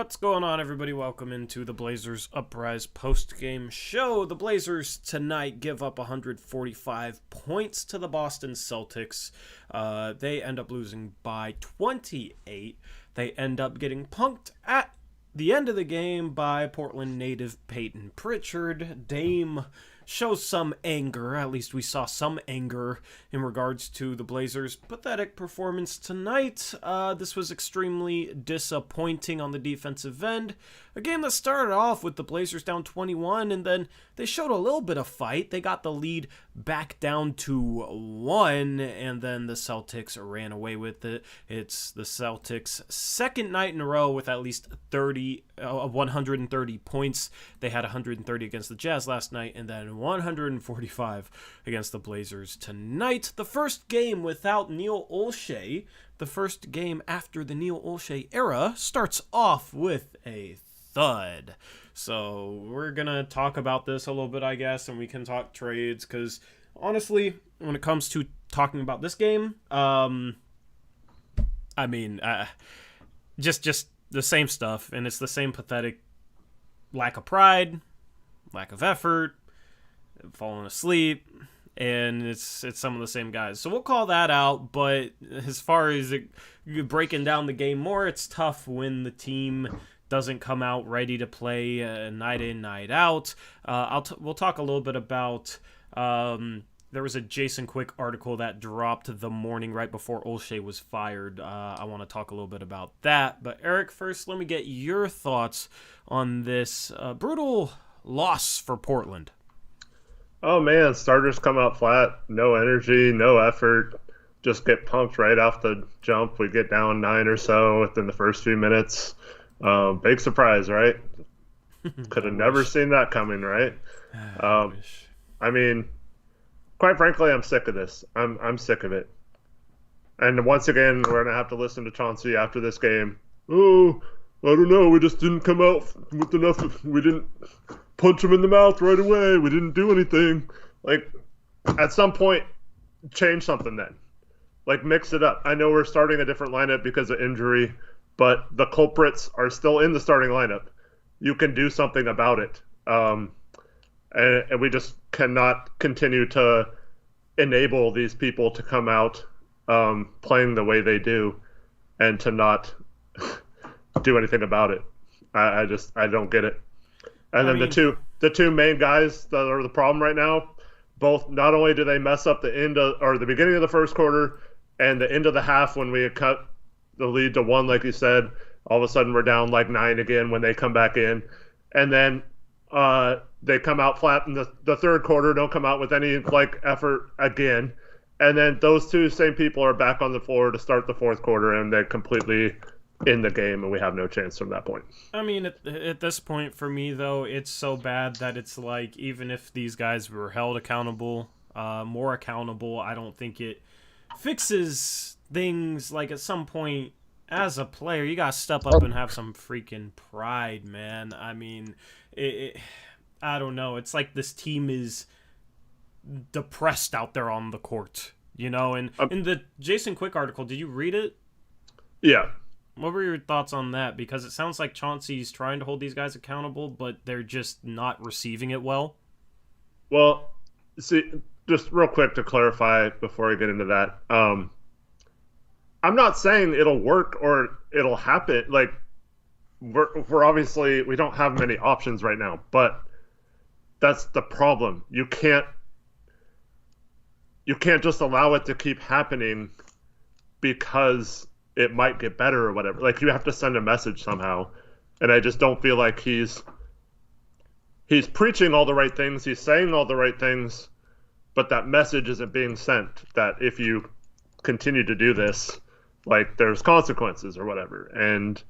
What's going on, everybody? Welcome into the Blazers Uprise post-game show. The Blazers tonight give up 145 points to the Boston Celtics. They end up losing by 28. They end up getting punked at the end of the game by Portland native Payton Pritchard. Dame shows some anger, at least we saw some anger in regards to the Blazers' pathetic performance tonight. This was extremely disappointing on the defensive end. A game that started off with the Blazers down 21, and then they showed a little bit of fight. They got the lead back down to 1, and then the Celtics ran away with it. It's the Celtics' second night in a row with at least 130 points. They had 130 against the Jazz last night, and then 145 against the Blazers tonight. The first game without Neil Olshey, the first game after the Neil Olshey era, starts off with a thud. So we're going to talk about this a little bit, I guess, and we can talk trades, because honestly, when it comes to talking about this game, just the same stuff, and it's the same pathetic lack of pride, lack of effort, falling asleep, and it's some of the same guys. So we'll call that out, but as far as breaking down the game more, it's tough when the team doesn't come out ready to play night in, night out. We'll talk a little bit about... there was a Jason Quick article that dropped the morning right before Olshey was fired. I want to talk a little bit about that. But Eric, first, let me get your thoughts on this brutal loss for Portland. Oh, man, starters come out flat. No energy, no effort. Just get pumped right off the jump. We get down 9 or so within the first few minutes. Big surprise, right? Could have never seen that coming, right? I mean, quite frankly, I'm sick of this. I'm sick of it. And once again, we're going to have to listen to Chauncey after this game. Oh, I don't know. We just didn't come out with enough. We didn't punch him in the mouth right away. We didn't do anything. Like, at some point, change something then. Like, mix it up. I know we're starting a different lineup because of injury, but the culprits are still in the starting lineup. You can do something about it. And we just cannot continue to enable these people to come out playing the way they do and to not do anything about it. I don't get it. And then the two main guys that are the problem right now, both not only do they mess up the beginning of the first quarter and the end of the half when we had cut the lead to 1, like you said, all of a sudden we're down like 9 again when they come back in. And then they come out flat in the third quarter, don't come out with any effort again. And then those two same people are back on the floor to start the fourth quarter, and they're completely in the game, and we have no chance from that point. I mean, at this point for me, though, it's so bad that it's like, even if these guys were held accountable, more accountable, I don't think it fixes things. Like, at some point, as a player, you gotta step up and have some freaking pride, man. I mean, I don't know. It's like this team is depressed out there on the court, you know? And in the Jason Quick article, did you read it? Yeah. What were your thoughts on that? Because it sounds like Chauncey's trying to hold these guys accountable, but they're just not receiving it well. Well, see, just real quick to clarify before I get into that, I'm not saying it'll work or it'll happen. Like, we're obviously, we don't have many options right now, but that's the problem. You can't just allow it to keep happening because it might get better or whatever. Like, you have to send a message somehow. And I just don't feel like he's preaching all the right things. He's saying all the right things, but that message isn't being sent that if you continue to do this, like, there's consequences or whatever. And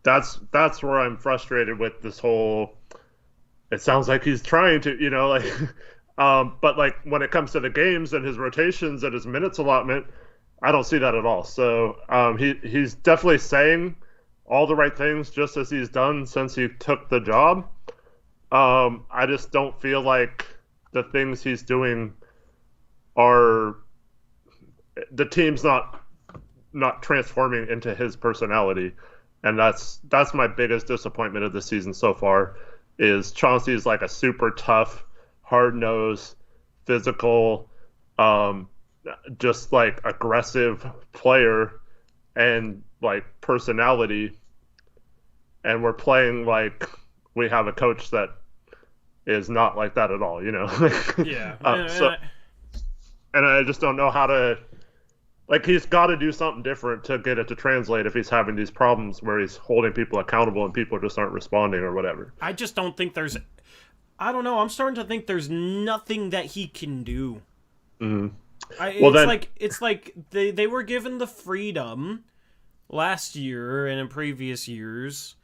that's where I'm frustrated with this whole, it sounds like he's trying to, you know, like, but like when it comes to the games and his rotations and his minutes allotment, I don't see that at all. So he's definitely saying all the right things just as he's done since he took the job. I just don't feel like the things he's doing are, the team's not transforming into his personality. and that's my biggest disappointment of the season so far. Is Chauncey is like a super tough, hard nosed, physical, um, just like aggressive player and like personality, and we're playing like we have a coach that is not like that at all, you know. Yeah. So, and I just don't know how to. Like, he's got to do something different to get it to translate if he's having these problems where he's holding people accountable and people just aren't responding or whatever. I just don't think there's. I don't know. I'm starting to think there's nothing that he can do. Mm-hmm. It's like they were given the freedom last year and in previous years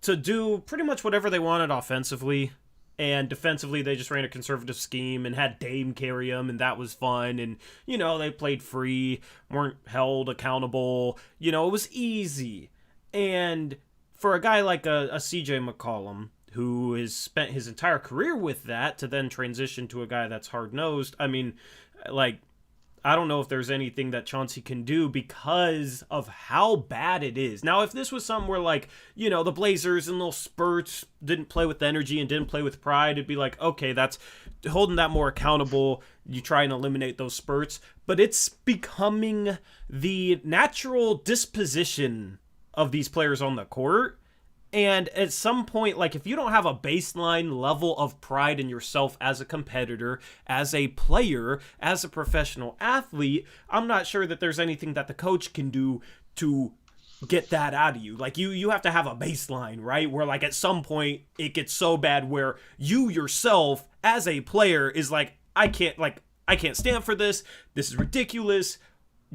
to do pretty much whatever they wanted offensively. And defensively, they just ran a conservative scheme and had Dame carry them, and that was fun. And, they played free, weren't held accountable. It was easy. And for a guy like a CJ McCollum, who has spent his entire career with that, to then transition to a guy that's hard-nosed, I mean, I don't know if there's anything that Chauncey can do because of how bad it is. Now, if this was something where, the Blazers in little spurts didn't play with energy and didn't play with pride, it'd be like, okay, that's holding that more accountable. You try and eliminate those spurts. But it's becoming the natural disposition of these players on the court. And at some point, if you don't have a baseline level of pride in yourself as a competitor, as a player, as a professional athlete, I'm not sure that there's anything that the coach can do to get that out of you. You have to have a baseline, right? Where at some point it gets so bad where you yourself as a player is I can't stand for this. This is ridiculous.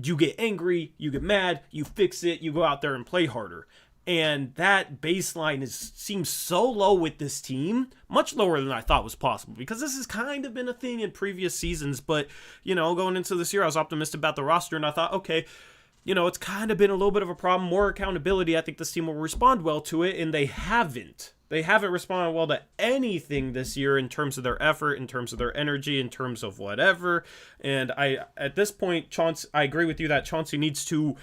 You get angry, you get mad, you fix it, you go out there and play harder. And that baseline seems so low with this team, much lower than I thought was possible, because this has kind of been a thing in previous seasons. But, going into this year, I was optimistic about the roster, and I thought, okay, it's kind of been a little bit of a problem, more accountability. I think this team will respond well to it, and they haven't. They haven't responded well to anything this year in terms of their effort, in terms of their energy, in terms of whatever. And at this point, I agree with you that Chauncey needs to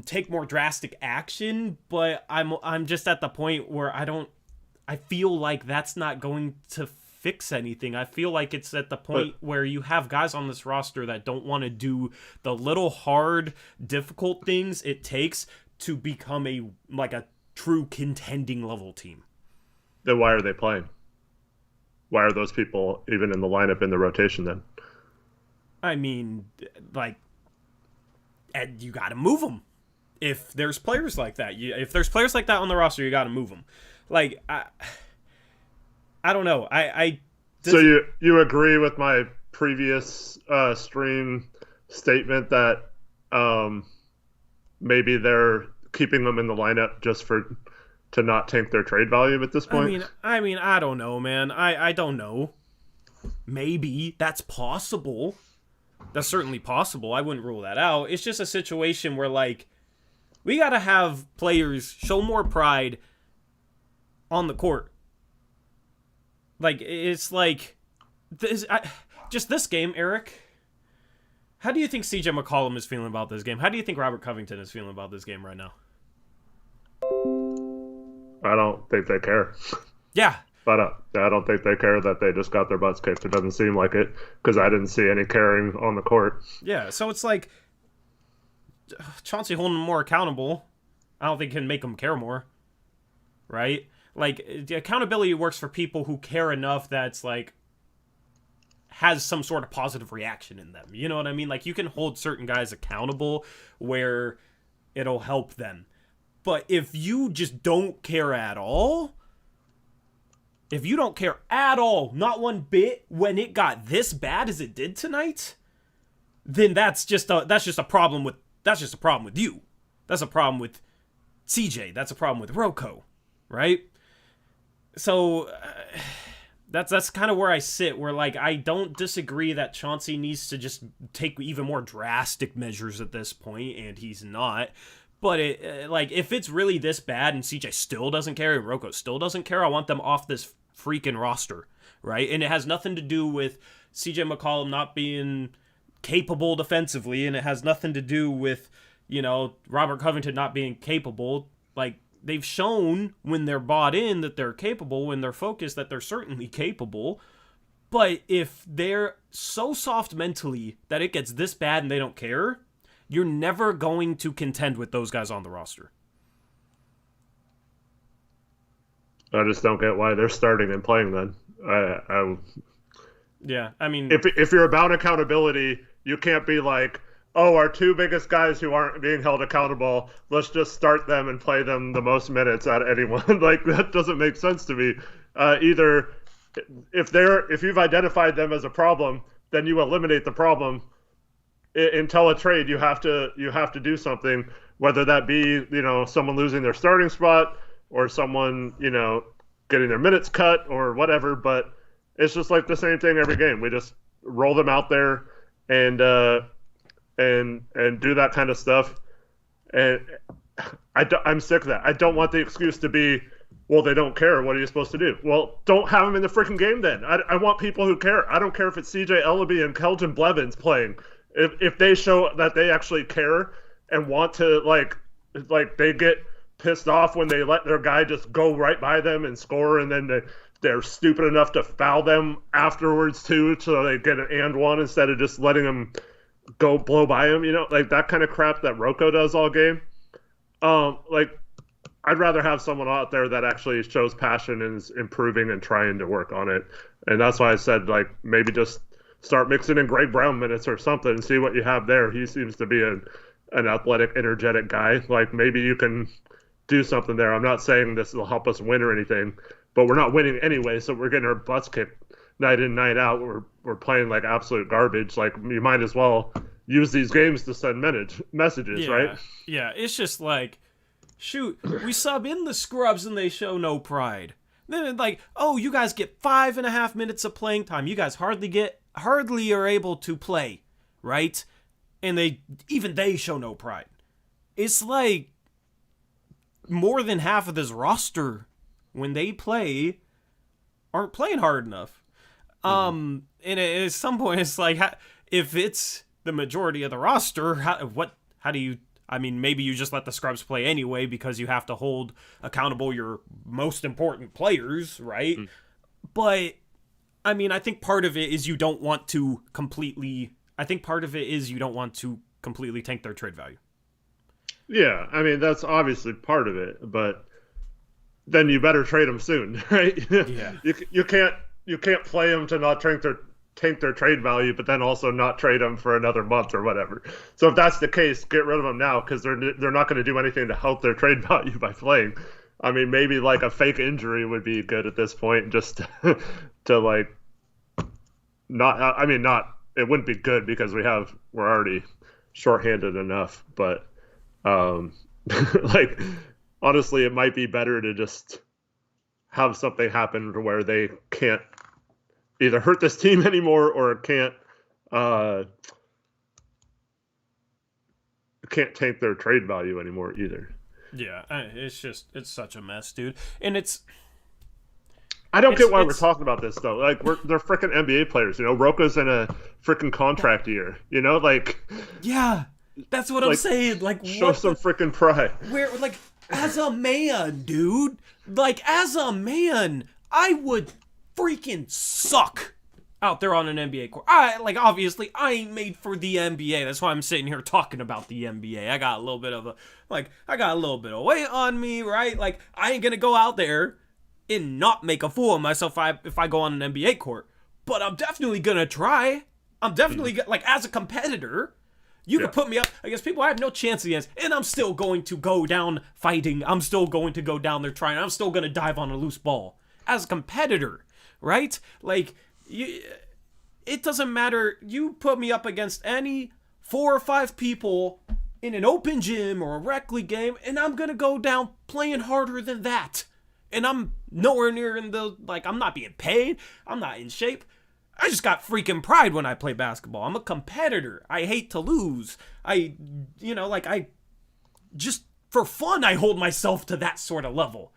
take more drastic action, but I'm just at the point where I feel like that's not going to fix anything. I feel like it's at the point where you have guys on this roster that don't want to do the little hard, difficult things it takes to become a true contending level team. Then why are they playing? Why are those people even in the lineup in the rotation then? I mean, and you got to move them. If there's players like that, if there's players like that on the roster, you got to move them. I don't know. So you agree with my previous stream statement that maybe they're keeping them in the lineup just to not tank their trade value at this point? I mean, I don't know, man. I don't know. Maybe that's possible. That's certainly possible. I wouldn't rule that out. It's just a situation where, we got to have players show more pride on the court. It's just this game, Eric. How do you think CJ McCollum is feeling about this game? How do you think Robert Covington is feeling about this game right now? I don't think they care. Yeah. But I don't think they care that they just got their butts kicked. It doesn't seem like it, because I didn't see any caring on the court. Yeah, so it's Chauncey holding them more accountable, I don't think can make them care more, right? The accountability works for people who care enough that's has some sort of positive reaction in them. You know what I mean? You can hold certain guys accountable where it'll help them. But if you just don't care at all, not one bit, when it got this bad as it did tonight, then that's just a problem with you. That's a problem with CJ. That's a problem with Rocco, right? So that's kind of where I sit, where I don't disagree that Chauncey needs to just take even more drastic measures at this point, and he's not. But if it's really this bad and CJ still doesn't care and Rocco still doesn't care, I want them off this freaking roster, right? And it has nothing to do with CJ McCollum not being capable defensively, and it has nothing to do with Robert Covington not being capable. Like, they've shown when they're bought in that they're capable, when they're focused that they're certainly capable. But if they're so soft mentally that it gets this bad and they don't care, you're never going to contend with those guys on the roster. I just don't get why they're starting and playing then. Yeah, I mean... If you're about accountability, you can't be like, oh, our two biggest guys who aren't being held accountable, let's just start them and play them the most minutes out of anyone. Like, that doesn't make sense to me. Either if you've identified them as a problem, then you eliminate the problem. Until a trade, you have to do something, whether that be, someone losing their starting spot or someone, getting their minutes cut or whatever. But it's just like the same thing every game. We just roll them out there and do that kind of stuff. And I'm sick of that. I don't want the excuse to be, well, they don't care. What are you supposed to do? Well, don't have them in the freaking game then. I want people who care. I don't care if it's CJ Ellaby and Keljin Blevins playing. If they show that they actually care and want to, like they get pissed off when they let their guy just go right by them and score, and then they're stupid enough to foul them afterwards too, so they get an and one instead of just letting them go blow by them, like that kind of crap that Rocco does all game. I'd rather have someone out there that actually shows passion and is improving and trying to work on it. And that's why I said, like, maybe just start mixing in Greg Brown minutes or something and see what you have there. He seems to be an athletic, energetic guy. Like, maybe you can do something there. I'm not saying this will help us win or anything, but we're not winning anyway, so we're getting our butts kicked night in, night out. We're playing like absolute garbage. Like, you might as well use these games to send messages, right? Yeah, it's just like, shoot, we sub in the scrubs and they show no pride. Then like, oh, you guys get 5.5 minutes of playing time. You guys hardly are able to play, right? And they show no pride. It's like more than half of this roster, when they play, aren't playing hard enough. And at some point, it's like, if it's the majority of the roster, how do you? I mean, maybe you just let the scrubs play anyway because you have to hold accountable your most important players, right? But I mean, I think part of it is you don't want to completely tank their trade value. Yeah, I mean, that's obviously part of it, but then you better trade them soon, right? Yeah. You can't play them to not tank their trade value, but then also not trade them for another month or whatever. So if that's the case, get rid of them now, because they're not going to do anything to help their trade value by playing. I mean, maybe like a fake injury would be good at this point, just to like not. I mean, not. It wouldn't be good because we're already shorthanded enough, but like honestly, it might be better to just have something happen to where they can't either hurt this team anymore or can't tank their trade value anymore either. Yeah, it's such a mess, dude. And I don't get why we're talking about this though. Like, they're freaking NBA players, Rocco's in a freaking contract year, like. Yeah, that's what I'm saying. Like, show some freaking pride. Where, like, as a man, dude, like, as a man, I would freaking suck out there on an NBA court. Obviously, I ain't made for the NBA. That's why I'm sitting here talking about the NBA. I got a little bit of weight on me, right? Like, I ain't gonna go out there and not make a fool of myself if I go on an NBA court. But I'm definitely gonna try. I'm definitely, as a competitor, you can put me up against people I have no chance against, and I'm still going to go down fighting. I'm still going to go down there trying. I'm still gonna dive on a loose ball. As a competitor, right? Like, it doesn't matter. You put me up against any 4 or 5 people in an open gym or a rec league game, and I'm going to go down playing harder than that. And I'm nowhere near I'm not being paid. I'm not in shape. I just got freaking pride when I play basketball. I'm a competitor. I hate to lose. Just for fun, I hold myself to that sort of level.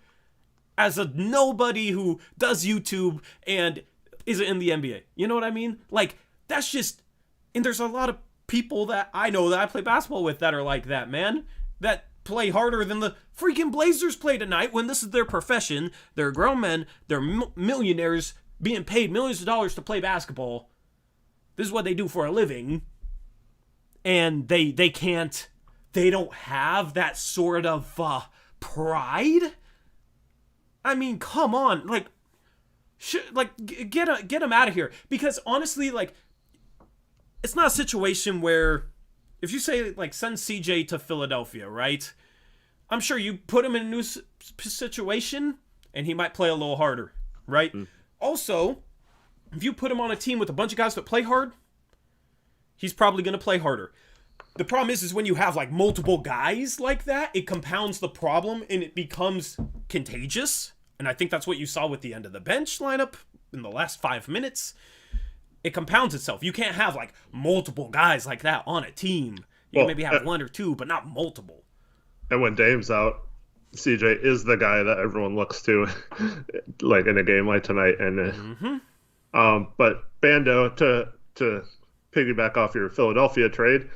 As a nobody who does YouTube and isn't in the NBA. You know what I mean? Like, that's just... And there's a lot of people that I know that I play basketball with that are like that, man. That play harder than the freaking Blazers play tonight when this is their profession. They're grown men. They're millionaires being paid millions of dollars to play basketball. This is what they do for a living. And they don't have that sort of pride. I mean, come on. Like, get them out of here. Because honestly, like, it's not a situation where if you say, like, send CJ to Philadelphia, right? I'm sure you put him in a new situation, and he might play a little harder, right? Also, if you put him on a team with a bunch of guys that play hard, he's probably going to play harder. The problem is when you have, like, multiple guys like that, it compounds the problem, and it becomes contagious. And I think that's what you saw with the end of the bench lineup in the last 5 minutes. It compounds itself. You can't have, like, multiple guys like that on a team. You can maybe have one or two, but not multiple. And when Dame's out, CJ is the guy that everyone looks to, like, in a game like tonight. And but Bando, to piggyback off your Philadelphia trade,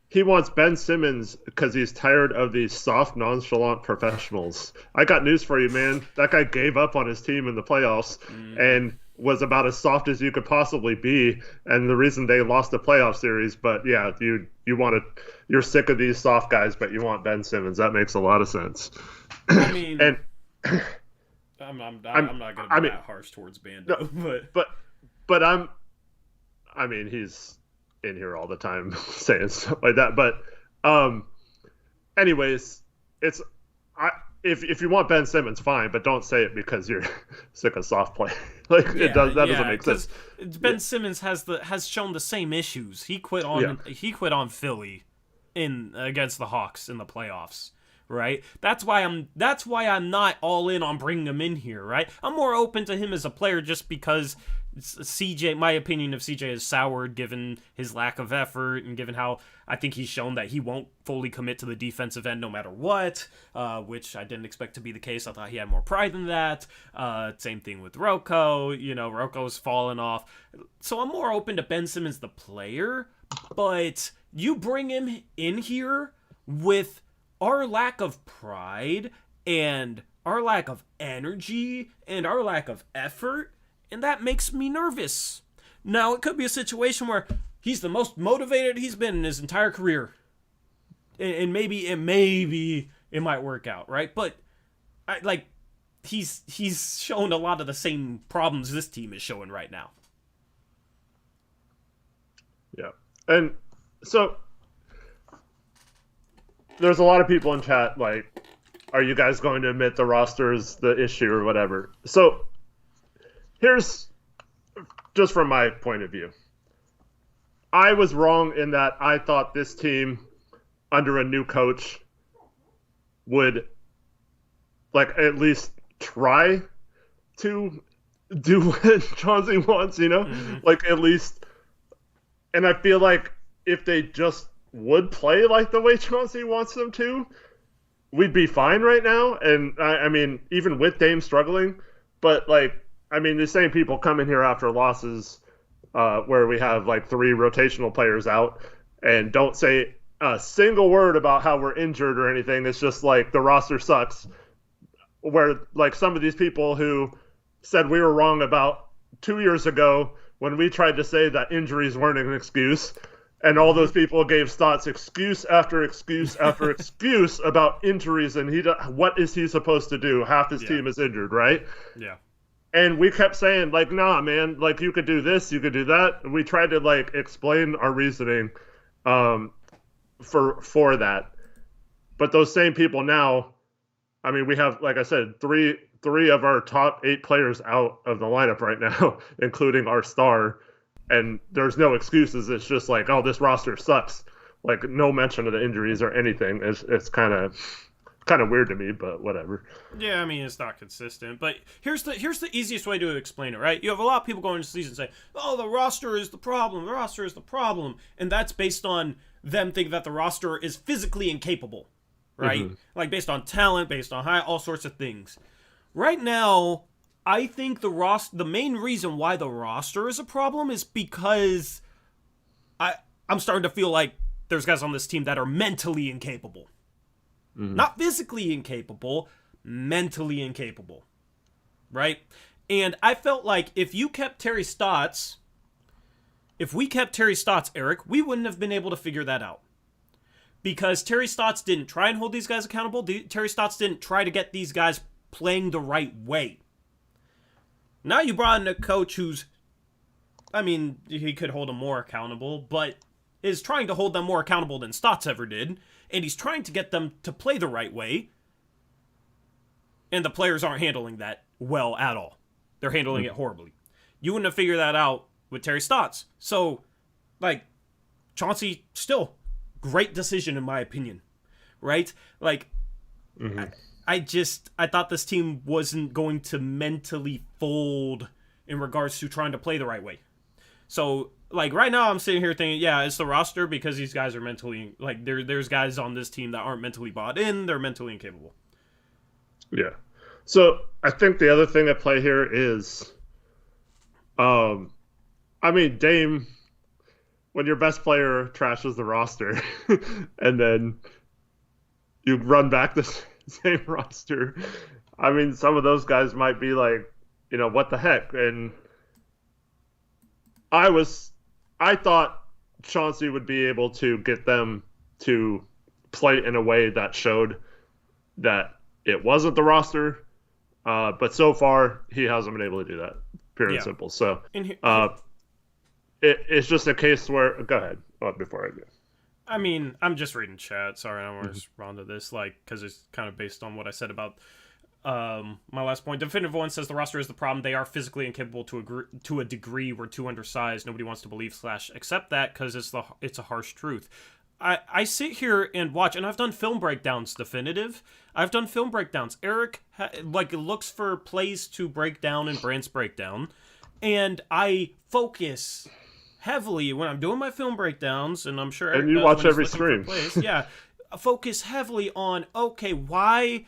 he wants Ben Simmons because he's tired of these soft, nonchalant professionals. I got news for you, man. That guy gave up on his team in the playoffs and was about as soft as you could possibly be, and the reason they lost the playoff series. But yeah, you're sick of these soft guys, but you want Ben Simmons. That makes a lot of sense. I mean, and I'm not going to be that harsh towards Bando, but I mean, he's in here all the time saying stuff like that. But anyways, if you want Ben Simmons, fine, but don't say it because you're sick of soft play. Like, that doesn't make sense. Ben Simmons has shown the same issues. He quit on Philly against the Hawks in the playoffs, right? That's why I'm not all in on bringing him in here, right? I'm more open to him as a player just because CJ, my opinion of CJ is soured given his lack of effort and given how I think he's shown that he won't fully commit to the defensive end no matter what, which I didn't expect to be the case. I thought he had more pride than that. Same thing with Rocco. Rocco's fallen off. So I'm more open to Ben Simmons, the player, but you bring him in here with our lack of pride and our lack of energy and our lack of effort, and that makes me nervous. Now, it could be a situation where he's the most motivated he's been in his entire career. And maybe it might work out, right? But he's shown a lot of the same problems this team is showing right now. Yeah. And so there's a lot of people in chat like, are you guys going to admit the roster is the issue or whatever? So here's just from my point of view. I was wrong in that I thought this team under a new coach would at least try to do what Chauncey wants, at least. And I feel like if they just would play like the way Chauncey wants them to, we'd be fine right now. And I mean, even with Dame struggling, but the same people come in here after losses where we have 3 rotational players out and don't say a single word about how we're injured or anything. It's just the roster sucks. Where some of these people who said we were wrong about 2 years ago when we tried to say that injuries weren't an excuse, and all those people gave Stotts excuse after excuse after excuse about injuries, and what is he supposed to do? Half his team is injured, right? Yeah. And we kept saying, nah, man, you could do this, you could do that. And we tried to, explain our reasoning for that. But those same people now, I mean, we have, like I said, three of our top 8 players out of the lineup right now, including our star. And there's no excuses. It's just oh, this roster sucks. No mention of the injuries or anything. It's kind of weird to me, but whatever. Yeah, I mean, it's not consistent. But here's the easiest way to explain it, right? You have a lot of people going into the season saying, oh, the roster is the problem. The roster is the problem. And that's based on them thinking that the roster is physically incapable, right? Mm-hmm. Based on talent, based on all sorts of things. Right now, I think the main reason why the roster is a problem is because I'm starting to feel like there's guys on this team that are mentally incapable. Mm-hmm. Not physically incapable, mentally incapable. Right? And I felt like if we kept Terry Stotts, Eric, we wouldn't have been able to figure that out. Because Terry Stotts didn't try and hold these guys accountable. Terry Stotts didn't try to get these guys playing the right way. Now you brought in a coach who's, he could hold them more accountable, but is trying to hold them more accountable than Stotts ever did. And he's trying to get them to play the right way. And the players aren't handling that well at all. They're handling it horribly. You wouldn't have figured that out with Terry Stotts. So, Chauncey, still, great decision in my opinion. Right? I thought this team wasn't going to mentally fold in regards to trying to play the right way. So, right now I'm sitting here thinking, yeah, it's the roster because these guys are mentally, there's guys on this team that aren't mentally bought in. They're mentally incapable. Yeah. So I think the other thing at play here is, Dame, when your best player trashes the roster and then you run back the same roster, some of those guys might be like, what the heck? And I thought Chauncey would be able to get them to play in a way that showed that it wasn't the roster. But so far, he hasn't been able to do that, pure and simple. So it's just a case where... Go ahead, before I go. I'm just reading chat. Sorry, I don't want to respond to this, because it's kind of based on what I said about my last point. Definitive One says the roster is the problem. They are physically incapable to a degree. We're too undersized. Nobody wants to believe / accept that because it's a harsh truth. I sit here and watch, and I've done film breakdowns, Definitive. I've done film breakdowns. Eric, looks for plays to break down and Brant's breakdown, and I focus heavily when I'm doing my film breakdowns, and I'm sure Eric and you does watch when he's every looking for stream. plays. Yeah, focus heavily on, okay, why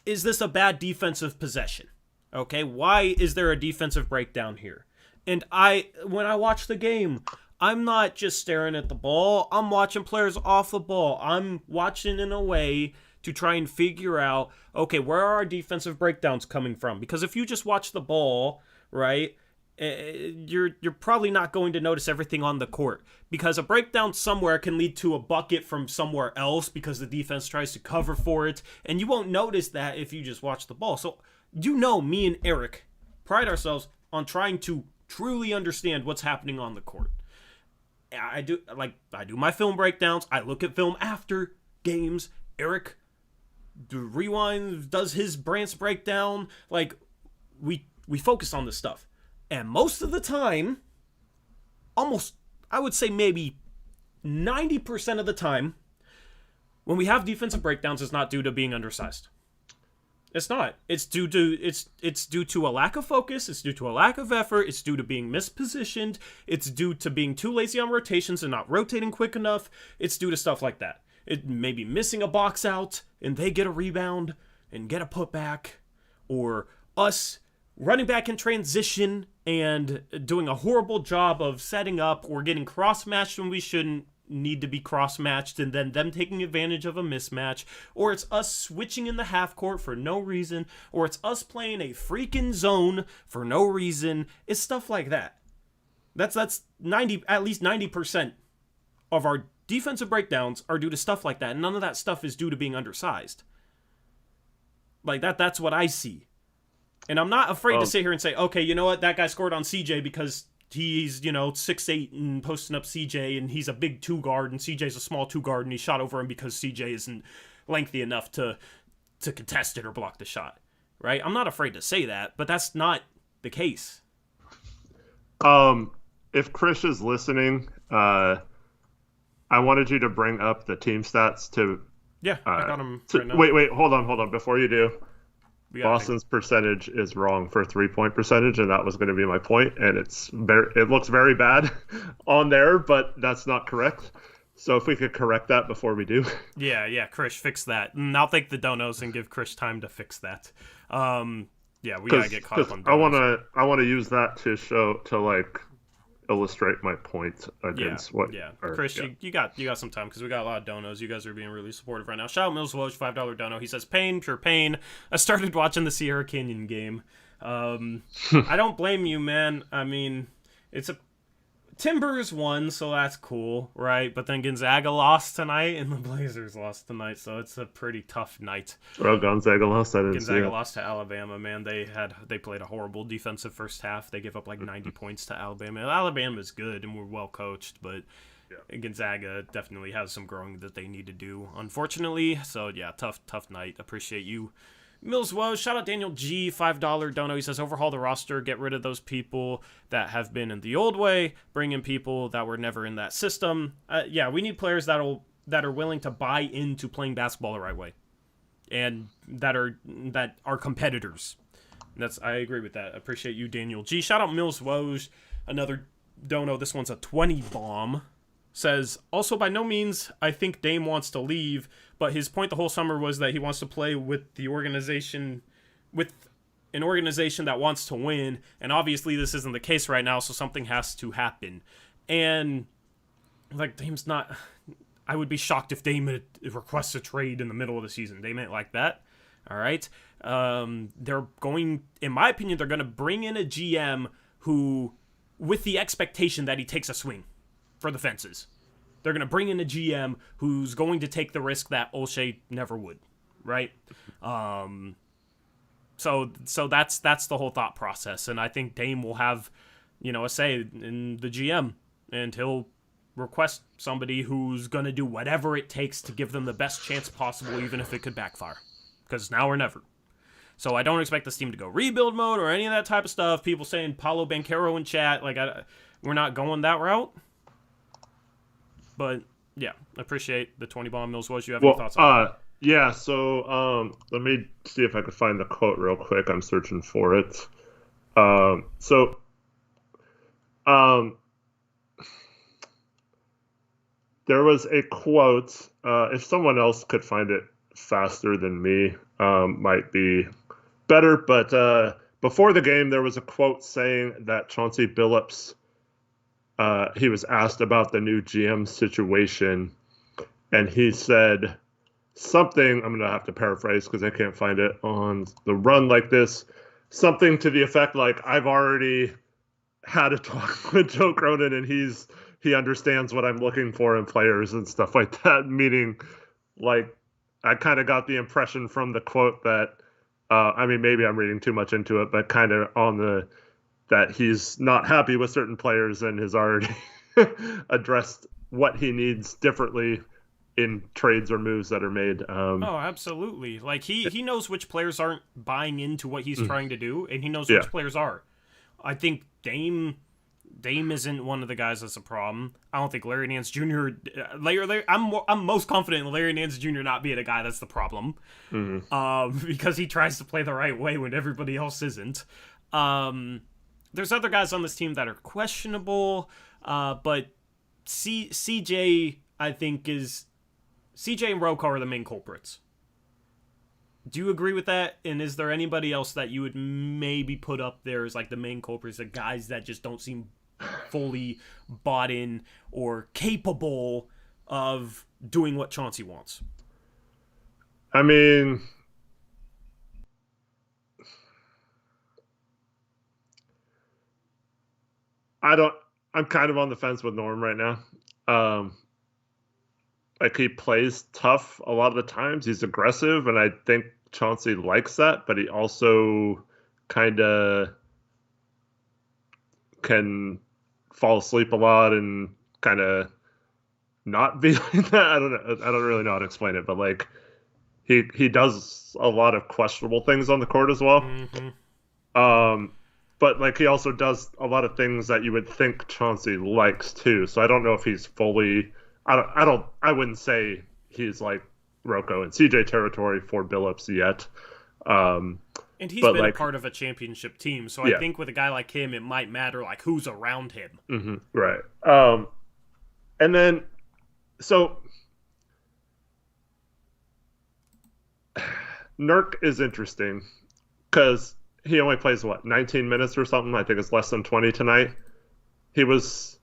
is this a bad defensive possession? Okay, why is there a defensive breakdown here? And when I watch the game, I'm not just staring at the ball. I'm watching players off the ball. I'm watching in a way to try and figure out, okay, where are our defensive breakdowns coming from? Because if you just watch the ball, right, you're probably not going to notice everything on the court. Because a breakdown somewhere can lead to a bucket from somewhere else because the defense tries to cover for it. And you won't notice that if you just watch the ball. So, me and Eric pride ourselves on trying to truly understand what's happening on the court. I do my film breakdowns. I look at film after games. Eric does his Brant's breakdown. We focus on this stuff. And most of the time, almost, I would say maybe 90% of the time, when we have defensive breakdowns, it's not due to being undersized. It's not. It's due to a lack of focus. It's due to a lack of effort. It's due to being mispositioned. It's due to being too lazy on rotations and not rotating quick enough. It's due to stuff like that. It may be missing a box out and they get a rebound and get a putback, or us running back in transition and doing a horrible job of setting up, or getting cross-matched when we shouldn't need to be cross-matched, and then them taking advantage of a mismatch, or it's us switching in the half court for no reason, or it's us playing a freaking zone for no reason. It's stuff like that. That's at least 90% of our defensive breakdowns are due to stuff like that, and none of that stuff is due to being undersized. That's what I see. And I'm not afraid to sit here and say, okay, you know what, that guy scored on CJ because he's, 6'8" and posting up CJ, and he's a big 2 guard, and CJ's a small 2 guard, and he shot over him because CJ isn't lengthy enough to contest it or block the shot, right? I'm not afraid to say that, but that's not the case. If Chris is listening, I wanted you to bring up the team stats to... Yeah, I got him right now. Wait, hold on. Before you do, Boston's percentage is wrong for 3-point percentage, and that was going to be my point, and it looks very bad on there, but that's not correct. So if we could correct that before we do. Yeah, Chris, fix that. And I'll take the donos and give Chris time to fix that. We gotta get caught up on donos. I want to use that to show, illustrate my point against what. Yeah. Or, Chris, yeah. you got some time because we got a lot of donos. You guys are being really supportive right now. Shout out Mills Woj, $5 dono. He says, "Pain, pure pain. I started watching the Sierra Canyon game. I don't blame you, man. I mean, it's a Timbers won, so that's cool, right? But then Gonzaga lost tonight, and the Blazers lost tonight, so it's a pretty tough night. Oh, Gonzaga lost. I didn't see Gonzaga it. lost to Alabama, man. They played a horrible defensive first half. They gave up like 90 points to Alabama. Alabama's good and we're well coached, but Gonzaga definitely has some growing that they need to do, unfortunately. So yeah, tough night. Appreciate you. Mills Woe, shout out Daniel G, $5 dono. He says, overhaul the roster, get rid of those people that have been in the old way, bring in people that were never in that system. Yeah, we need players that are willing to buy into playing basketball the right way, and that are competitors. I agree with that. Appreciate you, Daniel G. Shout out Mills Woj, another dono. This one's a 20 bomb. Says, also by no means I think Dame wants to leave, but his point the whole summer was that he wants to play with an organization that wants to win, and obviously this isn't the case right now, so something has to happen. And like, Dame's not, I would be shocked if Dame requests a trade in the middle of the season. Dame ain't like that. All right. They're going, in my opinion, they're going to bring in a GM who, with the expectation that he takes a swing for the fences. They're going to bring in a GM who's going to take the risk that Olshey never would, right? So that's the whole thought process, and I think Dame will have, a say in the GM, and he'll request somebody who's going to do whatever it takes to give them the best chance possible, even if it could backfire, because now or never. So I don't expect this team to go rebuild mode or any of that type of stuff. People saying Paulo Banchero in chat, we're not going that route. But yeah, appreciate the 20 bomb. Mills. What you have any thoughts on that? Yeah, so let me see if I can find the quote real quick. I'm searching for it. There was a quote. If someone else could find it faster than me, might be better. But before the game, there was a quote saying that Chauncey Billups, he was asked about the new GM situation, and he said something, I'm going to have to paraphrase because I can't find it on the run like this, something to the effect like, I've already had a talk with Joe Cronin, and he understands what I'm looking for in players and stuff like that, meaning, like, I kind of got the impression from the quote that, maybe I'm reading too much into it, but kind of that he's not happy with certain players and has already addressed what he needs differently in trades or moves that are made. Absolutely. Like he knows which players aren't buying into what he's trying to do, and he knows which players are. I think Dame isn't one of the guys that's a problem. I don't think Larry Nance Jr. I'm most confident in Larry Nance Jr. not being a guy that's the problem, because he tries to play the right way when everybody else isn't. There's other guys on this team that are questionable, but CJ, I think, CJ and Rocco are the main culprits. Do you agree with that? And is there anybody else that you would maybe put up there as like the main culprits, the guys that just don't seem fully bought in or capable of doing what Chauncey wants? I'm kind of on the fence with Norm right now. He plays tough a lot of the times. He's aggressive, and I think Chauncey likes that, but he also kind of can fall asleep a lot and kind of not be like that. I don't really know how to explain it, but he does a lot of questionable things on the court as well. But he also does a lot of things that you would think Chauncey likes too. So I don't know if he's fully. I wouldn't say he's like Rocco and CJ territory for Billups yet. And he's been a part of a championship team, so I think with a guy like him, it might matter who's around him. Right. And then so Nurk is interesting because he only plays 19 minutes or something. I think it's less than 20 tonight. he was,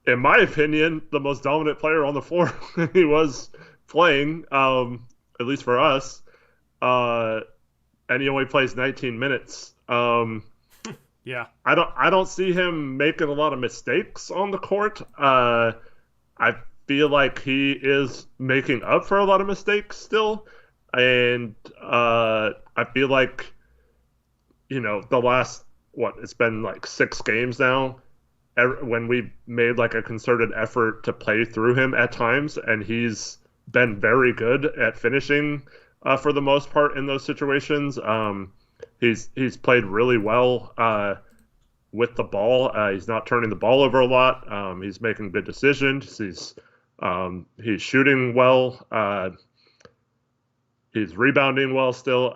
in my opinion, the most dominant player on the floor. He was playing, at least for us, and he only plays 19 minutes. Yeah, I don't see him making a lot of mistakes on the court. I feel like he is making up for a lot of mistakes still, and I feel like, the last, it's been like 6 games now, when we made like a concerted effort to play through him at times, and he's been very good at finishing for the most part in those situations. He's played really well with the ball. He's not turning the ball over a lot. He's making good decisions. He's shooting well. He's rebounding well still.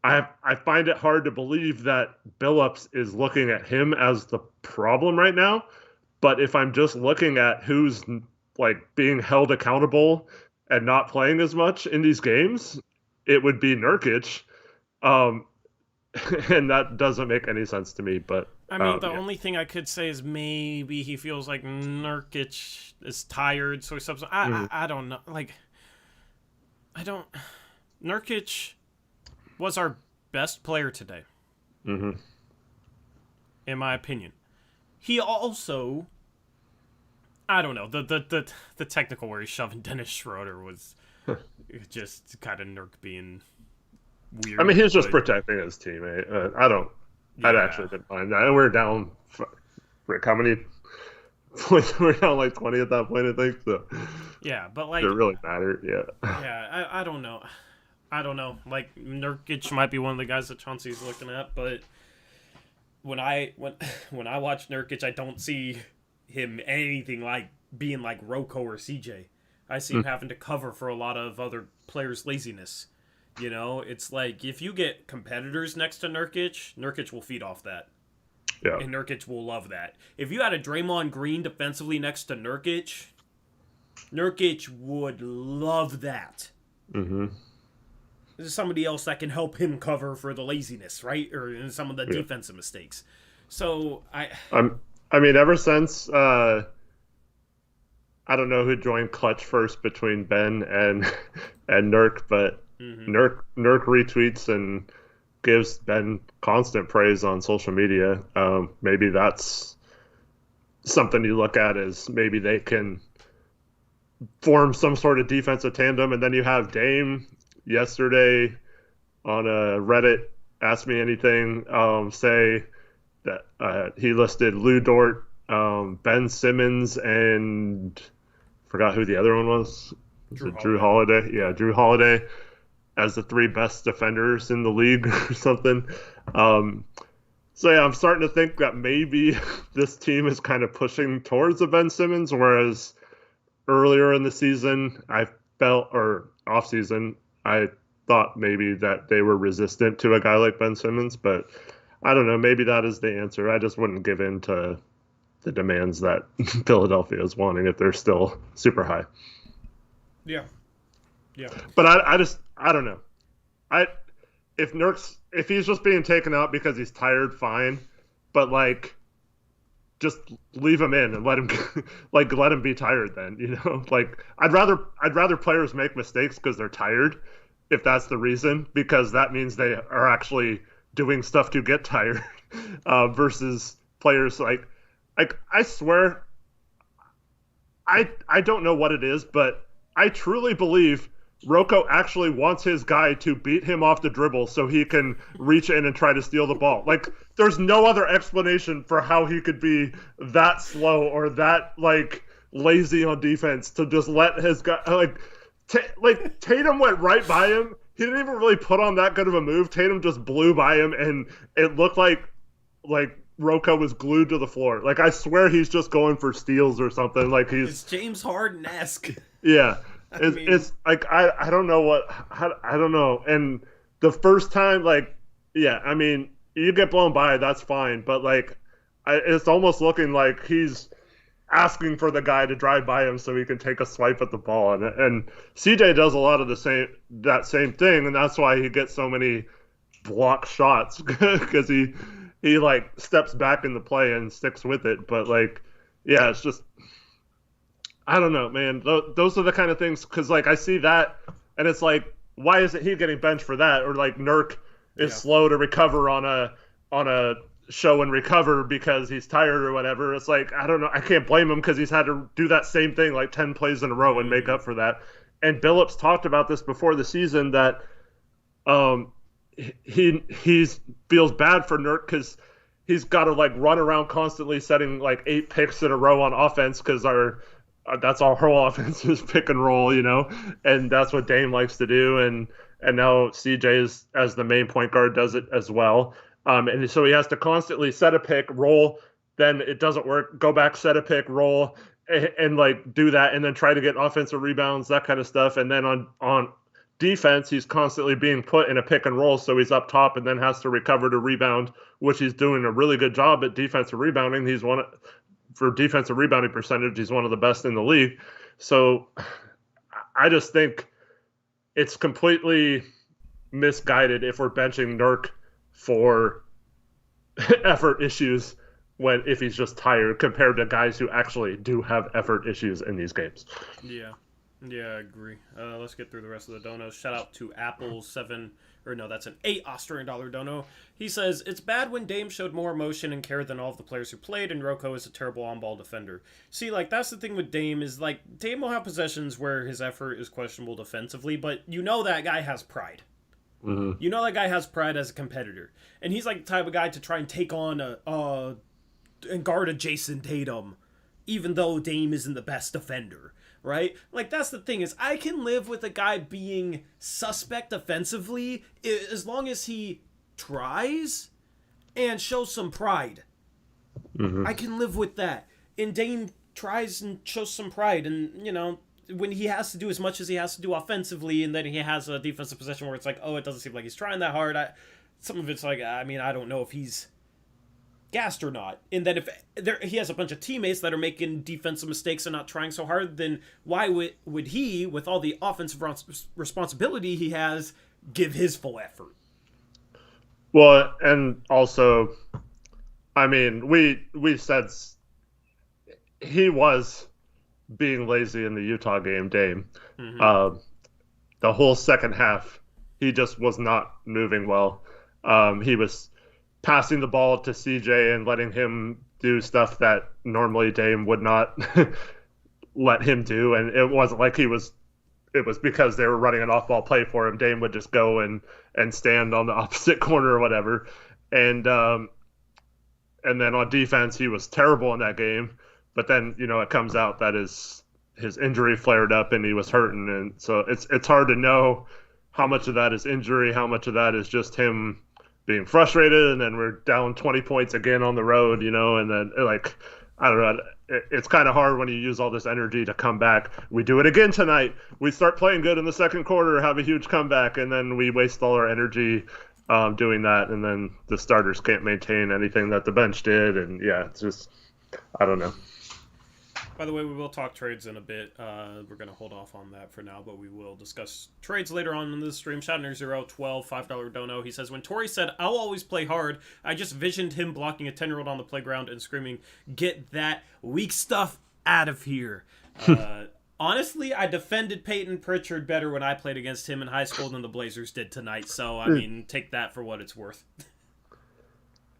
I find it hard to believe that Billups is looking at him as the problem right now. But if I'm just looking at who's like being held accountable and not playing as much in these games, it would be Nurkic. And that doesn't make any sense to me. But I mean, the only thing I could say is maybe he feels like Nurkic is tired, so he subs. I don't know. Like, Nurkic was our best player today. Mm-hmm. In my opinion. He also, I don't know, the technical where he's shoving Dennis Schroeder was just kind of Nurk being weird. I mean, he's just protecting his teammate. I actually didn't mind that. And we're down, Rick, how many points? We're down like 20 at that point, I think. So yeah, but like, it really mattered. Yeah. Yeah, I don't know. I don't know. Like, Nurkic might be one of the guys that Chauncey's looking at, but when I watch Nurkic, I don't see him anything like being like Rocco or CJ. I see him having to cover for a lot of other players' laziness. It's like if you get competitors next to Nurkic will feed off that. Yeah. And Nurkic will love that. If you had a Draymond Green defensively next to Nurkic would love that. Mm-hmm. There's somebody else that can help him cover for the laziness, right? Or some of the defensive mistakes. So, I mean, ever since, I don't know who joined Clutch first between Ben and Nurk, but Nurk retweets and gives Ben constant praise on social media. Maybe that's something you look at as maybe they can form some sort of defensive tandem. And then you have Dame yesterday on a Reddit Ask Me Anything say that he listed Lou Dort, Ben Simmons, and forgot who the other one was. Drew Holiday. Yeah, Drew Holiday as the 3 best defenders in the league or something. So yeah, I'm starting to think that maybe this team is kind of pushing towards a Ben Simmons, whereas earlier in the season, off season, I thought maybe that they were resistant to a guy like Ben Simmons, but I don't know. Maybe that is the answer. I just wouldn't give in to the demands that Philadelphia is wanting if they're still super high. Yeah. Yeah. But I don't know. If he's just being taken out because he's tired, fine. But like, just leave him in and let him be tired then, Like I'd rather players make mistakes because they're tired, if that's the reason, because that means they are actually doing stuff to get tired, versus players like I swear I don't know what it is, but I truly believe Rocco actually wants his guy to beat him off the dribble so he can reach in and try to steal the ball. Like, there's no other explanation for how he could be that slow or that, like, lazy on defense to just let his guy, Tatum went right by him. He didn't even really put on that good of a move. Tatum just blew by him, and it looked like Rocco was glued to the floor. Like, I swear he's just going for steals or something. Like, it's James Harden-esque. Yeah. It's like I don't know I don't know. And the first time, I mean, you get blown by, that's fine, but it's almost looking like he's asking for the guy to drive by him so he can take a swipe at the ball, and CJ does a lot of that same thing, and that's why he gets so many block shots because he like steps back in the play and sticks with it. But like, yeah, it's just I don't know, man. Those are the kind of things because like I see that and it's like, why isn't he getting benched for that? Or like Nurk is slow to recover on a show and recover because he's tired or whatever. It's like, I don't know. I can't blame him because he's had to do that same thing like 10 plays in a row and make up for that. And Billups talked about this before the season that he feels bad for Nurk because he's got to like run around constantly setting like 8 picks in a row on offense because that's our whole offense is pick and roll, and that's what Dame likes to do. And now CJ is, as the main point guard, does it as well. And so he has to constantly set a pick, roll, then it doesn't work, go back, set a pick, roll, and like do that, and then try to get offensive rebounds, that kind of stuff. And then on defense, he's constantly being put in a pick and roll, so he's up top and then has to recover to rebound, which he's doing a really good job at defensive rebounding. For defensive rebounding percentage, he's one of the best in the league. So I just think it's completely misguided if we're benching Nurk for effort issues if he's just tired compared to guys who actually do have effort issues in these games. Yeah, I agree. Let's get through the rest of the donos. Shout out to Apple7, or no, that's an $8 Australian dollar dono. He says, it's bad when Dame showed more emotion and care than all of the players who played, and Rocco is a terrible on-ball defender. See, like, that's the thing with Dame is, like, Dame will have possessions where his effort is questionable defensively, but that guy has pride. Mm-hmm. That guy has pride as a competitor. And he's like the type of guy to try and take on and guard a Jason Tatum, even though Dame isn't the best defender, right? Like, that's the thing is I can live with a guy being suspect offensively as long as he tries and shows some pride. Mm-hmm. I can live with that. And Dame tries and shows some pride, and, when he has to do as much as he has to do offensively, and then he has a defensive possession where it's like, oh, it doesn't seem like he's trying that hard. Some of it's like, I don't know if he's gassed or not. And then if he has a bunch of teammates that are making defensive mistakes and not trying so hard, then why would he, with all the offensive responsibility he has, give his full effort? Well, and also, we said he was being lazy in the Utah game, Dame. Mm-hmm. The whole second half, he just was not moving well. He was passing the ball to CJ and letting him do stuff that normally Dame would not let him do. And it wasn't like it was because they were running an off-ball play for him. Dame would just go and stand on the opposite corner or whatever. And then on defense, he was terrible in that game. But then, it comes out that his injury flared up and he was hurting. And so it's hard to know how much of that is injury, how much of that is just him being frustrated. And then we're down 20 points again on the road, and then I don't know. It's kind of hard when you use all this energy to come back. We do it again tonight. We start playing good in the second quarter, have a huge comeback, and then we waste all our energy doing that. And then the starters can't maintain anything that the bench did. And yeah, it's just, I don't know. By the way, we will talk trades in a bit. We're going to hold off on that for now, but we will discuss trades later on in the stream. Shotner012, $5 dono. He says, when Torrey said, I'll always play hard, I just visioned him blocking a 10-year-old on the playground and screaming, get that weak stuff out of here. Honestly, I defended Payton Pritchard better when I played against him in high school than the Blazers did tonight. So, take that for what it's worth.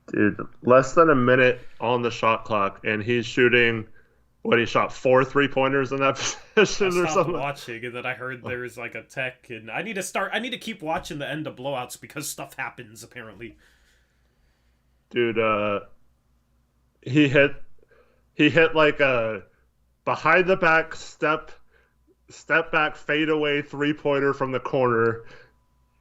Dude, less than a minute on the shot clock, and he's shooting... he shot 4 3-pointers in that position or something? I stopped watching, and then I heard there was like a tech, and I need to keep watching the end of blowouts because stuff happens, apparently. Dude, he hit like a behind the back step back fadeaway 3-pointer from the corner,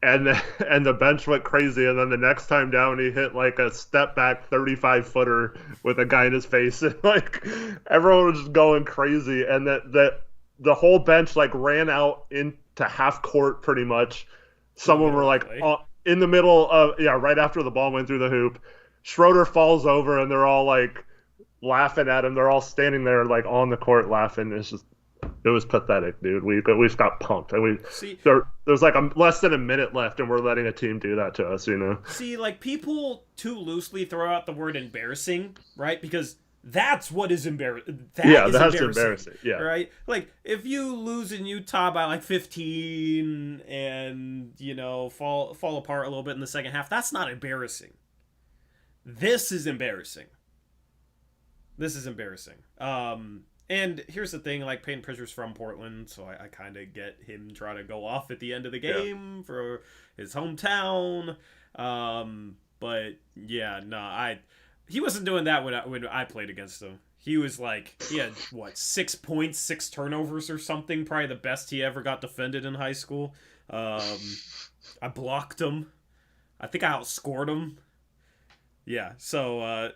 and the bench went crazy, and then the next time down he hit like a step back 35-footer with a guy in his face, and like everyone was just going crazy, and that the whole bench like ran out into half court pretty much. Someone were like in the middle of right after the ball went through the hoop. Schroeder falls over and they're all like laughing at him. They're all standing there like on the court laughing. It It was pathetic, dude. We just got punked, and See, there's like less than a minute left, and we're letting a team do that to us, See, like, people too loosely throw out the word embarrassing, right? Because that's what is embarrassing. That's embarrassing. Yeah. Right? Like, if you lose in Utah by like 15 and, fall apart a little bit in the second half, that's not embarrassing. This is embarrassing. And here's the thing, like, Payton Pritchard's from Portland, so I kind of get him trying to go off at the end of the game for his hometown. But yeah, no, he wasn't doing that when I played against him. He had 6 points, 6 turnovers or something, probably the best he ever got defended in high school. I blocked him. I think I outscored him. Yeah, so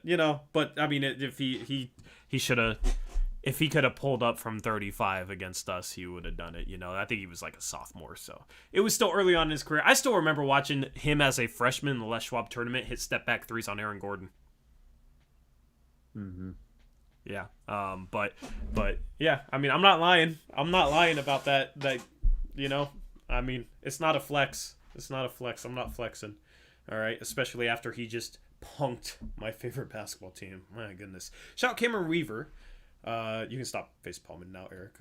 but I mean, if he should have. If he could have pulled up from 35 against us, he would have done it. I think he was like a sophomore, so it was still early on in his career. I still remember watching him as a freshman in the Les Schwab tournament hit step back threes on Aaron Gordon. Mm-hmm. Yeah. But yeah. I mean, I'm not lying. I'm not lying about that. I mean, it's not a flex. I'm not flexing. All right. Especially after he just punked my favorite basketball team. My goodness. Shout out Cameron Weaver. You can stop face palming now, Eric.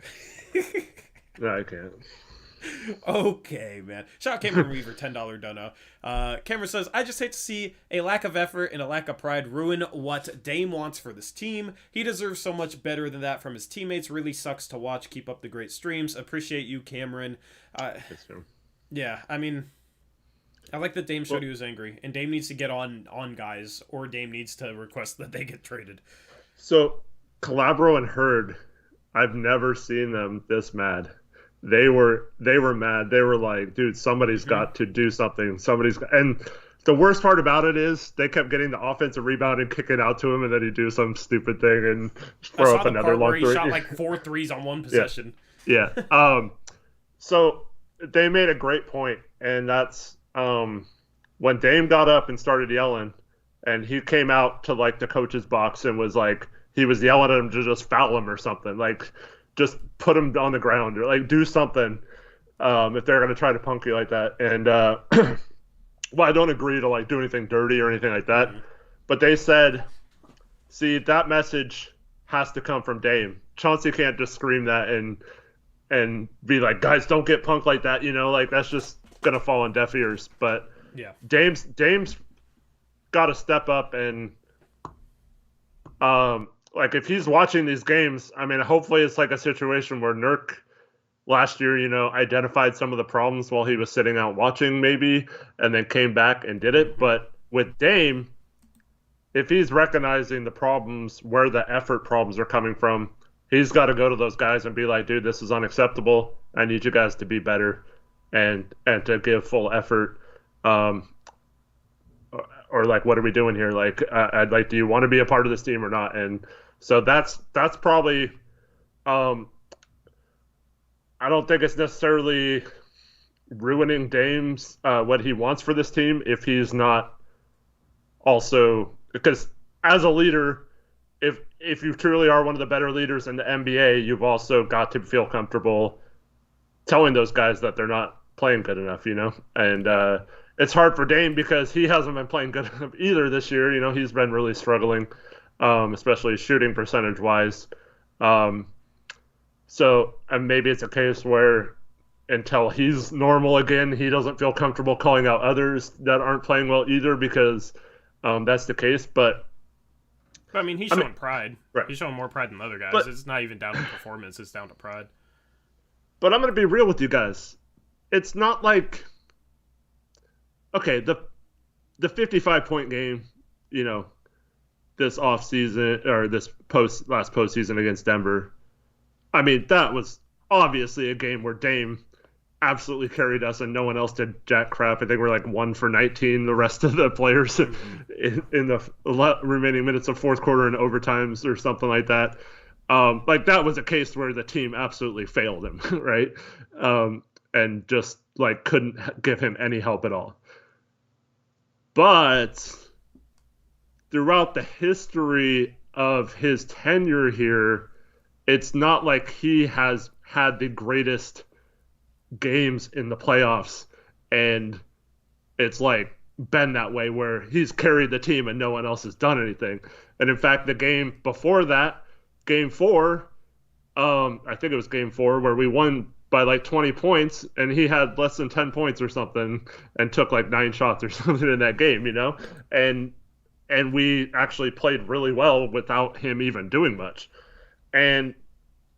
No, I can't. Okay, man. Shout out Cameron Weaver, $10 dono. Cameron says, I just hate to see a lack of effort and a lack of pride ruin what Dame wants for this team. He deserves so much better than that from his teammates. Really sucks to watch. Keep up the great streams. Appreciate you, Cameron. That's true. Yeah, I mean, I like that Dame showed he was angry. And Dame needs to get on guys, or Dame needs to request that they get traded. So, Calabro and Hurd, I've never seen them this mad. They were mad. They were like, dude, somebody's got to do something. And the worst part about it is they kept getting the offensive rebound and kick it out to him, and then he'd do some stupid thing and throw up another long three. He shot like 4 threes on one possession. Yeah. So they made a great point, and that's when Dame got up and started yelling, and he came out to like the coach's box and was like, he was yelling at him to just foul him or something, like just put him on the ground or like do something if they're going to try to punk you like that. And well, I don't agree to like do anything dirty or anything like that, but they said, see, that message has to come from Dame. Chauncey can't just scream that and be like, guys, don't get punked like that, like that's just going to fall on deaf ears. But yeah, Dame's got to step up and like if he's watching these games, I mean, hopefully it's like a situation where Nurk last year, identified some of the problems while he was sitting out watching maybe, and then came back and did it. But with Dame, if he's recognizing the problems, where the effort problems are coming from, he's got to go to those guys and be like, dude, this is unacceptable. I need you guys to be better and to give full effort. Or like, what are we doing here? Like, I'd like, do you want to be a part of this team or not? And so that's probably, I don't think it's necessarily ruining Dame's, what he wants for this team if he's not also, because as a leader, if you truly are one of the better leaders in the NBA, you've also got to feel comfortable telling those guys that they're not playing good enough, and, it's hard for Dame because he hasn't been playing good enough either this year. He's been really struggling, especially shooting percentage-wise. So and maybe it's a case where until he's normal again, he doesn't feel comfortable calling out others that aren't playing well either because that's the case. But I mean, he's showing pride. Right. He's showing more pride than other guys. But it's not even down to performance. It's down to pride. But I'm going to be real with you guys. It's not like... Okay, the 55-point game, this offseason or this last postseason against Denver, I mean, that was obviously a game where Dame absolutely carried us and no one else did jack crap. I think we're like 1 for 19. The rest of the players in the remaining minutes of fourth quarter and overtimes or something like that. Like that was a case where the team absolutely failed him, right? And just like couldn't give him any help at all. But throughout the history of his tenure here, it's not like he has had the greatest games in the playoffs, and it's like been that way where he's carried the team and no one else has done anything. And in fact, the game before that, game 4, I think it was game 4 where we won by like 20 points and he had less than 10 points or something and took like 9 shots or something in that game, you know? And we actually played really well without him even doing much. And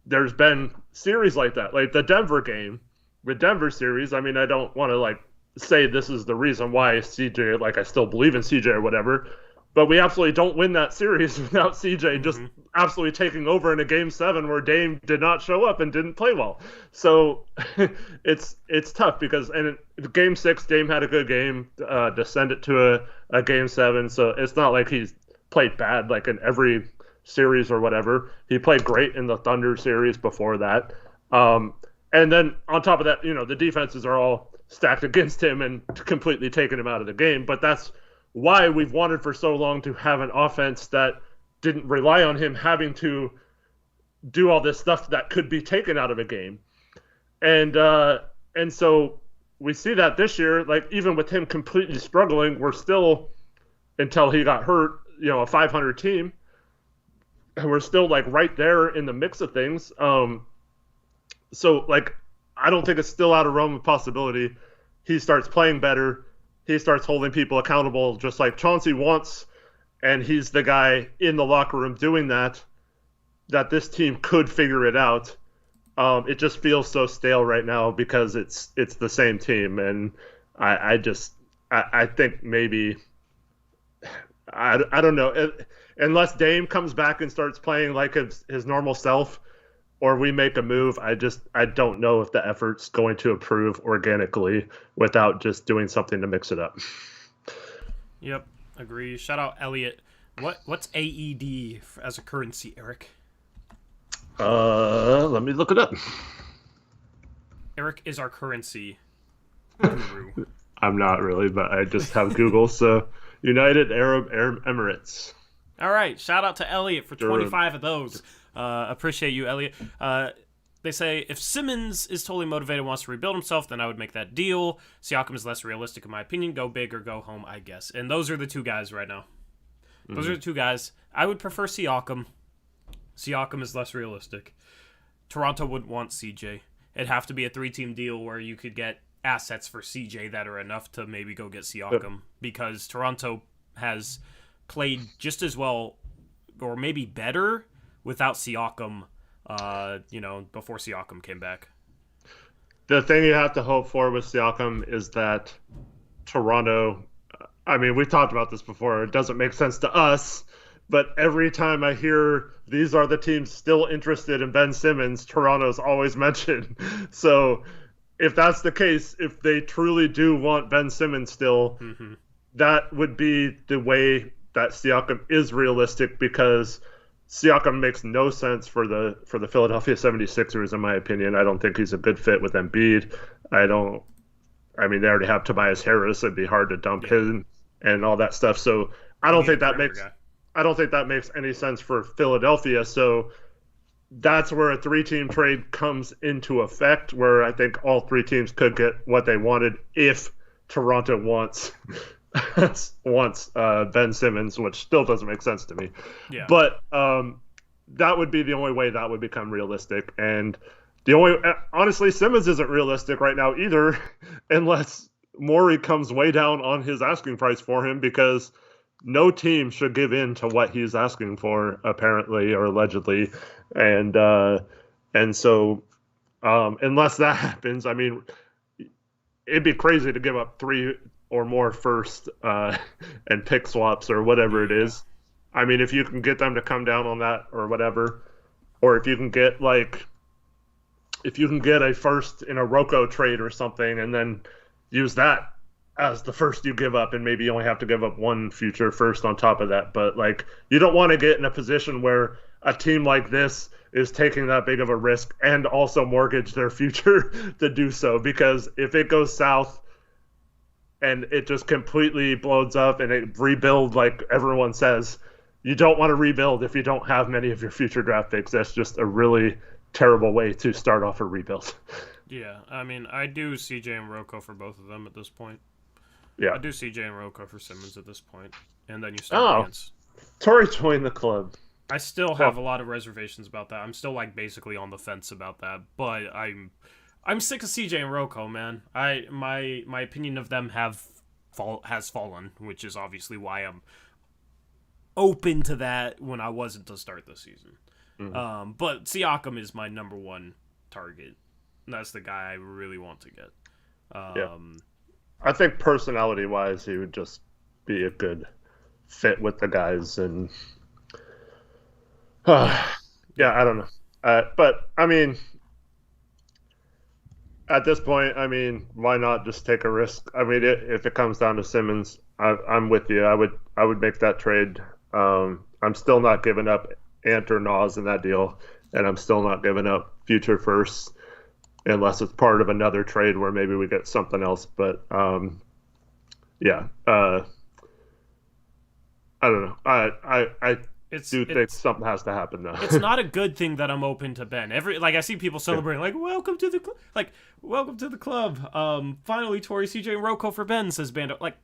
there's been series like that, like the Denver game, with Denver series. I mean, I don't want to like say this is the reason why CJ, like I still believe in CJ or whatever, but we absolutely don't win that series without CJ just absolutely taking over in a game 7 where Dame did not show up and didn't play well. So it's tough because in game 6, Dame had a good game to send it to a game 7. So it's not like he's played bad like in every series or whatever. He played great in the Thunder series before that. And then on top of that, you know, the defenses are all stacked against him and completely taken him out of the game. But that's why we've wanted for so long to have an offense that didn't rely on him having to do all this stuff that could be taken out of a game. And so we see that this year, like even with him completely struggling, we're still, until he got hurt, you know, a 500 team. And we're still like right there in the mix of things. So like, I don't think it's still out of realm of possibility. He starts playing better. He starts holding people accountable just like Chauncey wants. And he's the guy in the locker room doing that this team could figure it out. It just feels so stale right now because it's the same team. And I think maybe, I don't know, unless Dame comes back and starts playing like his normal self, or we make a move, I don't know if the effort's going to improve organically without just doing something to mix it up. Yep, agree. Shout out Elliot. What's AED as a currency, Eric? Let me look it up. Eric is our currency guru. I'm not really, but I just have Google. So United Arab Emirates. All right, shout out to Elliot for 25 of those. Appreciate you, Elliot. They say, if Simmons is totally motivated and wants to rebuild himself, then I would make that deal. Siakam is less realistic in my opinion. Go big or go home, I guess. And those are the two guys right now. Those are the two guys. I would prefer Siakam. Siakam is less realistic. Toronto wouldn't want CJ. It'd have to be a 3-team deal where you could get assets for CJ that are enough to maybe go get Siakam. Because Toronto has played just as well, or maybe better, without Siakam, before Siakam came back. The thing you have to hope for with Siakam is that Toronto, I mean, we've talked about this before, it doesn't make sense to us, but every time I hear these are the teams still interested in Ben Simmons, Toronto's always mentioned. So if that's the case, if they truly do want Ben Simmons still, that would be the way that Siakam is realistic, because Siakam makes no sense for the Philadelphia 76ers, in my opinion. I don't think he's a good fit with Embiid. They already have Tobias Harris. It'd be hard to dump him and all that stuff. So I don't think that makes any sense for Philadelphia. So that's where a 3-team trade comes into effect, where I think all 3 teams could get what they wanted if Toronto wants Ben Simmons, which still doesn't make sense to me. Yeah. But that would be the only way that would become realistic. And honestly, Simmons isn't realistic right now either, unless Morey comes way down on his asking price for him, because no team should give in to what he's asking for, apparently or allegedly. And so unless that happens, I mean, it'd be crazy to give up 3 or more first and pick swaps or whatever it is. I mean, if you can get them to come down on that or whatever, or if you can get a first in a Rocco trade or something and then use that as the first you give up, and maybe you only have to give up 1 future first on top of that. But like, you don't want to get in a position where a team like this is taking that big of a risk and also mortgage their future to do so, because if it goes south and it just completely blows up and it rebuild like everyone says, you don't want to rebuild if you don't have many of your future draft picks. That's just a really terrible way to start off a rebuild. Yeah, I mean, I do CJ and Rocco for both of them at this point. Yeah. I do CJ and Rocco for Simmons at this point. And then you start Vance. Torrey joined the club. I still have a lot of reservations about that. I'm still like basically on the fence about that, but I'm sick of CJ and Rocco, man. My opinion of them has fallen, which is obviously why I'm open to that when I wasn't to start the season. Mm-hmm. But Siakam is my number one target. That's the guy I really want to get. Yeah. I think personality-wise, he would just be a good fit with the guys, and yeah, I don't know. But I mean, at this point, I mean, why not just take a risk? I mean, if it comes down to Simmons, I'm with you. I would make that trade. I'm still not giving up Ant or Nas in that deal, and I'm still not giving up future firsts unless it's part of another trade where maybe we get something else. But yeah, I don't know. I think something has to happen though. It's not a good thing that I'm open to Ben. I see people celebrating like welcome to the club. Finally, Torrey, CJ, and Rocco for Ben, says Bando. Like,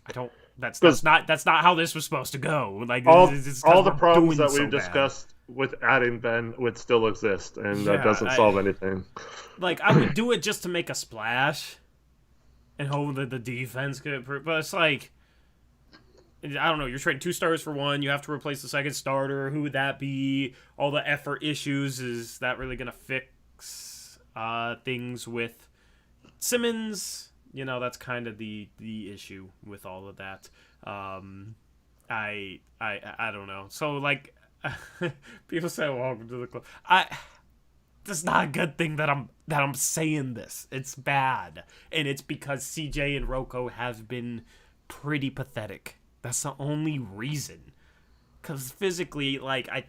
I don't. That's not how this was supposed to go. Like all the problems that we've discussed with adding Ben would still exist, and that doesn't solve anything. Like, I would do it just to make a splash and hope that the defense could. But it's like, I don't know. You're trading 2 stars for 1. You have to replace the second starter. Who would that be? All the effort issues. Is that really gonna fix things with Simmons? You know, that's kind of the issue with all of that. I don't know. So like, people say welcome to the club. That's not a good thing that I'm saying this. It's bad, and it's because CJ and Rocco have been pretty pathetic. That's the only reason. Because physically, like, I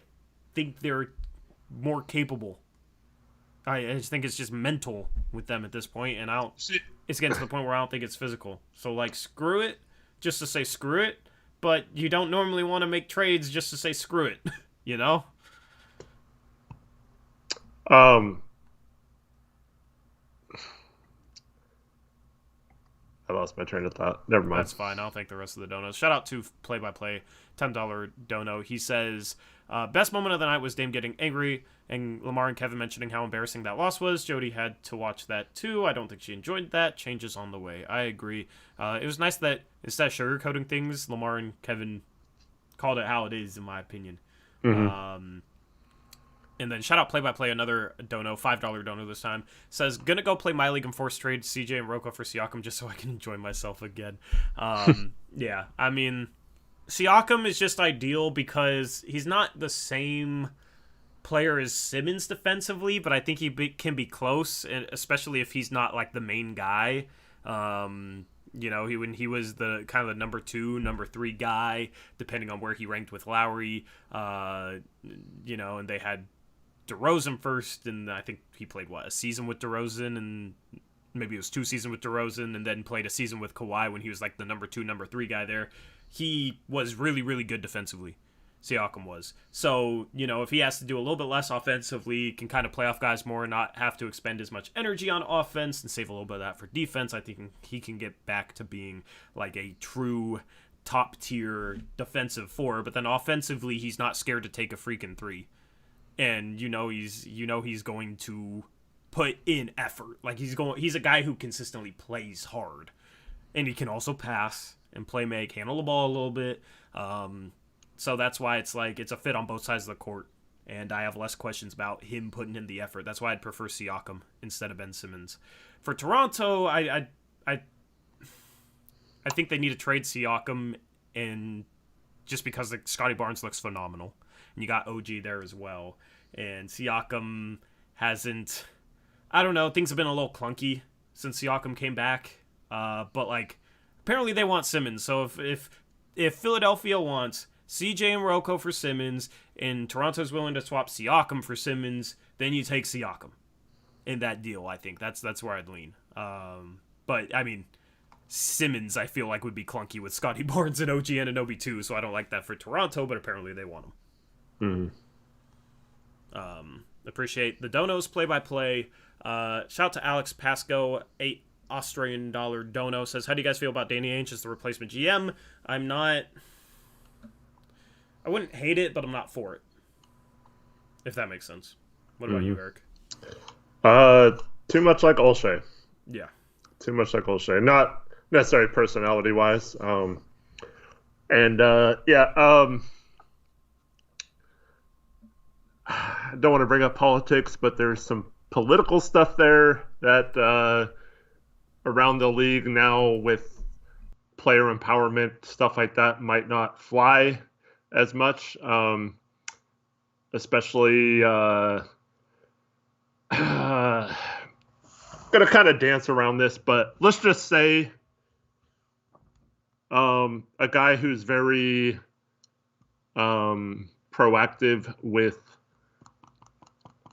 think they're more capable. I just think it's just mental with them at this point, and it's getting to the point where I don't think it's physical. So, like, screw it, just to say screw it, but you don't normally want to make trades just to say screw it, you know? I lost my train of thought. Never mind. That's fine. I'll take the rest of the donos. Shout out to Play-by-Play, $10 dono. He says, best moment of the night was Dame getting angry and Lamar and Kevin mentioning how embarrassing that loss was. Jody had to watch that too. I don't think she enjoyed that. Changes on the way. I agree. It was nice that instead of sugarcoating things, Lamar and Kevin called it how it is, in my opinion. Mm-hmm. And then shout out Play-by-Play, another dono, $5 dono this time, says, gonna go play my league and force trade CJ and Rocco for Siakam just so I can enjoy myself again. Yeah, I mean, Siakam is just ideal because he's not the same player as Simmons defensively, but I think he can be close, and especially if he's not like the main guy. You know, when he was the kind of the number 2, number 3 guy, depending on where he ranked with Lowry, you know, and they had DeRozan first, and I think he played, a season with DeRozan, and maybe it was 2 seasons with DeRozan, and then played a season with Kawhi when he was like the number 2, number 3 guy there. He was really, really good defensively. Siakam was. So, you know, if he has to do a little bit less offensively, can kind of play off guys more and not have to expend as much energy on offense and save a little bit of that for defense, I think he can get back to being like a true top-tier defensive 4, but then offensively, he's not scared to take a freaking 3. And he's going to put in effort. Like he's a guy who consistently plays hard. And he can also pass and play make, handle the ball a little bit. So that's why it's like it's a fit on both sides of the court. And I have less questions about him putting in the effort. That's why I'd prefer Siakam instead of Ben Simmons. For Toronto, I think they need to trade Siakam, and just because Scotty Barnes looks phenomenal. And you got OG there as well. And Siakam hasn't... I don't know. Things have been a little clunky since Siakam came back. But, like, apparently they want Simmons. So if Philadelphia wants CJ and Rocco for Simmons, and Toronto's willing to swap Siakam for Simmons, then you take Siakam in that deal, I think. That's where I'd lean. But, I mean... Simmons, I feel like, would be clunky with Scotty Barnes and OG Anunoby too, so I don't like that for Toronto, but apparently they want him. Mm-hmm. Appreciate the donos play-by-play. Shout out to Alex Pasco, $8 dono, says, how do you guys feel about Danny Ainge as the replacement GM? I wouldn't hate it, but I'm not for it. If that makes sense. What about you, Eric? Too much like Olshey. Yeah. Too much like Olshey. Not necessarily personality-wise. I don't want to bring up politics, but there's some political stuff there that around the league now with player empowerment, stuff like that might not fly as much, especially going to kind of dance around this, but let's just say a guy who's very proactive with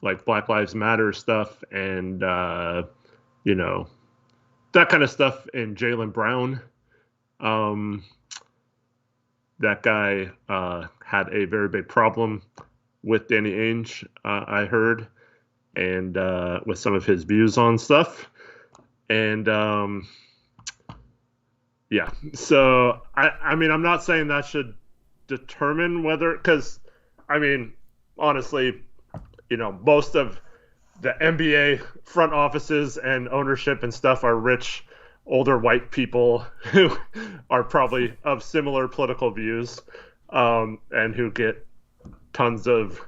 like Black Lives Matter stuff and, that kind of stuff in Jaylen Brown. That guy had a very big problem with Danny Ainge, I heard, and with some of his views on stuff. And, so, I'm not saying that should determine whether, because, honestly, most of the NBA front offices and ownership and stuff are rich, older white people who are probably of similar political views, and who get tons of,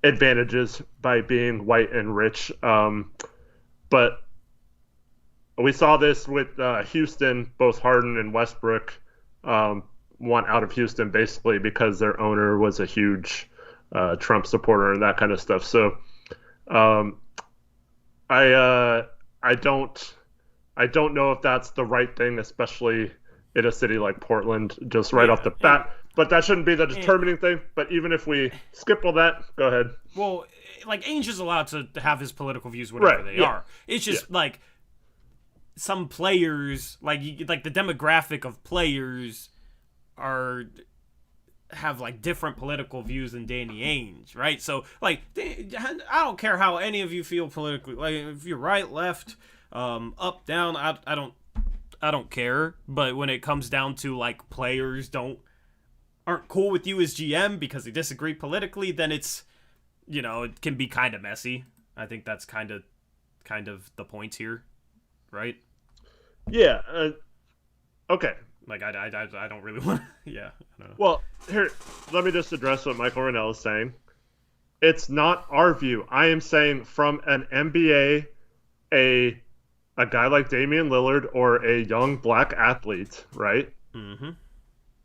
advantages by being white and rich. But we saw this with Houston, both Harden and Westbrook want out of Houston basically because their owner was a huge Trump supporter and that kind of stuff. So I don't know if that's the right thing, especially in a city like Portland, just right off the bat. But that shouldn't be the determining thing. But even if we skip all that, go ahead. Well, like, Ainge is allowed to have his political views, whatever they are. It's just like some players, like the demographic of players have like different political views than Danny Ainge, right? So like, I don't care how any of you feel politically, like if you're right, left, up, down, I don't care. But when it comes down to like players aren't cool with you as GM because they disagree politically, then it's, it can be kind of messy. I think that's kind of the point here, right? Yeah. Okay. Like, I don't really want to... Yeah. I don't know. Well, here, let me just address what Michael Rennell is saying. It's not our view. I am saying from an NBA, a guy like Damian Lillard or a young black athlete, right? Mm-hmm.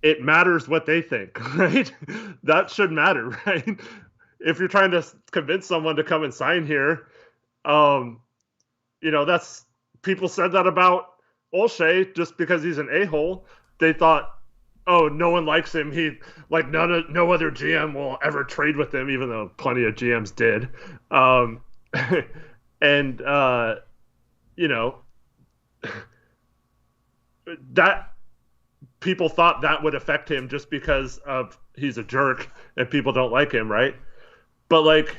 It matters what they think, right? That should matter, right? If you're trying to convince someone to come and sign here, that's... People said that about Olshey just because he's an a-hole. They thought, oh, no one likes him. He no other GM will ever trade with him, even though plenty of GMs did. That people thought that would affect him just because of he's a jerk and people don't like him, right? But like,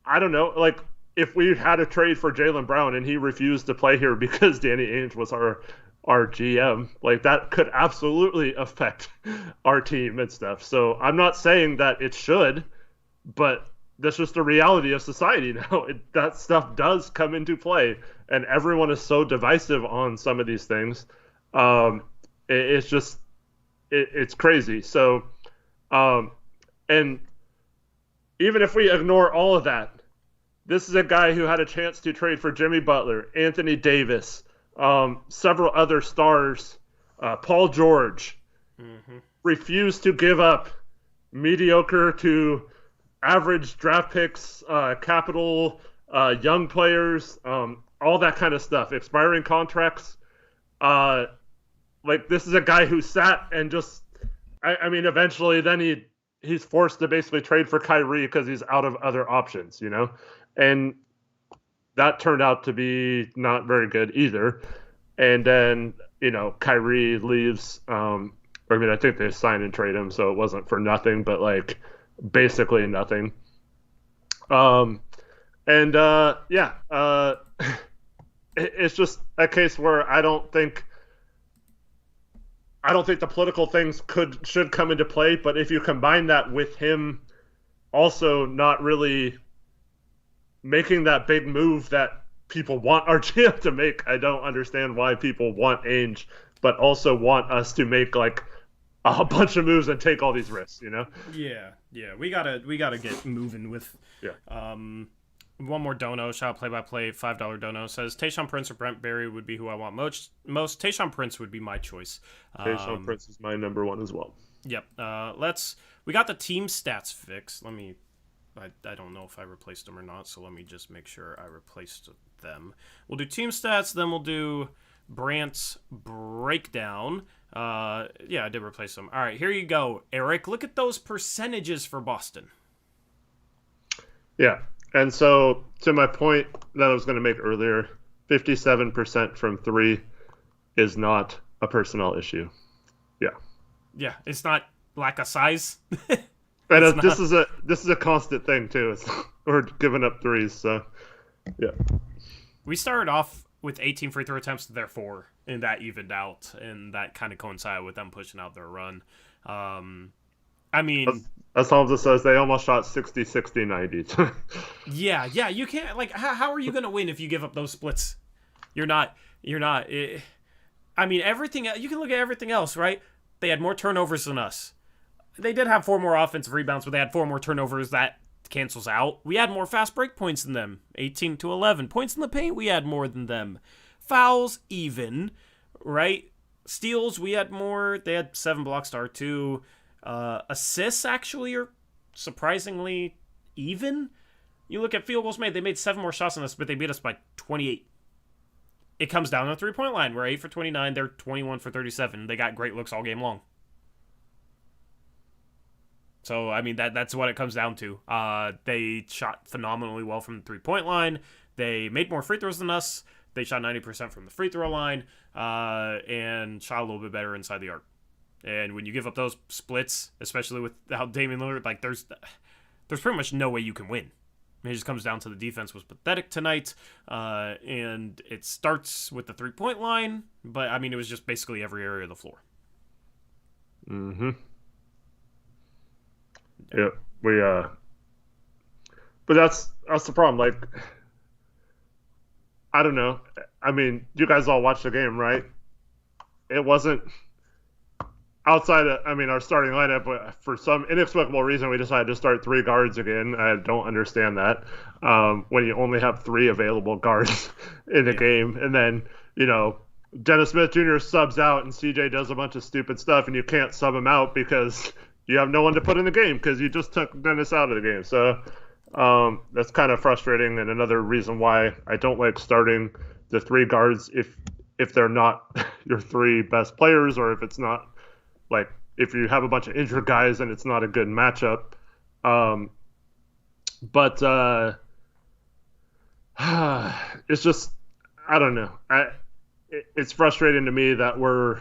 I don't know, like, if we had a trade for Jaylen Brown and he refused to play here because Danny Ainge was our GM, like that could absolutely affect our team and stuff. So I'm not saying that it should, but that's just the reality of society now. That stuff does come into play, and everyone is so divisive on some of these things. It's just, it's crazy. So, and even if we ignore all of that, this is a guy who had a chance to trade for Jimmy Butler, Anthony Davis, several other stars, Paul George, refused to give up mediocre to average draft picks, capital, young players, all that kind of stuff, expiring contracts. Like, this is a guy who sat and just, eventually then he's forced to basically trade for Kyrie because he's out of other options, And that turned out to be not very good either. And then, Kyrie leaves. I think they signed and trade him, so it wasn't for nothing. But, like, basically nothing. Um, and yeah, it's just a case where I don't think the political things should come into play. But if you combine that with him also not really making that big move that people want our GM to make, I don't understand why people want Ainge, but also want us to make like a bunch of moves and take all these risks, you know? Yeah, we gotta get moving with. Yeah. One more dono, shout play-by-play, $5 dono, says Tayshaun Prince or Brent Berry would be who I want most. Tayshaun Prince would be my choice. Tayshaun Prince is my number one as well. Yep. We got the team stats fixed. I don't know if I replaced them or not, so let me just make sure I replaced them. We'll do team stats, then we'll do Brant's breakdown. Yeah, I did replace them. All right, here you go, Eric. Look at those percentages for Boston. Yeah. And so, to my point that I was going to make earlier, 57% from three is not a personnel issue. Yeah. Yeah, it's not lack of size. And this is a constant thing too. We're giving up threes, so yeah. We started off with 18 free throw attempts to their 4, and that evened out, and that kind of coincided with them pushing out their run. I mean, as Hamza says, they almost shot 60, 60, 90. yeah, you can't, like, how are you going to win if you give up those splits? You're not, I mean, everything, you can look at everything else, right? They had more turnovers than us. They did have 4 more offensive rebounds, but they had 4 more turnovers. That cancels out. We had more fast break points than them, 18 to 11. Points in the paint, we had more than them. Fouls, even, right? Steals, we had more. They had 7 blocks to our 2. Assists actually are surprisingly even. You look at field goals made, they made 7 more shots than us, but they beat us by 28. It comes down to the 3-point line. We're 8 for 29, they're 21 for 37. They got great looks all game long. So, I mean, that's what it comes down to. They shot phenomenally well from the 3-point line. They made more free throws than us. They shot 90% from the free throw line and shot a little bit better inside the arc. And when you give up those splits, especially without Damian Lillard, like there's pretty much no way you can win. It just comes down to the defense was pathetic tonight, and it starts with the 3-point line. But I mean, it was just basically every area of the floor. Mm-hmm. Yeah, but that's the problem. Like, I don't know. I mean, you guys all watched the game, right? It wasn't. Outside of, I mean, our starting lineup, but for some inexplicable reason, we decided to start 3 guards again. I don't understand that. When you only have 3 available guards in the game, and then, you know, Dennis Smith Jr. subs out and CJ does a bunch of stupid stuff, and you can't sub him out because you have no one to put in the game because you just took Dennis out of the game. So that's kind of frustrating, and another reason why I don't like starting the 3 guards if they're not your 3 best players, or if it's not. Like, if you have a bunch of injured guys and it's not a good matchup. But it's just, I don't know. It's frustrating to me that we're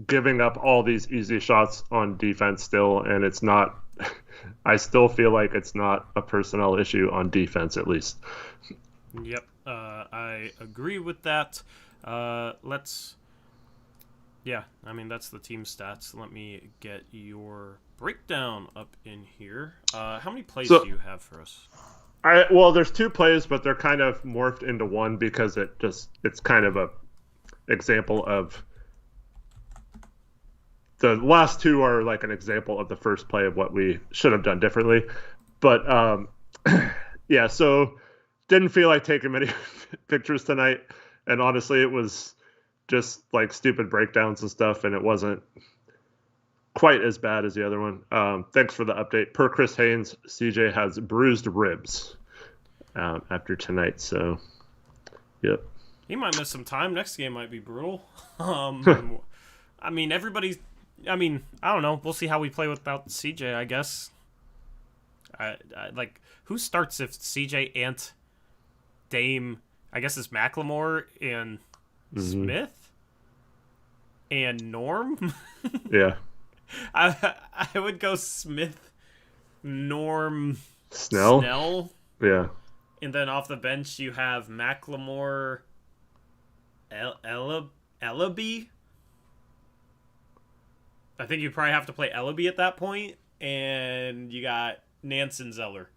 giving up all these easy shots on defense still, and it's not – I still feel like it's not a personnel issue on defense, at least. Yep, I agree with that. Yeah, I mean, that's the team stats. Let me get your breakdown up in here. How many plays do you have for us? Well, there's 2 plays, but they're kind of morphed into one because it's kind of a example of the last 2 are like an example of the first play of what we should have done differently. But yeah, so didn't feel like taking many pictures tonight, and honestly, it was just like stupid breakdowns and stuff, and it wasn't quite as bad as the other one. Thanks for the update. Per Chris Haynes, CJ has bruised ribs after tonight, so yep. He might miss some time. Next game might be brutal. I mean, I don't know. We'll see how we play without CJ, I guess. I like, who starts if CJ, Ant, Dame, I guess it's McLemore and Smith and Norm? Yeah. I would go Smith, Norm Snell. Snell. Yeah. And then off the bench, you have Macklemore, Ellaby. I think you probably have to play Ellaby at that point. And you got Nance and Zeller.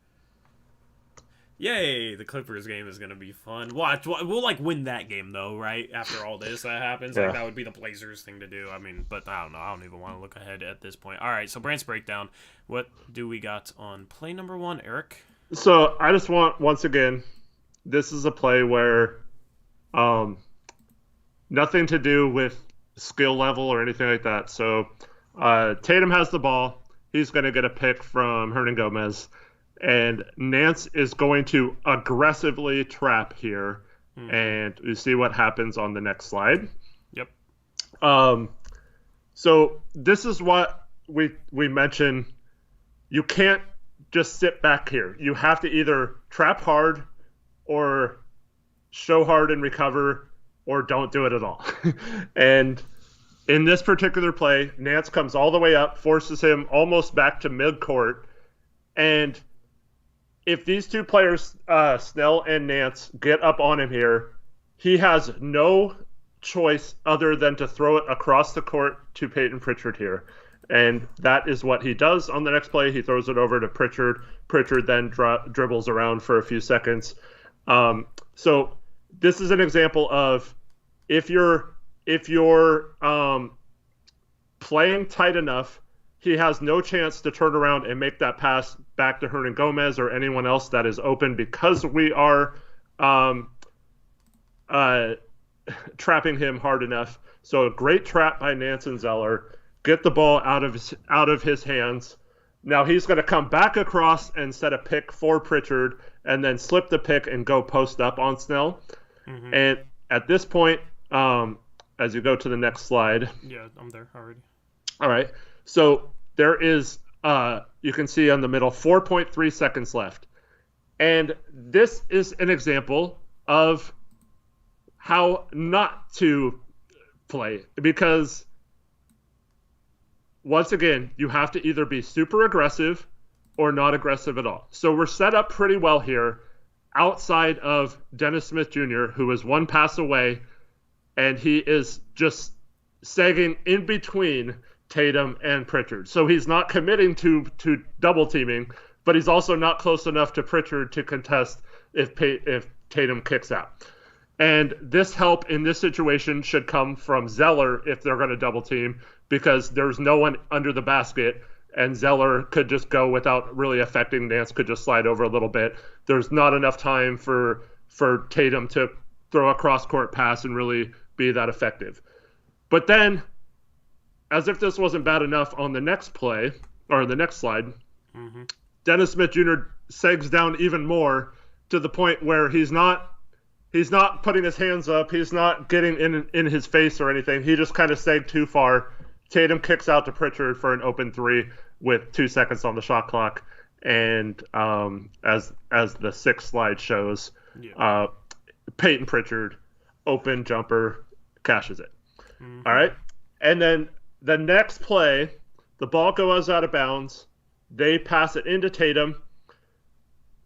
Yay, the Clippers game is going to be fun. Watch, we'll like win that game though, right? After all this that happens, Yeah. like that would be the Blazers thing to do. I mean, but I don't know. I don't even want to look ahead at this point. All right, so Brandt's breakdown. What do we got on play number 1, Eric? So I just want, once again, this is a play where nothing to do with skill level or anything like that. So Tatum has the ball. He's going to get a pick from Hernan Gomez. And Nance is going to aggressively trap here. And you see what happens on the next slide. Yep. So this is what we mentioned. You can't just sit back here. You have to either trap hard or show hard and recover or don't do it at all. And in this particular play, Nance comes all the way up, forces him almost back to midcourt. And if these two players, Snell and Nance, get up on him here, he has no choice other than to throw it across the court to Payton Pritchard here. And that is what he does on the next play. He throws it over to Pritchard. Pritchard then dribbles around for a few seconds. So this is an example of if you're playing tight enough, he has no chance to turn around and make that pass back to Hernan Gomez or anyone else that is open because we are trapping him hard enough. So a great trap by Nance and Zeller. Get the ball out of his hands. Now he's going to come back across and set a pick for Pritchard and then slip the pick and go post up on Snell. Mm-hmm. And at this point, as you go to the next slide. Yeah, I'm there already. All right. So there is, you can see on the middle, 4.3 seconds left. And this is an example of how not to play. Because, once again, you have to either be super aggressive or not aggressive at all. So we're set up pretty well here outside of Dennis Smith Jr., who is one pass away, and he is just sagging in between Tatum and Pritchard. So he's not committing to double teaming, but he's also not close enough to Pritchard to contest if Tatum kicks out. And this help in this situation should come from Zeller if they're going to double team, because there's no one under the basket, and Zeller could just go without really affecting. Nance could just slide over a little bit. There's not enough time for Tatum to throw a cross-court pass and really be that effective. But then, as if this wasn't bad enough, on the next play, or the next slide, mm-hmm. Dennis Smith Jr. sags down even more to the point where he's not putting his hands up. He's not getting in his face or anything. He just kind of sagged too far. Tatum kicks out to Pritchard for an open three with 2 seconds on the shot clock. And as the sixth slide shows, Payton Pritchard, open jumper, cashes it. Mm-hmm. All right. And then the next play, the ball goes out of bounds. They pass it into Tatum.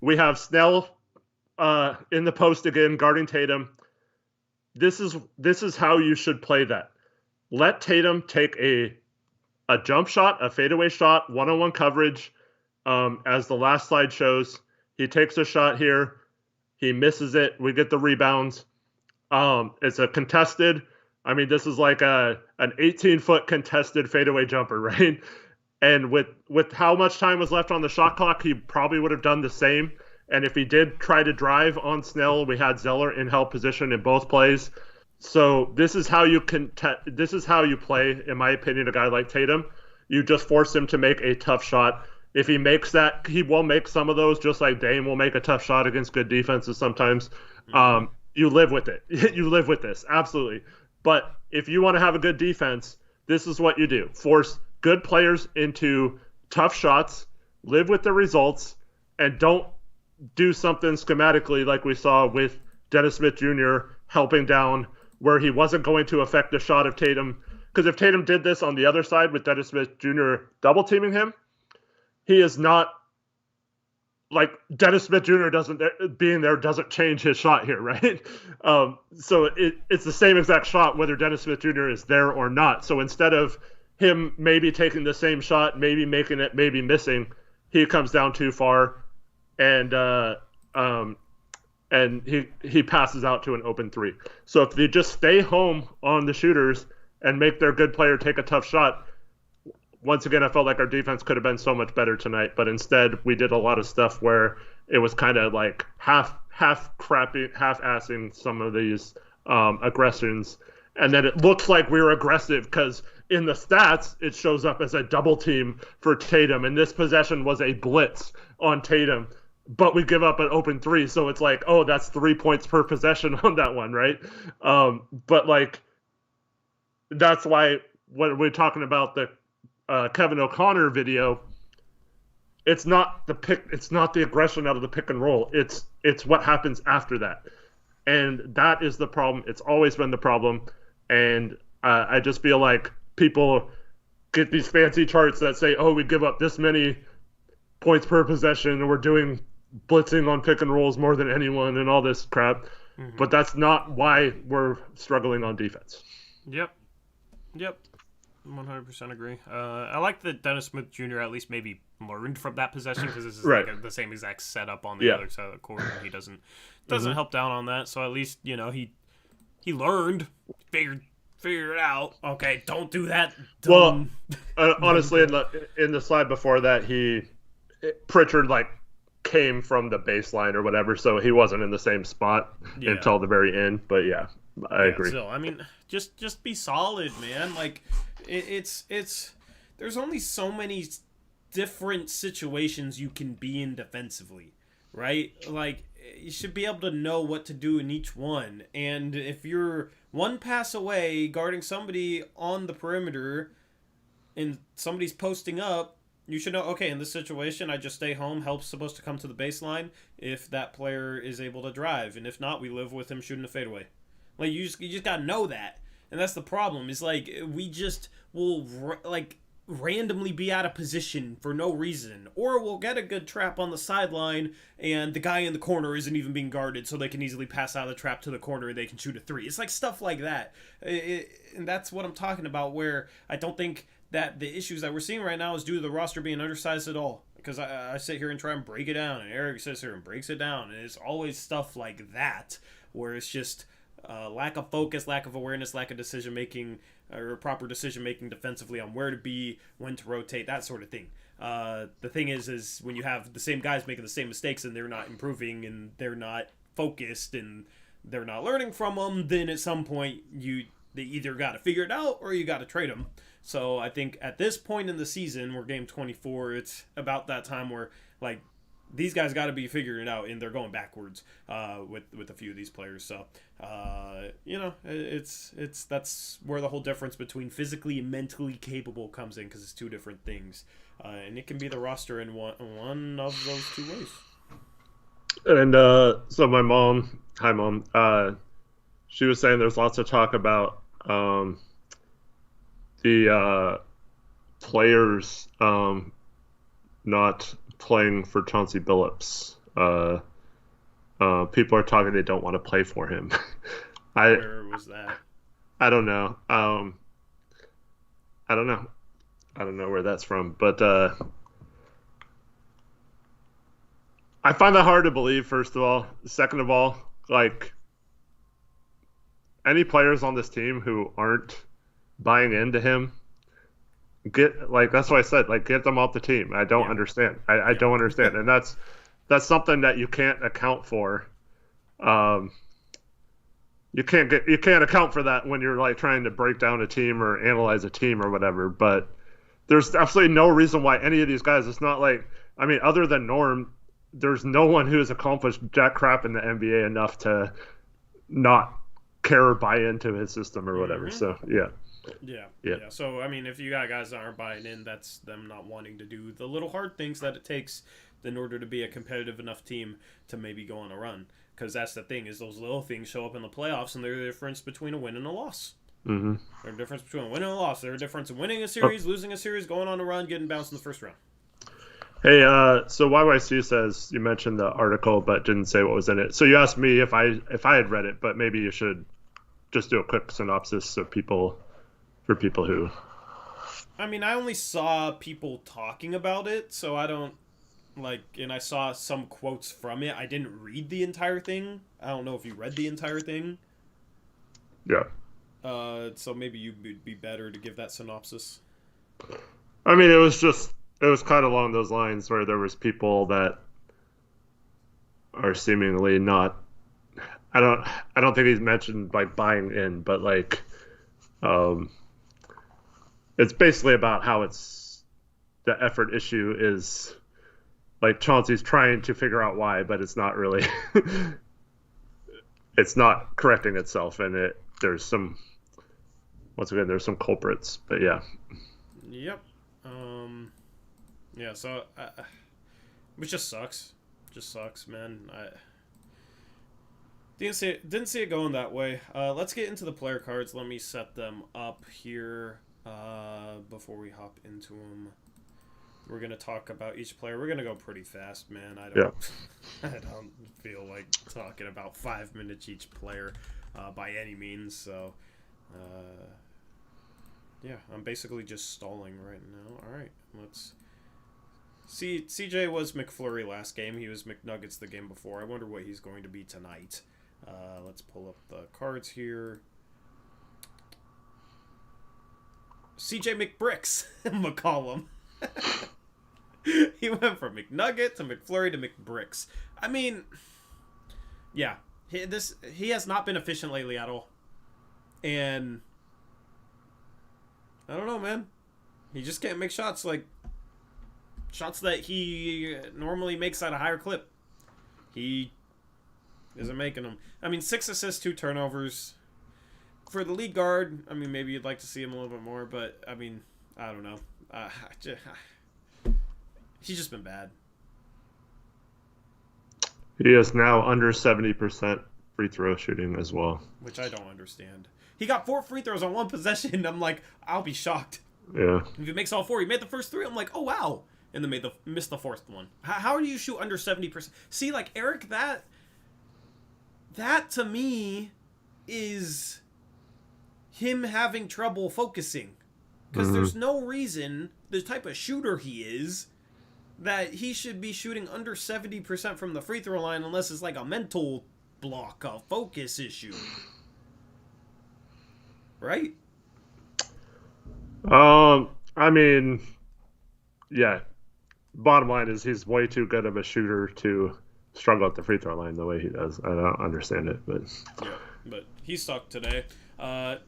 We have Snell in the post again, guarding Tatum. This is how you should play that. Let Tatum take a jump shot, a fadeaway shot, one-on-one coverage. As the last slide shows, he takes a shot here. He misses it. We get the rebounds. It's a contested. I mean, this is like an 18-foot contested fadeaway jumper, right? And with how much time was left on the shot clock, he probably would have done the same. And if he did try to drive on Snell, we had Zeller in help position in both plays. So this is how you play, in my opinion, a guy like Tatum. You just force him to make a tough shot. If he makes that, he will make some of those, just like Dame will make a tough shot against good defenses sometimes. You live with it. You live with this, absolutely. But if you want to have a good defense, this is what you do. Force good players into tough shots, live with the results, and don't do something schematically like we saw with Dennis Smith Jr. helping down where he wasn't going to affect the shot of Tatum. Because if Tatum did this on the other side with Dennis Smith Jr. double teaming him, he is not like Dennis Smith Jr. being there doesn't change his shot here, right? So it's the same exact shot whether Dennis Smith Jr. is there or not. So instead of him maybe taking the same shot, maybe making it, maybe missing, he comes down too far, and he passes out to an open three. So if they just stay home on the shooters and make their good player take a tough shot, once again, I felt like our defense could have been so much better tonight, but instead we did a lot of stuff where it was kind of like half-assing some of these aggressions, and then it looks like we were aggressive because in the stats it shows up as a double team for Tatum, and this possession was a blitz on Tatum, but we give up an open three, so it's like, oh, that's 3 points per possession on that one, right? But like that's why when we're talking about the Kevin O'Connor video, it's not the aggression out of the pick and roll. It's what happens after that, and that is the problem. It's always been the problem, and I just feel like people get these fancy charts that say, "Oh, we give up this many points per possession, and we're doing blitzing on pick and rolls more than anyone," and all this crap. Mm-hmm. But that's not why we're struggling on defense. Yep. 100% agree. I like that Dennis Smith Jr. at least maybe learned from that possession, because this is right. like the same exact setup on the other side of the court, and he doesn't mm-hmm. help down on that. So at least he learned, figured it out. Okay, don't do that. Well, honestly, in the slide before that, Pritchard like came from the baseline or whatever, so he wasn't in the same spot until the very end. But yeah, I agree. So I mean, just be solid, man. Like it's there's only so many different situations you can be in defensively, right? Like you should be able to know what to do in each one. And if you're one pass away guarding somebody on the perimeter and somebody's posting up, you should know, okay, in this situation, I just stay home. Help's supposed to come to the baseline if that player is able to drive. And if not, we live with him shooting a fadeaway. Like, you just got to know that. And that's the problem. Is like, we just will, like, randomly be out of position for no reason. Or we'll get a good trap on the sideline, and the guy in the corner isn't even being guarded, so they can easily pass out of the trap to the corner and they can shoot a three. It's like stuff like that. And that's what I'm talking about, where I don't think that the issues that we're seeing right now is due to the roster being undersized at all. Because I sit here and try and break it down, and Eric sits here and breaks it down, and it's always stuff like that, where it's just lack of focus, lack of awareness, lack of decision-making, or proper decision-making defensively on where to be, when to rotate, that sort of thing. The thing is when you have the same guys making the same mistakes and they're not improving and they're not focused and they're not learning from them, then at some point they either got to figure it out or you got to trade them. So I think at this point in the season, we're game 24, it's about that time where, like, these guys got to be figuring it out, and they're going backwards with a few of these players. So, it's that's where the whole difference between physically and mentally capable comes in, because it's two different things, and it can be the roster in one of those two ways. And so my mom, hi Mom, she was saying there's lots of talk about the players not playing for Chauncey Billups. People are talking they don't want to play for him. Where was that? I don't know. I don't know where that's from, but I find that hard to believe, first of all. Second of all, like, any players on this team who aren't buying into him, that's what I said, like, get them off the team. I don't understand. I don't understand. And that's something that you can't account for. You can't account for that when you're like trying to break down a team or analyze a team or whatever. But there's absolutely no reason why any of these guys, it's not like, I mean, other than Norm, there's no one who has accomplished jack crap in the NBA enough to not care or buy into his system or whatever. Mm-hmm. So yeah. So I mean, if you got guys that aren't buying in, that's them not wanting to do the little hard things that it takes in order to be a competitive enough team to maybe go on a run. Because that's the thing, is those little things show up in the playoffs, and they're the difference between a win and a loss. Mm-hmm. They're the difference between a win and a loss. They're a difference in winning a series, losing a series, going on a run, getting bounced in the first round. Hey, so YYC says you mentioned the article but didn't say what was in it. So you asked me if I had read it, but maybe you should just do a quick synopsis so for people who. I mean, I only saw people talking about it, so I don't and I saw some quotes from it. I didn't read the entire thing. I don't know if you read the entire thing. Yeah. So maybe you'd be better to give that synopsis. I mean, it was kind of along those lines where there was people that are seemingly not. I don't think he's mentioned like buying in, but like, um, it's basically about how the effort issue is like Chauncey's trying to figure out why, but it's not really. It's not correcting itself, and there's some once again there's some culprits, but yeah. Yep. Yeah. So, which just sucks. Just sucks, man. I didn't see it going that way. Let's get into the player cards. Let me set them up here before we hop into them. We're gonna talk about each player. We're gonna go pretty fast, man. I don't feel like talking about 5 minutes each player by any means. So, yeah, I'm basically just stalling right now. All right, let's see. CJ was McFlurry last game. He was McNuggets the game before. I wonder what he's going to be tonight. Let's pull up the cards here. CJ McBricks, McCollum. He went from McNugget to McFlurry to McBricks. I mean, yeah, he has not been efficient lately at all, and I don't know, man. He just can't make shots shots that he normally makes at a higher clip. He isn't making them. I mean, 6 assists, 2 turnovers. For the lead guard, I mean, maybe you'd like to see him a little bit more, but, I mean, I don't know. He's just been bad. He is now under 70% free throw shooting as well. Which I don't understand. He got 4 free throws on 1 possession. I'm like, I'll be shocked. Yeah. If he makes all 4, he made the first 3. I'm like, oh, wow. And then missed the 4th one. How do you shoot under 70%? See, like, Eric, that to me is him having trouble focusing. Because there's no reason, the type of shooter he is, that he should be shooting under 70% from the free throw line unless it's like a mental block, a focus issue. Right? I mean, yeah. Bottom line is he's way too good of a shooter to struggle at the free throw line the way he does. I don't understand it, but yeah, but he sucked today.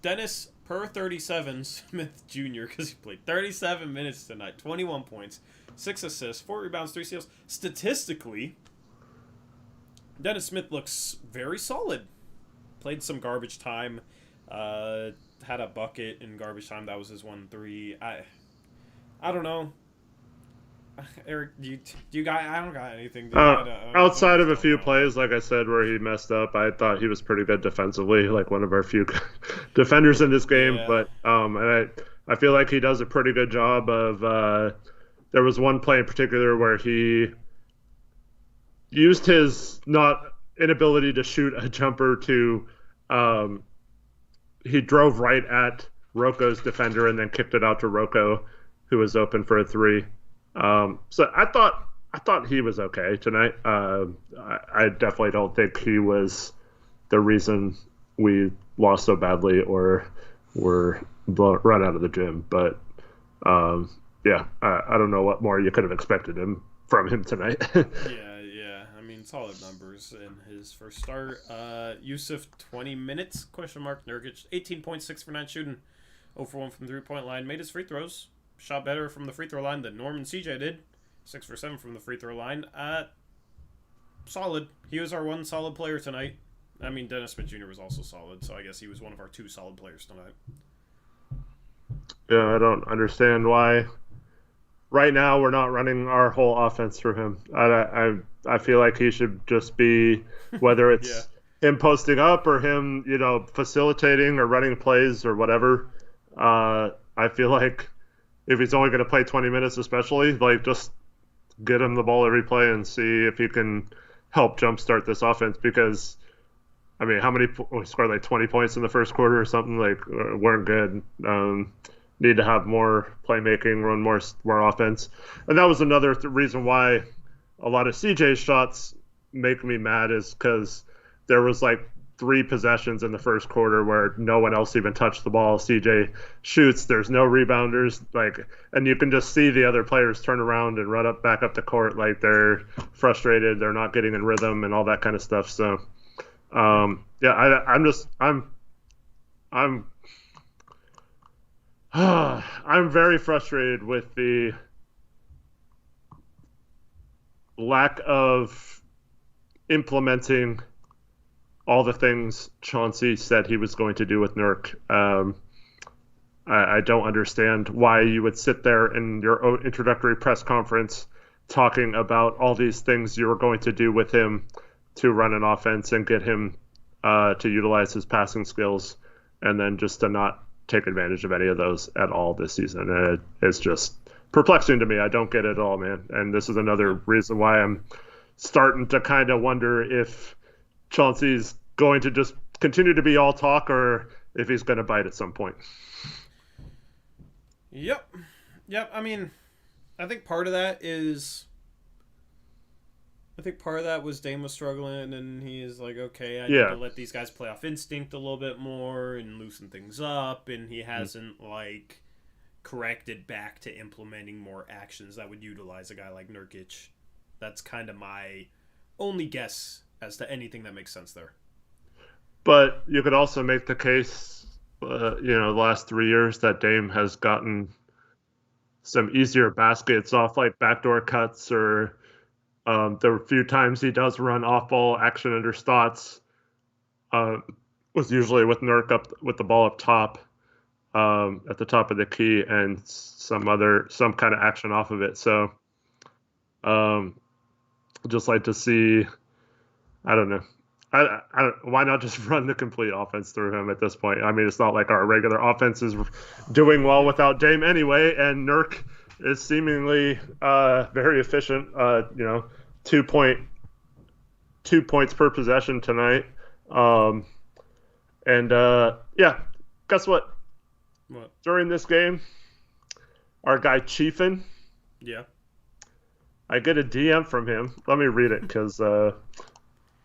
Dennis per 37 Smith Jr. because he played 37 minutes tonight, 21 points, 6 assists, 4 rebounds, 3 steals. Statistically, Dennis Smith looks very solid. Played some garbage time. Had a bucket in garbage time. That was his 1-3. I don't know. Eric, do you got? I don't got anything. Outside of a few plays, like I said, where he messed up, I thought he was pretty good defensively, like one of our few defenders in this game. Yeah. But and I feel like he does a pretty good job of. There was one play in particular where he used his inability to shoot a jumper to. He drove right at Rocco's defender and then kicked it out to Rocco, who was open for a 3. So I thought he was okay tonight. I definitely don't think he was the reason we lost so badly or were run out of the gym. But yeah, I don't know what more you could have expected from him tonight. Yeah. I mean, solid numbers in his first start. Yusuf 20 minutes ? Nurkic 18.6 for 9 shooting, 0 for 1 from the 3-point line. Made his free throws. Shot better from the free throw line than Norman CJ did. 6 for 7 from the free throw line. Solid. He was our one solid player tonight. I mean, Dennis Smith Jr. was also solid, so I guess he was one of our 2 solid players tonight. Yeah, I don't understand why right now we're not running our whole offense through him. I feel like he should just be, whether it's him posting up or him, facilitating or running plays or whatever. I feel like if he's only going to play 20 minutes, especially, like just get him the ball every play and see if he can help jumpstart this offense. Because, I mean, we scored like 20 points in the first quarter or something, like, weren't good. Need to have more playmaking, run more offense. And that was another reason why a lot of CJ's shots make me mad, is because there was like 3 possessions in the first quarter where no one else even touched the ball. CJ shoots, there's no rebounders, and you can just see the other players turn around and run back up the court like they're frustrated, they're not getting in rhythm and all that kind of stuff. So, I'm I'm very frustrated with the lack of implementing all the things Chauncey said he was going to do with Nurk. I don't understand why you would sit there in your introductory press conference talking about all these things you were going to do with him to run an offense and get him to utilize his passing skills, and then just to not take advantage of any of those at all this season. It's just perplexing to me. I don't get it at all, man. And this is another reason why I'm starting to kind of wonder if Chauncey's going to just continue to be all talk, or if he's going to bite at some point. Yep. I mean, I think part of that was Dame was struggling, and he is like, okay, I need to let these guys play off instinct a little bit more and loosen things up, and he hasn't corrected back to implementing more actions that would utilize a guy like Nurkic. That's kind of my only guess as to anything that makes sense there. But you could also make the case, the last 3 years that Dame has gotten some easier baskets off like backdoor cuts, or the few times he does run off-ball action under Stotts was usually with Nurk up with the ball up top, at the top of the key, and some kind of action off of it. So, just like to see, I don't know. Why not just run the complete offense through him at this point? I mean, it's not like our regular offense is doing well without Dame anyway, and Nurk is seemingly very efficient. 2 points per possession tonight. Guess what? What? During this game, our guy Chiefin. Yeah. I get a DM from him. Let me read it, because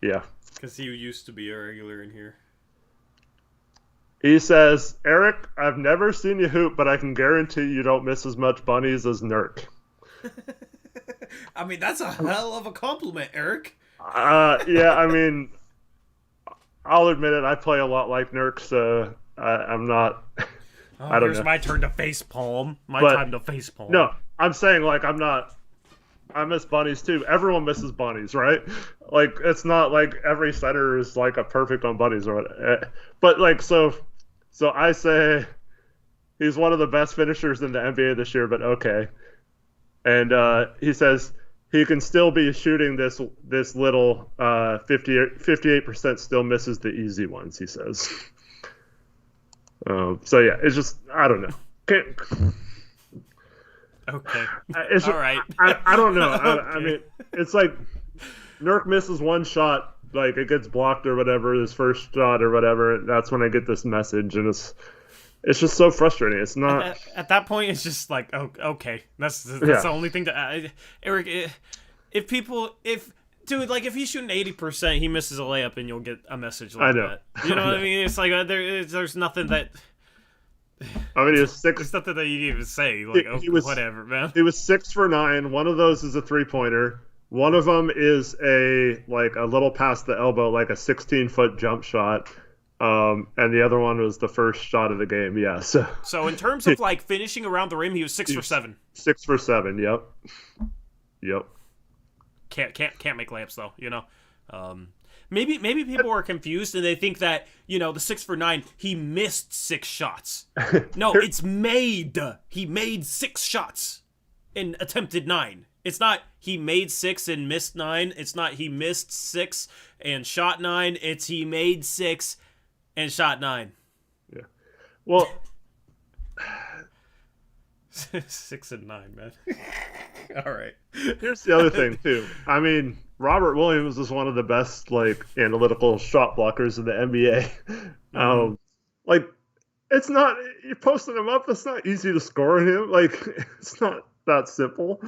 Because he used to be a regular in here. He says, Eric, I've never seen you hoop, but I can guarantee you don't miss as much bunnies as Nurk. I mean, that's a hell of a compliment, Eric. I mean, I'll admit it. I play a lot like Nurk, so I'm not. I don't know. Here's my turn to face palm. Time to face palm. No, I'm saying I'm not. I miss bunnies too. Everyone misses bunnies, right? It's not like every center is a perfect on bunnies or what. But so I say he's one of the best finishers in the NBA this year, but okay. And he says he can still be shooting this little 58% still misses the easy ones, he says. It's just, I don't know. Okay. All right. I don't know. Okay. I mean, it's like Nurk misses one shot, it gets blocked or whatever, his first shot or whatever. That's when I get this message, and it's just so frustrating. It's not at that point. It's just okay. That's the only thing to Eric. If if he's shooting 80%, he misses a layup, and you'll get a message like that. You know what I mean? It's like there's nothing that. I mean, he was 6. There's nothing that you can even say. He was, whatever, man. He was 6 for 9. One of those is a 3-pointer. One of them is a little past the elbow, a 16-foot jump shot. And the other one was the first shot of the game. Yeah. So in terms of finishing around the rim, he was 6 for 7. 6 for 7. Yep. Can't make layups though. Maybe people are confused and they think that, the 6 for 9, he missed 6 shots. No, it's made. He made 6 shots and attempted 9. It's not he made 6 and missed 9. It's not he missed 6 and shot 9. It's he made 6 and shot 9. Yeah. Well, 6 and 9, man. All right. Here's the other thing too. I mean, Robert Williams is one of the best analytical shot blockers in the NBA. Mhm. Like it's not you're posting him up. It's not easy to score him. It's not that simple.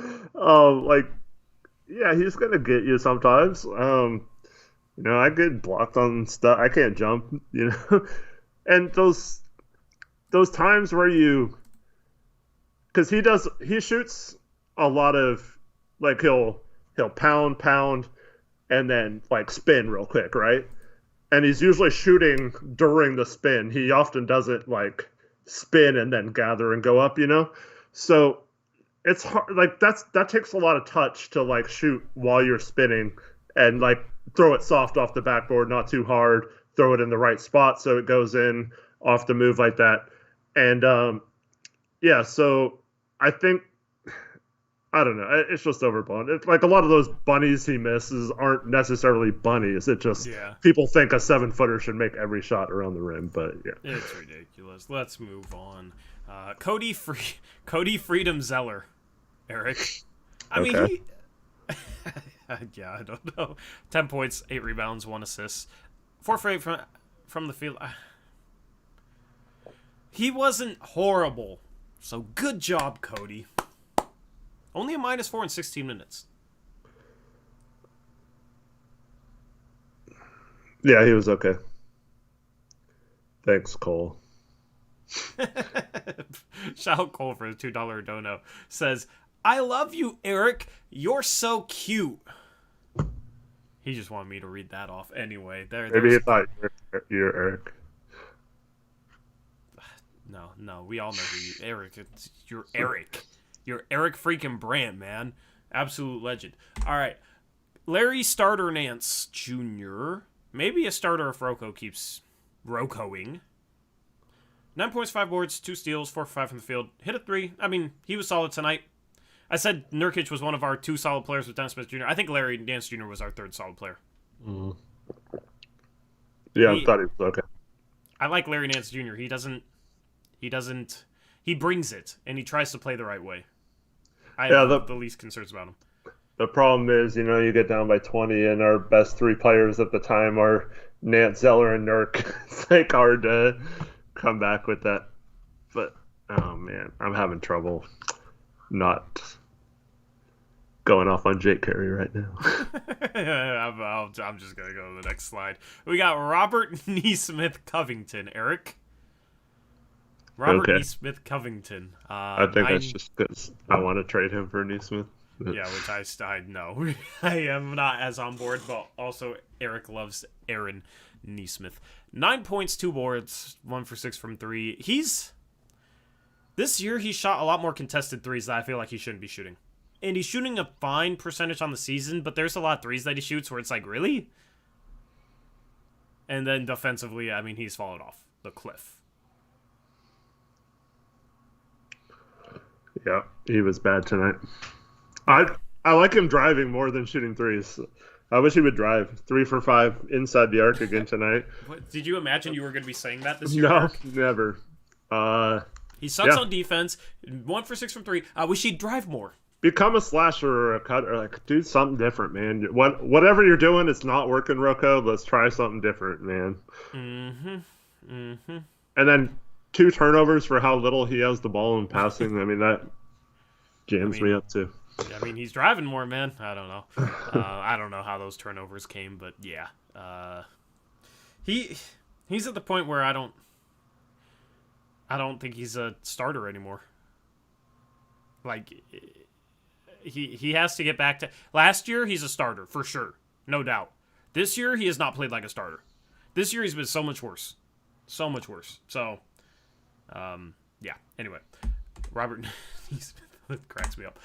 Yeah, he's gonna get you sometimes. I get blocked on stuff. I can't jump. And those times where because he shoots a lot of he'll pound and then spin real quick, right? And he's usually shooting during the spin. He often doesn't spin and then gather and go up, So it's hard. That takes a lot of touch to shoot while you're spinning and throw it soft off the backboard, not too hard. Throw it in the right spot so it goes in off the move like that. And yeah, so I think I don't know. It's just overblown. It's a lot of those bunnies he misses aren't necessarily bunnies. It just people think a 7-footer should make every shot around the rim, but yeah, it's ridiculous. Let's move on. Cody Freedom Zeller, Eric. I mean, yeah, I don't know. 10 points, 8 rebounds, 1 assist, 4 for 8 from the field. He wasn't horrible, so good job, Cody. Only a -4 in 16 minutes. Yeah, he was okay. Thanks, Cole. Shout out Cole for his $2 dono. Says, I love you, Eric. You're so cute. He just wanted me to read that off anyway. Maybe he thought you're Eric. No, we all know who you Eric. You're Eric. You're Eric freaking Brandt, man. Absolute legend. All right. Larry Starter Nance Jr. Maybe a starter if Rocco keeps Roccoing. 9 points, 5 boards, 2 steals, 4 for 5 from the field. Hit a 3. I mean, he was solid tonight. I said Nurkic was one of our 2 solid players with Dennis Smith Jr. I think Larry Nance Jr. was our 3rd solid player. Mm. Yeah, I thought he was okay. I like Larry Nance Jr. He brings it, and he tries to play the right way. I have the least concerns about him. The problem is, you get down by 20, and our best 3 players at the time are Nance, Zeller, and Nurk. It's hard to come back with that. But, oh, man, I'm having trouble not going off on Jake Carey right now. I'm just going to go to the next slide. We got Robert Nesmith Covington, Eric. Robert Nesmith Covington. I think that's just because I want to trade him for Nesmith. Yeah, which I know. I am not as on board, but also Eric loves Aaron Nesmith. 9 points, 2 boards, 1 for 6 from 3. This year he shot a lot more contested threes that I feel like he shouldn't be shooting. And he's shooting a fine percentage on the season, but there's a lot of threes that he shoots where it's really? And then defensively, I mean, he's fallen off the cliff. Yeah, he was bad tonight. I like him driving more than shooting threes. I wish he would drive 3 for 5 inside the arc again tonight. What, did you imagine you were going to be saying that this year? No, Eric? Never. He sucks on defense. 1 for 6 from 3. I wish he'd drive more. Become a slasher or a cutter. Do something different, man. Whatever you're doing, it's not working, Rocco. Let's try something different, man. And then 2 turnovers for how little he has the ball in passing. I mean, that jams me up too. I mean, he's driving more, man. I don't know. I don't know how those turnovers came, but yeah. He's at the point where I don't think he's a starter anymore. He has to get back to last year. He's a starter for sure, no doubt. This year he has not played like a starter. This year he's been so much worse. So, yeah. Anyway, Robert cracks me up.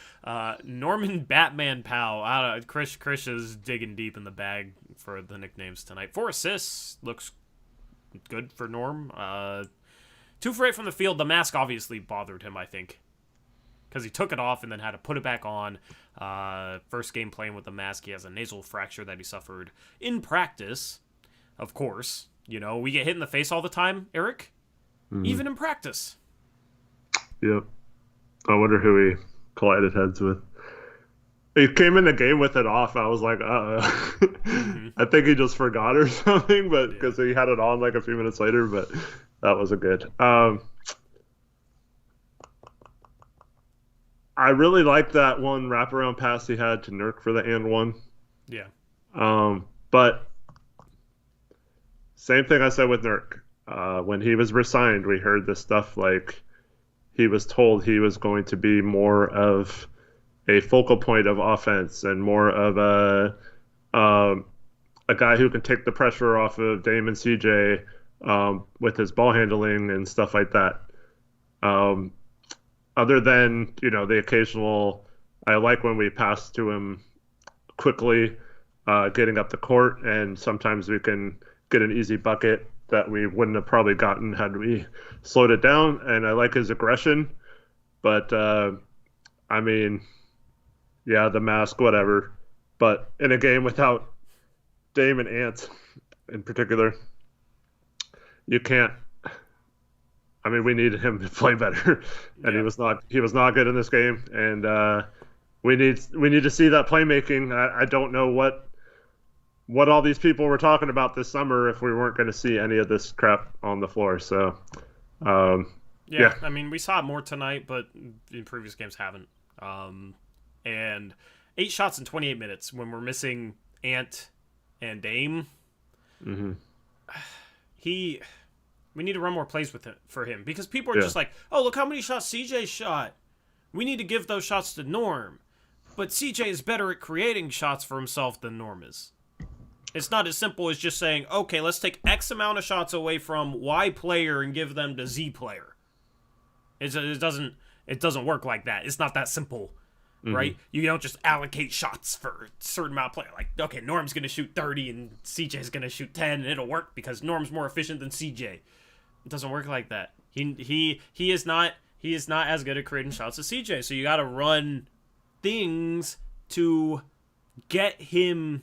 Norman Batman Powell. Chris is digging deep in the bag for the nicknames tonight. 4 assists looks good for Norm. 2 for 8 from the field. The mask obviously bothered him, I think, because he took it off and then had to put it back on. First game playing with the mask. He has a nasal fracture that he suffered in practice. Of course, we get hit in the face all the time, Eric. Even in practice. Yep. I wonder who he collided heads with. He came in the game with it off. I was like, Mm-hmm. I think he just forgot or something, but Yeah. because he had it on like a few minutes later, but that wasn't good. I really liked that one wraparound pass he had to Nurk for the and one. Yeah. But same thing I said with Nurk. When he was resigned, we heard this stuff like he was told he was going to be more of a focal point of offense and more of a guy who can take the pressure off of Dame and CJ with his ball handling and stuff like that. Other than the occasional, I like when we pass to him quickly, getting up the court, and sometimes we can get an easy bucket that we wouldn't have probably gotten had we slowed it down. And I like his aggression, but I mean, yeah, the mask, whatever. But in a game without Dame and Ant in particular, you can't. I mean, we needed him to play better, and Yeah. he was not good in this game. And we need to see that playmaking. I don't know what all these people were talking about this summer if we weren't going to see any of this crap on the floor. So, yeah. I mean, we saw it more tonight, but in previous games haven't. And 8 shots in 28 minutes when we're missing Ant and Dame. Mm-hmm. We need to run more plays for him because people are just like, oh, look how many shots CJ shot. We need to give those shots to Norm. But CJ is better at creating shots for himself than Norm is. It's not as simple as just saying, okay, let's take X amount of shots away from Y player and give them to Z player. It doesn't work like that. It's not that simple, right? You don't just allocate shots for a certain amount of player. Like, okay, Norm's going to shoot 30 and CJ's going to shoot 10, and it'll work because Norm's more efficient than CJ. It doesn't work like that. He is not as good at creating shots as CJ. So you got to run things to get him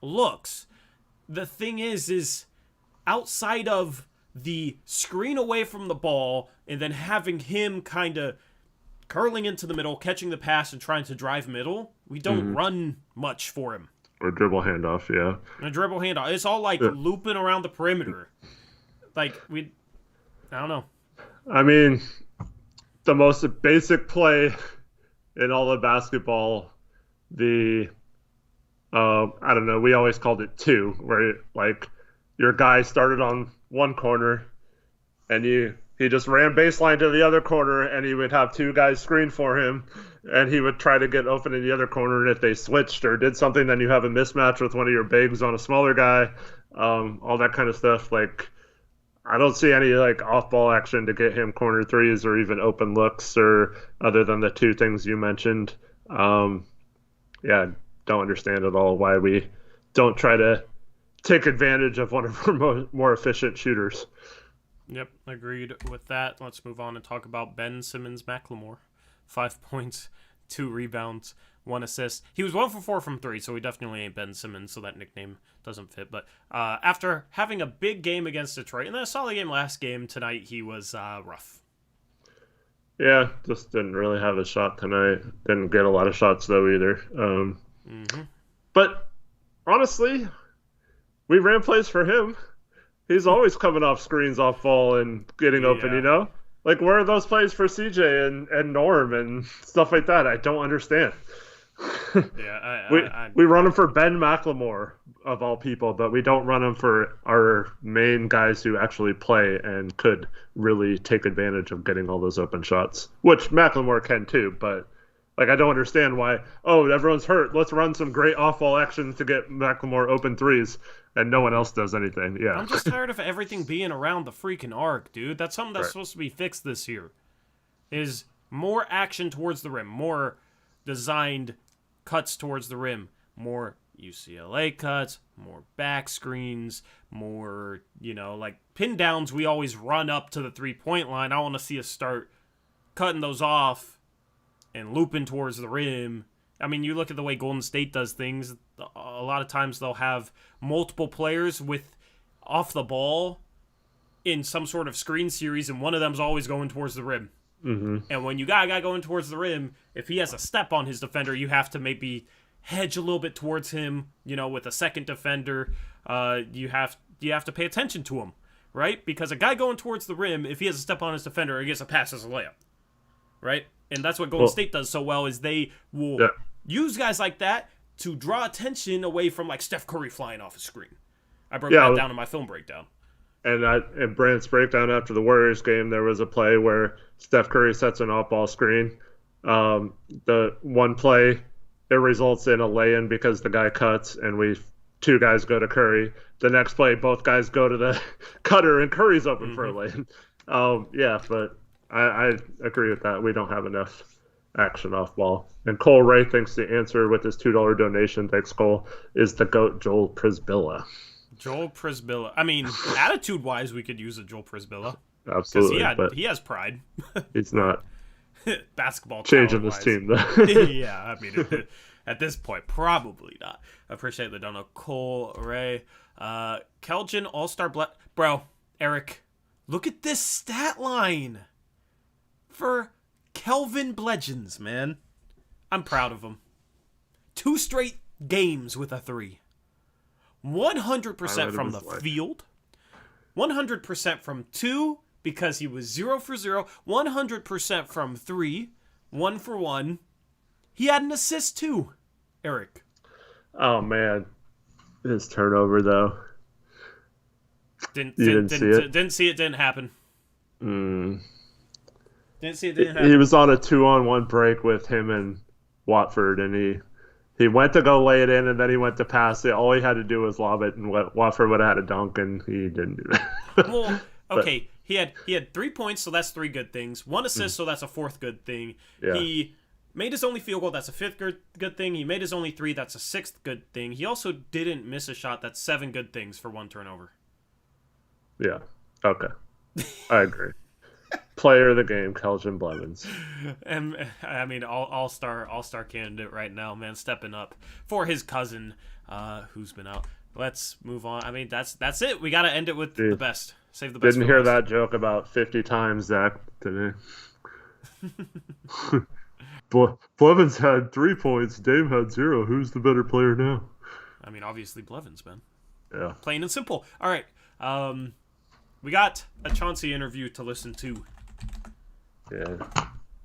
looks. The thing is outside of the screen away from the ball and then having him kind of curling into the middle, catching the pass and trying to drive middle, we don't run much for him. Or dribble handoff, yeah. And a dribble handoff. It's all like looping around the perimeter. Like I don't know. I mean, the most basic play in all of basketball, I don't know, we always called it two, where like your guy started on one corner and he just ran baseline to the other corner and he would have two guys screen for him and he would try to get open in the other corner, and if they switched or did something, then you have a mismatch with one of your bigs on a smaller guy, all that kind of stuff. Like, I don't see any like off-ball action to get him corner threes or even open looks, or other than the two things you mentioned. Yeah, don't understand at all why we don't try to take advantage of one of our more efficient shooters. Yep, agreed with that. Let's move on and talk about Ben Simmons McLemore. 5 points, 2 rebounds, 1 assist. He was 1 for 4 from 3, so he definitely ain't Ben Simmons, so that nickname doesn't fit. But after having a big game against Detroit, and then a solid game last game, tonight he was rough. Yeah, just didn't really have a shot tonight. Didn't get a lot of shots, though, either. But honestly, we ran plays for him. He's always coming off screens off ball and getting open, Like, where are those plays for CJ and Norm and stuff like that? I don't understand. We run them for Ben McLemore, of all people, but we don't run them for our main guys who actually play and could really take advantage of getting all those open shots, which McLemore can too, but like, I don't understand why, everyone's hurt, let's run some great off-ball action to get McLemore open threes, and no one else does anything. Yeah, I'm just tired of everything being around the freaking arc, dude. That's something that's supposed to be fixed this year. Is more action towards the rim, more designed cuts towards the rim, more UCLA cuts, more back screens, more, like pin downs. We always run up to the 3-point line. I want to see us start cutting those off and looping towards the rim. I mean, you look at the way Golden State does things. A lot of times they'll have multiple players with off the ball in some sort of screen series, and one of them's always going towards the rim. Mm-hmm. And when you got a guy going towards the rim, if he has a step on his defender, you have to maybe hedge a little bit towards him. With a second defender, you have to pay attention to him, right? Because a guy going towards the rim, if he has a step on his defender, he gets a pass as a layup, right? And that's what Golden State does so well, is they will use guys like that to draw attention away from like Steph Curry flying off a screen. I broke that down in my film breakdown. And in Brandt's breakdown after the Warriors game, there was a play where Steph Curry sets an off-ball screen. The one play, it results in a lay-in because the guy cuts, and two guys go to Curry. The next play, both guys go to the cutter, and Curry's open for a lay-in. But I agree with that. We don't have enough action off ball. And Cole Ray thinks the answer with his $2 donation, thanks Cole, is the GOAT Joel Prisbilla. Joel Prisbilla. I mean, attitude-wise, we could use a Joel Prisbilla. Absolutely. Because he has pride. He's not basketball changing this team, though. Yeah, I mean, at this point, probably not. I appreciate the donut. Cole Ray. Keljin, All-Star Bro, Eric, look at this stat line for Keljin Blevins, man. I'm proud of him. 2 straight games with a 3. 100% from the field. 100% from 2 because he was 0 for 0. 100% from 3. 1 for 1. He had an assist too, Eric. Oh, man. His turnover, though. Didn't see it, didn't happen. Didn't see it, didn't happen. He was on a 2-on-1 break with him and Watford, and he went to go lay it in, and then he went to pass it. All he had to do was lob it, and Watford would have had a dunk, and he didn't do that. Well, okay, he had 3 points, so that's 3 good things. 1 assist, so that's a 4th good thing. Yeah. He made his only field goal, that's a 5th good thing. He made his only 3, that's a 6th good thing. He also didn't miss a shot, that's 7 good things for 1 turnover. Yeah, okay. I agree. Player of the game, Keljin Blevins. And I mean, all-star candidate right now, man, stepping up for his cousin, who's been out. Let's move on. I mean, that's it. We got to end it with the best. Save the best. Didn't hear that joke about 50 times, Zach, today. Blevins had 3 points. Dame had 0. Who's the better player now? I mean, obviously Blevins, man. Yeah. Plain and simple. All right. We got a Chauncey interview to listen to. Yeah.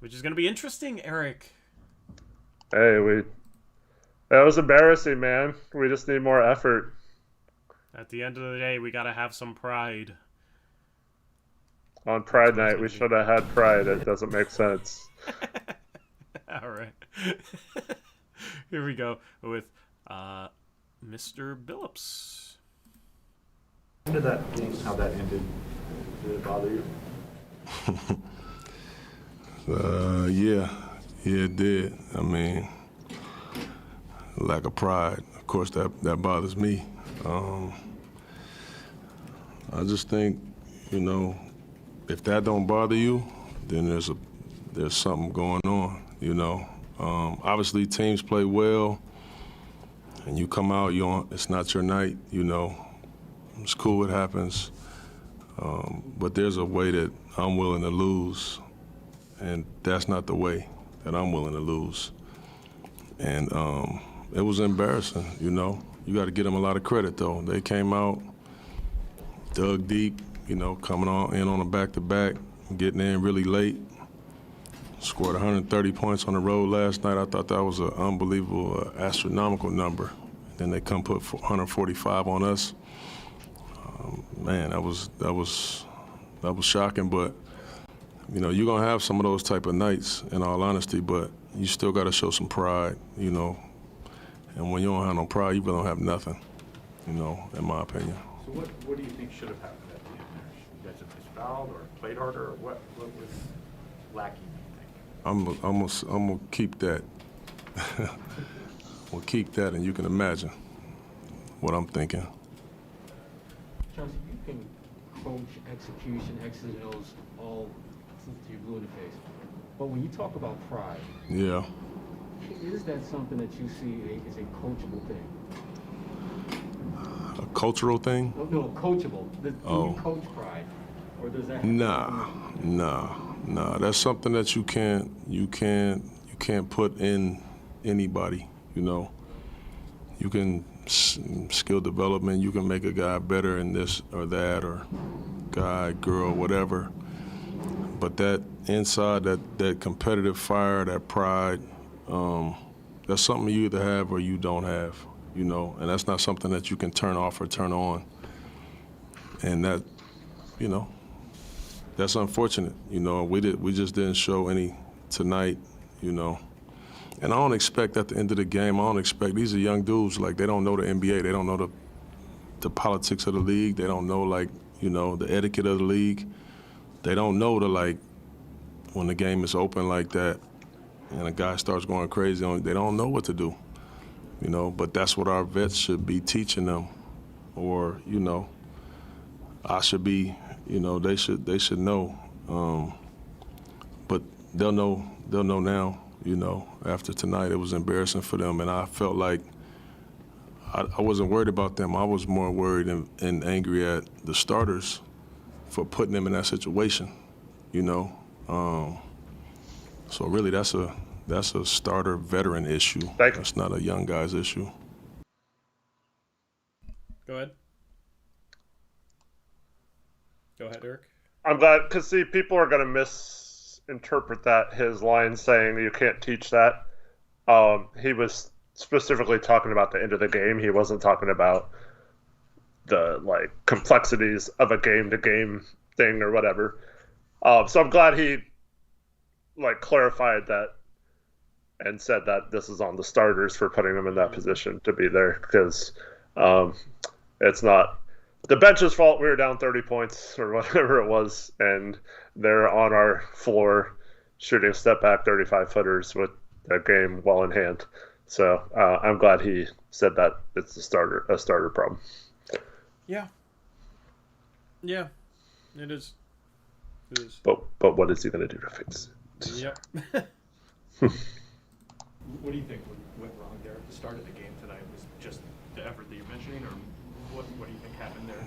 Which is going to be interesting, Eric. Hey, that was embarrassing, man. We just need more effort. At the end of the day, we got to have some pride. On Pride Night, we should have had pride. It doesn't make sense. All right. Here we go with Mr. Billups. How that ended, did it bother you? Yeah, it did. I mean, lack of pride. Of course, that bothers me. I just think, if that don't bother you, then there's something going on. Obviously teams play well, and you come out, it's not your night. It's cool, it happens. But there's a way that I'm willing to lose, and that's not the way that I'm willing to lose. And it was embarrassing, You got to give them a lot of credit, though. They came out, dug deep, coming in on a back-to-back, getting in really late. Scored 130 points on the road last night. I thought that was an unbelievable, astronomical number. Then they come put 145 on us. Man, that was shocking, but you're gonna have some of those type of nights, in all honesty, but you still gotta show some pride, and when you don't have no pride, you really don't have nothing, in my opinion. So what do you think should have happened at the end there? You guys have fouled or played harder, or what was lacking, do you think? I'm gonna keep that. We'll keep that, and you can imagine what I'm thinking. Chauncey, you can coach execution, X's and O's all till you're blue in the face. But when you talk about pride, yeah, is that something that you see as a coachable thing? A cultural thing? No, coachable. Do you coach pride? Or does that? Nah. That's something that you can't put in anybody. You know, you can skill development. You can make a guy better in this or that, or guy, girl, whatever. But that inside, that competitive fire, that pride, that's something you either have or you don't have, you know, and that's not something that you can turn off or turn on. And that, you know, that's unfortunate. You know, we just didn't show any tonight, you know. And I don't expect at the end of the game, these are young dudes, like they don't know the NBA, they don't know the politics of the league, they don't know, like, you know, the etiquette of the league. They don't know when the game is open like that and a guy starts going crazy, they don't know what to do, you know, but that's what our vets should be teaching them, or, you know, I should be, you know, they should know, but they'll know now, you know. After tonight, it was embarrassing for them, and I felt like I wasn't worried about them. I was more worried and angry at the starters for putting them in that situation, you know. So really, that's a starter veteran issue. That's not a young guy's issue. Go ahead, Eric. I'm glad, because see, people are going to misinterpret that, his line saying you can't teach that. He was specifically talking about the end of the game. He wasn't talking about the like complexities of a game-to-game thing or whatever. So I'm glad he like clarified that and said that this is on the starters for putting them in that position to be there, because it's not the bench's fault. We were down 30 points or whatever it was, and they're on our floor shooting step back 35-footers with a game well in hand. So I'm glad he said that it's a starter problem. Yeah, it is. But what is he going to do to fix it? Yep. What do you think went wrong there at the start of the game tonight? Was just the effort that you're mentioning, or what do you think happened there?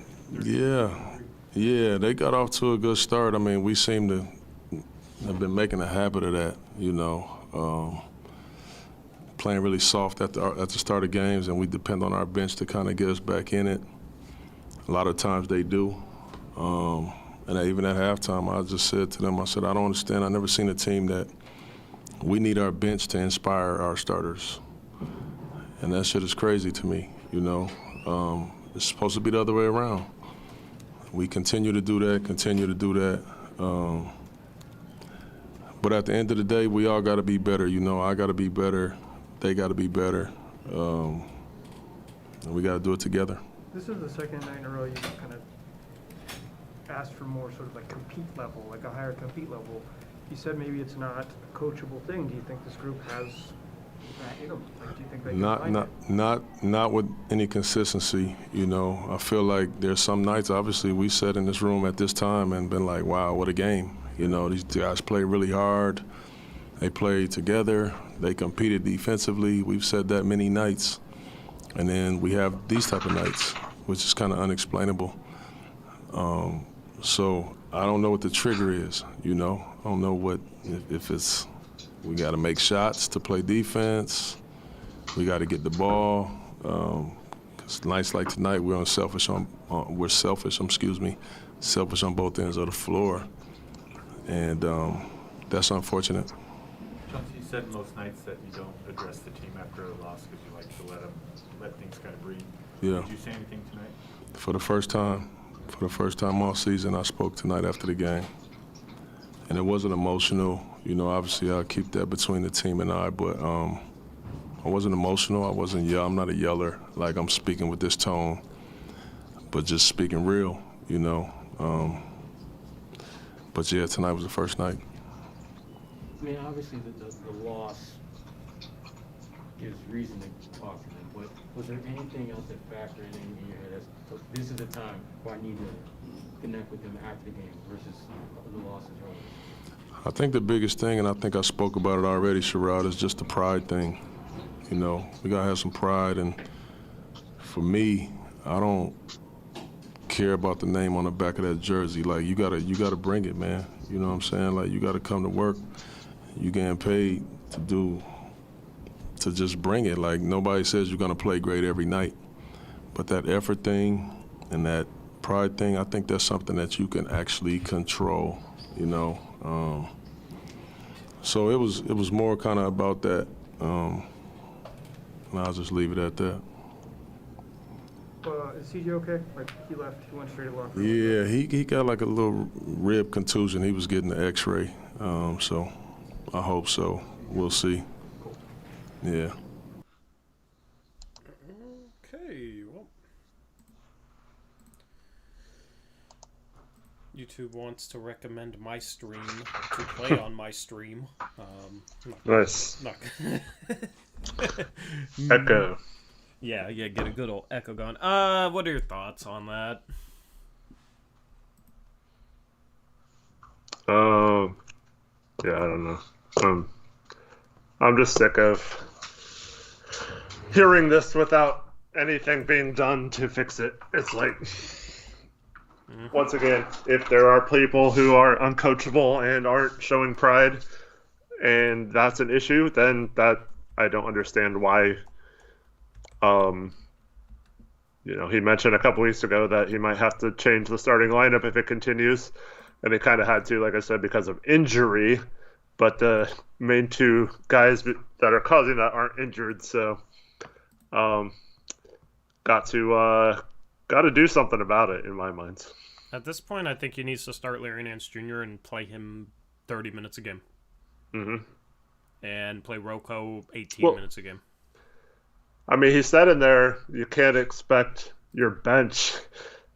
Yeah, they got off to a good start. I mean, we seem to have been making a habit of that, you know, playing really soft at the start of games, and we depend on our bench to kind of get us back in it. A lot of times they do. And even at halftime, I just said to them, I said, I don't understand. I've never seen a team that we need our bench to inspire our starters. And that shit is crazy to me, you know. It's supposed to be the other way around. We continue to do that. But at the end of the day, we all got to be better. You know, I got to be better. They got to be better. And we got to do it together. This is the second night in a row you kind of asked for more sort of like compete level, like a higher compete level. You said maybe it's not a coachable thing. Do you think this group has that in them? Like, do you think they can not with any consistency, you know. I feel like there's some nights, obviously, we sat in this room at this time and been like, wow, what a game. You know, these guys play really hard. They played together. They competed defensively. We've said that many nights. And then we have these type of nights, which is kind of unexplainable. So I don't know what the trigger is, you know. I don't know if it's we got to make shots to play defense. We got to get the ball. 'Cause nights like tonight, we're selfish on both ends of the floor, and that's unfortunate. Chauncey, you said most nights that you don't address the team after a loss because you like to let things kind of breathe. Yeah. Did you say anything tonight? For the first time all season, I spoke tonight after the game. And it wasn't emotional. You know, obviously I'll keep that between the team and I, but I wasn't emotional. I'm not a yeller, like I'm speaking with this tone, but just speaking real, you know. But yeah, tonight was the first night. I mean, obviously the loss gives reason to talk to them, but was there anything else that factored in your head as this is the time where I need to connect with them after the game versus the losses earlier? I think the biggest thing, and I think I spoke about it already, Sherrod, is just the pride thing. You know, we gotta have some pride, and for me, I don't care about the name on the back of that jersey. Like, you gotta bring it, man. You know what I'm saying? Like, you gotta come to work. You getting paid to just bring it. Like, nobody says you're gonna play great every night, but that effort thing and that pride thing, I think that's something that you can actually control, you know. So it was more kind of about that, and I'll just leave it at that. Is CJ okay? Like, he left, he went straight to locker room. Yeah, he got like a little rib contusion. He was getting the X-ray, so I hope so. We'll see. Yeah. Okay, well. YouTube wants to recommend my stream to play on my stream. Nice. Not Echo. Yeah, get a good old echo going. What are your thoughts on that? Yeah, I don't know. I'm just sick of hearing this without anything being done to fix it. It's like, once again, if there are people who are uncoachable and aren't showing pride, and that's an issue, then that I don't understand why. He mentioned a couple weeks ago that he might have to change the starting lineup if it continues, and he kind of had to, like I said, because of injury. But the main two guys that are causing that aren't injured, so got to do something about it in my mind. At this point, I think he needs to start Larry Nance Jr. and play him 30 minutes a game. Mm-hmm. And play Rocco 18 minutes a game. I mean, he said in there, you can't expect your bench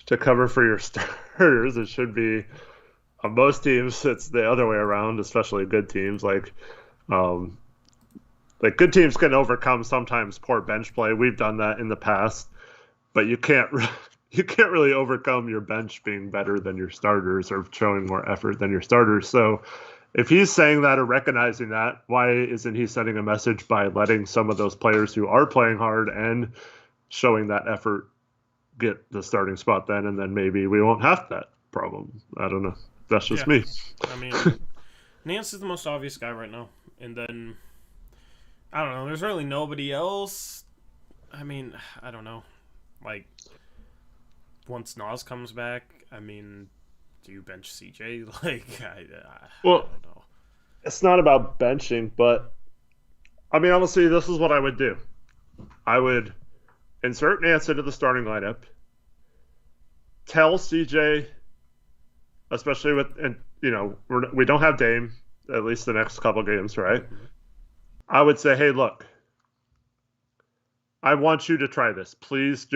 to cover for your starters. It should be, on most teams, it's the other way around, especially good teams. Like good teams can overcome sometimes poor bench play. We've done that in the past, but you can't really overcome your bench being better than your starters or showing more effort than your starters. So if he's saying that or recognizing that, why isn't he sending a message by letting some of those players who are playing hard and showing that effort get the starting spot then, and then maybe we won't have that problem. I don't know. That's just me. I mean, Nance is the most obvious guy right now. And then, I don't know, there's really nobody else. I mean, I don't know. Like, once Nas comes back, I mean, do you bench CJ? Like, I don't know. It's not about benching, but I mean, honestly, this is what I would do. I would insert Nance into the starting lineup. Tell CJ, especially we don't have Dame at least the next couple games, right? Mm-hmm. I would say, hey, look, I want you to try this. Please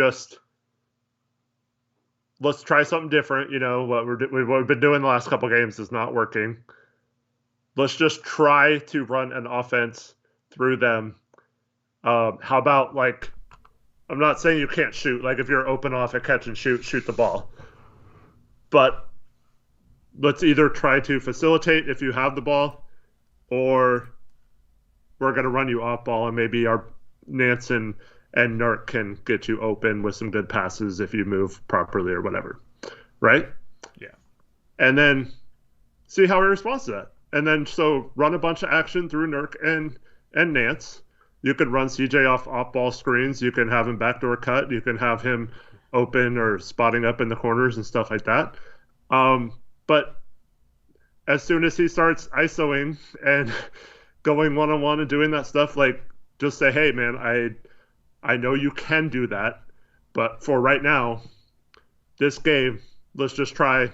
let's try something different. What we've been doing the last couple games is not working. Let's just try to run an offense through them. How about, like, I'm not saying you can't shoot. Like, if you're open off a catch and shoot the ball. But let's either try to facilitate if you have the ball, or we're going to run you off ball, and maybe our Nance and Nurk can get you open with some good passes if you move properly or whatever, right? Yeah. And then see how he responds to that. And then so run a bunch of action through Nurk and Nance. You could run CJ off ball screens. You can have him backdoor cut. You can have him open or spotting up in the corners and stuff like that. But as soon as he starts ISOing and going one-on-one and doing that stuff, like, just say, hey, man, I know you can do that, but for right now, this game, let's try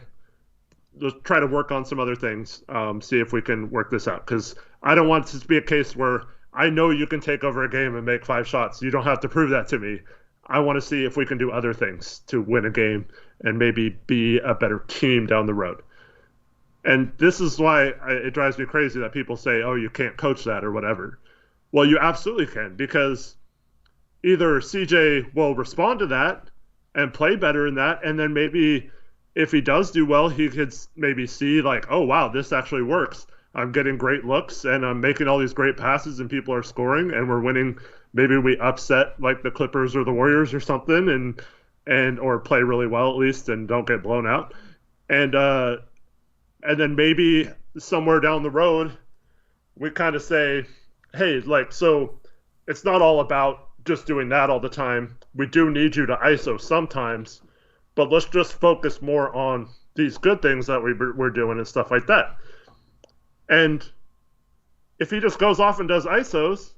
to work on some other things, see if we can work this out. Because I don't want it to be a case where I know you can take over a game and make 5 shots. You don't have to prove that to me. I want to see if we can do other things to win a game and maybe be a better team down the road. And this is why it drives me crazy that people say, oh, you can't coach that or whatever. Well, you absolutely can, because either CJ will respond to that and play better in that, and then maybe if he does do well, he could maybe see, like, oh, wow, this actually works. I'm getting great looks, and I'm making all these great passes, and people are scoring, and we're winning. Maybe we upset, like, the Clippers or the Warriors or something, and and or play really well at least and don't get blown out. And then maybe somewhere down the road we kind of say, hey, like, so it's not all about just doing that all the time. We do need you to ISO sometimes, but let's just focus more on these good things that we're doing and stuff like that. And if he just goes off and does ISOs,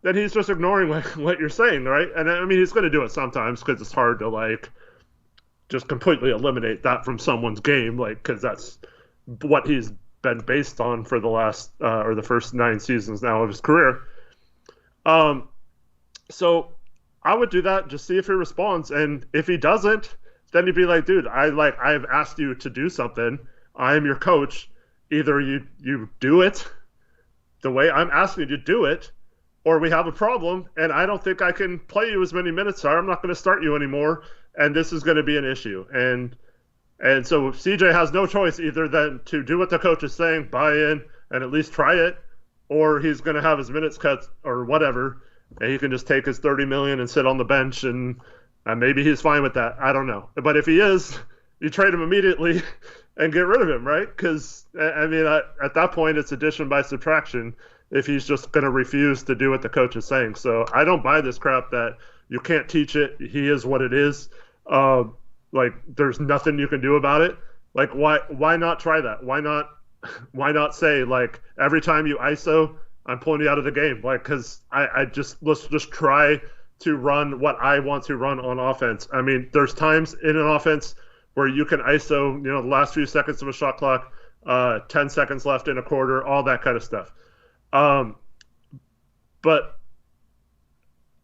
then he's just ignoring what you're saying, right? And I mean, he's going to do it sometimes because it's hard to like just completely eliminate that from someone's game, like, because that's what he's been based on for the last or the first 9 seasons now of his career. So I would do that, just see if he responds, and if he doesn't, then you'd be like, dude, I've asked you to do something. I am your coach. Either you do it the way I'm asking you to do it, or we have a problem, and I don't think I can play you as many minutes, so I'm not going to start you anymore, and this is going to be an issue. And so CJ has no choice either than to do what the coach is saying, buy in, and at least try it, or he's going to have his minutes cut or whatever, and he can just take his $30 million and sit on the bench, and maybe he's fine with that. I don't know. But if he is, you trade him immediately and get rid of him, right? Because, I mean, at that point, it's addition by subtraction if he's just going to refuse to do what the coach is saying. So I don't buy this crap that you can't teach it. He is what it is. Like, there's nothing you can do about it. Like, why not try that? Why not say, like, every time you ISO, I'm pulling you out of the game? Like, because let's just try to run what I want to run on offense. I mean, there's times in an offense where you can ISO, the last few seconds of a shot clock, 10 seconds left in a quarter, all that kind of stuff. But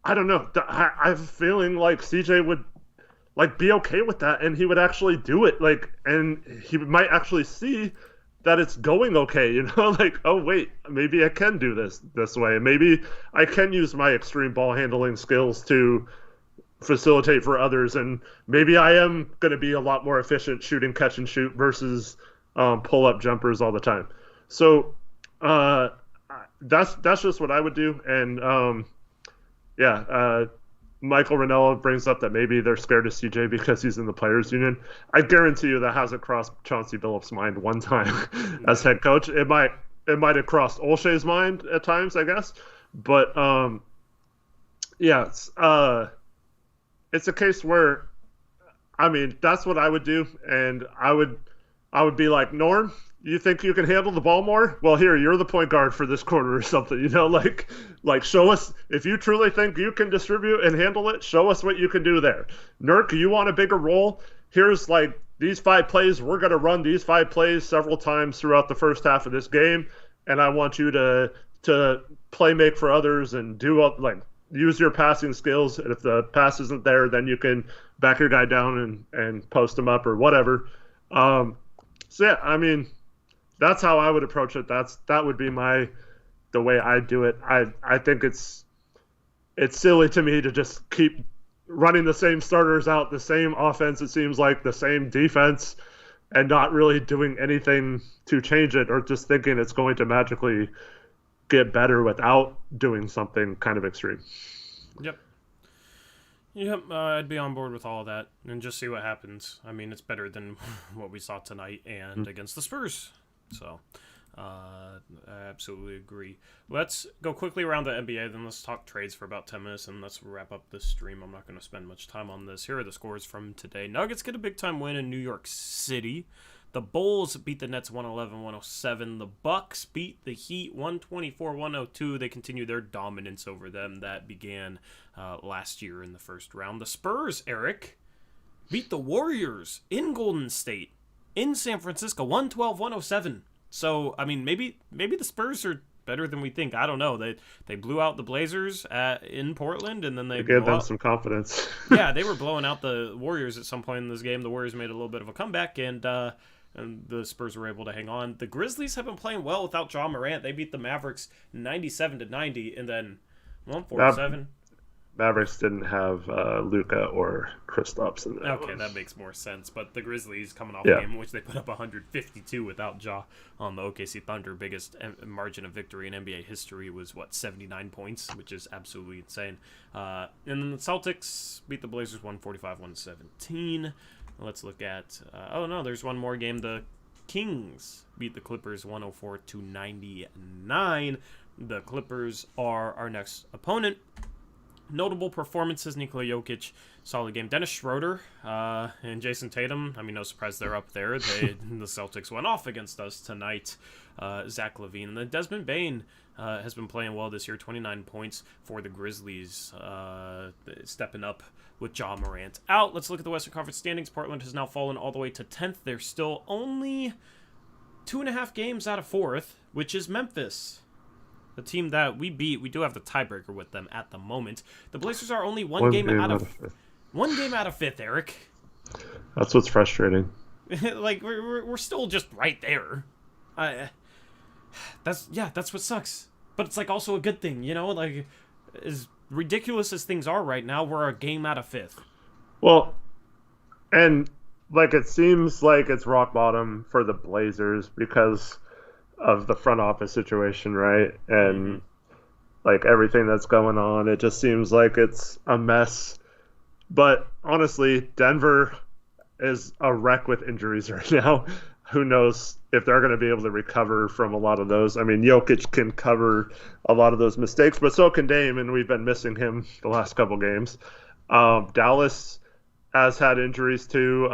I don't know. I have a feeling like CJ would like be okay with that, and he would actually do it. Like, and he might actually see that it's going okay, like, oh wait, maybe I can do this way. Maybe I can use my extreme ball handling skills to facilitate for others, and maybe I am going to be a lot more efficient shooting catch and shoot versus pull up jumpers all the time. So that's just what I would do. And Michael Ranella brings up that maybe they're scared of CJ because he's in the players union. I guarantee you that hasn't crossed Chauncey Billups' mind one time as head coach. It might have crossed Olshay's mind at times, I guess. But it's a case where, I mean, that's what I would do, and I would be like, Norm, you think you can handle the ball more? Well, here, you're the point guard for this quarter or something, like show us, if you truly think you can distribute and handle it, show us what you can do there. Nurk, you want a bigger role? Here's like these 5 plays. We're going to run these 5 plays several times throughout the first half of this game, and I want you to play make for others and do use your passing skills. And if the pass isn't there, then you can back your guy down and post him up or whatever. So yeah, I mean, that's how I would approach it. That would be the way I do it. I think it's silly to me to just keep running the same starters out, the same offense, it seems like, the same defense, and not really doing anything to change it, or just thinking it's going to magically get better without doing something kind of extreme. Yep, I'd be on board with all of that and just see what happens. I mean, it's better than what we saw tonight and against the Spurs. So, I absolutely agree. Let's go quickly around the NBA, then let's talk trades for about 10 minutes, and let's wrap up this stream. I'm not going to spend much time on this. Here are the scores from today. Nuggets get a big-time win in New York City. The Bulls beat the Nets 111-107. The Bucks beat the Heat 124-102. They continue their dominance over them that began last year in the first round. The Spurs, Eric, beat the Warriors in Golden State, in San Francisco, 112-107. So, I mean, maybe the Spurs are better than we think. I don't know. They blew out the Blazers in Portland, and then they gave them some confidence. Yeah, they were blowing out the Warriors at some point in this game. The Warriors made a little bit of a comeback, and the Spurs were able to hang on. The Grizzlies have been playing well without John Morant. They beat the Mavericks 97-90, and then 147. Mavericks didn't have Luka or Kristaps in that Okay, one. that makes more sense. But the Grizzlies coming off Yeah. a game in which they put up 152 without Ja on the OKC Thunder, biggest margin of victory in NBA history was 79 points, which is absolutely insane. And then the Celtics beat the Blazers 145-117. Let's look at there's one more game. The Kings beat the Clippers 104-99. The Clippers are our next opponent. Notable performances: Nikola Jokic, solid game. Dennis Schroeder and Jason Tatum. I mean, no surprise they're up there. The Celtics went off against us tonight. Zach LaVine. And then Desmond Bane has been playing well this year. 29 points for the Grizzlies. Stepping up with Ja Morant out. Let's look at the Western Conference standings. Portland has now fallen all the way to 10th. They're still only 2.5 games out of 4th, which is Memphis. The team that we beat. We do have the tiebreaker with them at the moment. The Blazers are only one game out of 5th, Eric. That's what's frustrating. Like we're still just right there. That's what sucks. But it's like also a good thing, you know. Like as ridiculous as things are right now, we're a game out of 5th. Well, and like it seems like it's rock bottom for the Blazers because of the front office situation, right? And like everything that's going on, it just seems like it's a mess. But honestly, Denver is a wreck with injuries right now. Who knows if they're going to be able to recover from a lot of those. I mean, Jokic can cover a lot of those mistakes, but so can Dame, and we've been missing him the last couple games. Dallas has had injuries too,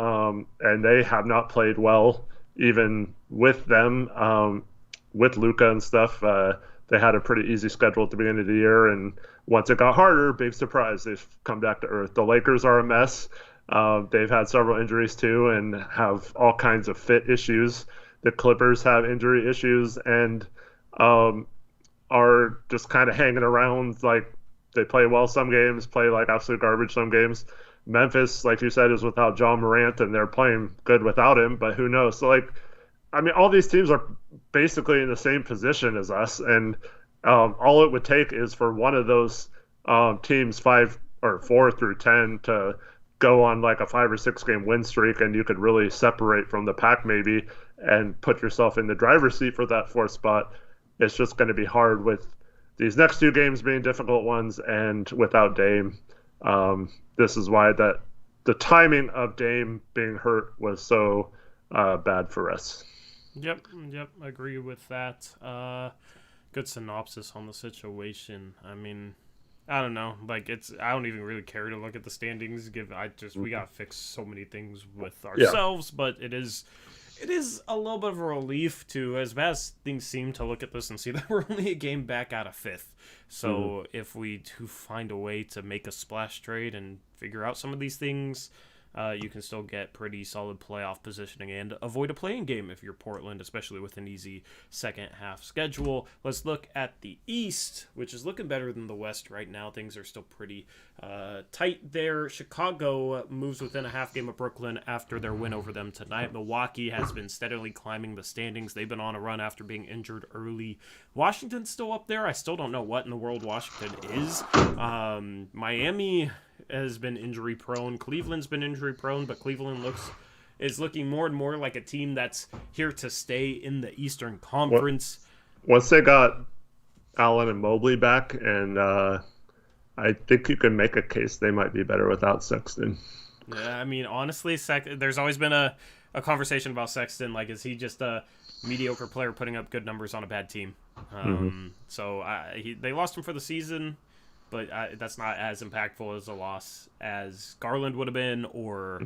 and they have not played well even with them. With Luka and stuff, they had a pretty easy schedule at the beginning of the year, and once it got harder, big surprise, they've come back to earth. The Lakers are a mess. They've had several injuries too and have all kinds of fit issues. The Clippers have injury issues and are just kind of hanging around. Like they play well some games, play like absolute garbage some games. Memphis, like you said, is without Ja Morant, and they're playing good without him, but who knows? So, like, I mean, all these teams are basically in the same position as us, and all it would take is for one of those teams, 5 or 4 through 10, to go on like a 5 or 6 game win streak, and you could really separate from the pack maybe and put yourself in the driver's seat for that 4th spot. It's just going to be hard with these next 2 games being difficult ones and without Dame. This is why that the timing of Dame being hurt was so bad for us. Yep, I agree with that. Good synopsis on the situation. I mean, I don't know. Like I don't even really care to look at the standings. We gotta fix so many things with ourselves, but it is a little bit of a relief to, as bad as things seem, to look at this and see that we're only a game back out of 5th. So if we do find a way to make a splash trade and figure out some of these things, you can still get pretty solid playoff positioning and avoid a play-in game if you're Portland, especially with an easy second half schedule. Let's look at the East, which is looking better than the West right now. Things are still pretty tight there. Chicago moves within a half game of Brooklyn after their win over them tonight. Milwaukee has been steadily climbing the standings. They've been on a run after being injured early. Washington's still up there. I still don't know what in the world Washington is. Miami has been injury prone. Cleveland's been injury prone, but Cleveland is looking more and more like a team that's here to stay in the Eastern Conference. Once they got Allen and Mobley back, and I think you can make a case they might be better without Sexton. Yeah, I mean, honestly, there's always been a conversation about Sexton. Like, is he just a mediocre player putting up good numbers on a bad team? So they lost him for the season, but that's not as impactful as a loss as Garland would have been, or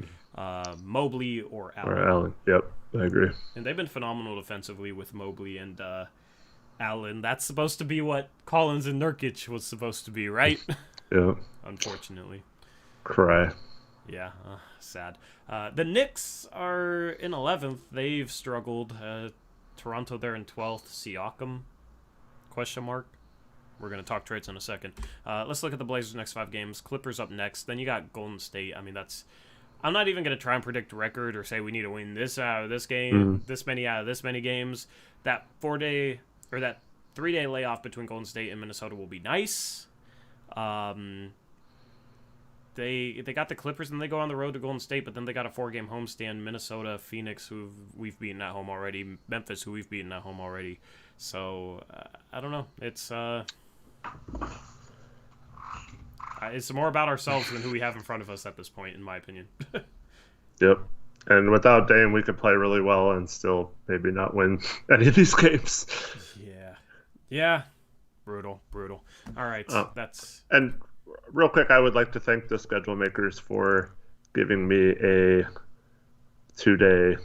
Mobley, or Allen. Or Allen, yep, I agree. And they've been phenomenal defensively with Mobley and Allen. That's supposed to be what Collins and Nurkic was supposed to be, right? Yeah. Unfortunately. Cry. Yeah, sad. The Knicks are in 11th. They've struggled. Toronto, they're in 12th. Siakam? Question mark. We're going to talk trades in a second. Let's look at the Blazers' next 5 games. Clippers up next. Then you got Golden State. I mean, I'm not even going to try and predict record or say we need to win this out of this game, this many out of this many games. That 3-day layoff between Golden State and Minnesota will be nice. they got the Clippers and they go on the road to Golden State, but then they got a 4-game homestand. Minnesota, Phoenix, who we've beaten at home already. Memphis, who we've beaten at home already. So I don't know. It's more about ourselves than who we have in front of us at this point, in my opinion. Yep. And without Dame, we could play really well and still maybe not win any of these games. Yeah. Brutal. All right, that's... And real quick, I would like to thank the schedule makers for giving me a 2-day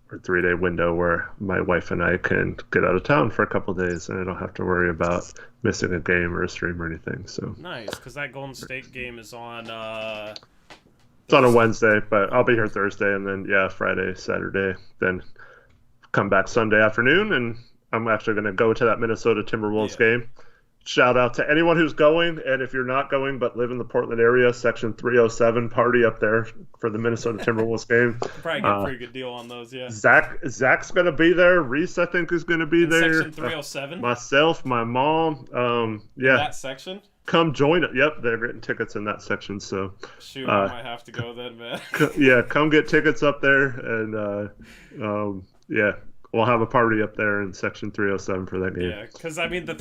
or 3-day window where my wife and I can get out of town for a couple of days, and I don't have to worry about missing a game or a stream or anything. So nice, because that Golden State game is on... It's on a Wednesday, but I'll be here Thursday, and then, Friday, Saturday, then come back Sunday afternoon, and I'm actually going to go to that Minnesota Timberwolves game. Shout out to anyone who's going, and if you're not going but live in the Portland area, Section 307 party up there for the Minnesota Timberwolves game. Probably get a pretty good deal on those, yeah. Zach's going to be there. Reese, I think, is going to be there. Section 307? Myself, my mom. That section? Come join it. Yep, they're getting tickets in that section. So shoot, I might have to go then, man. Come get tickets up there, and we'll have a party up there in Section 307 for that game. Yeah, because I mean the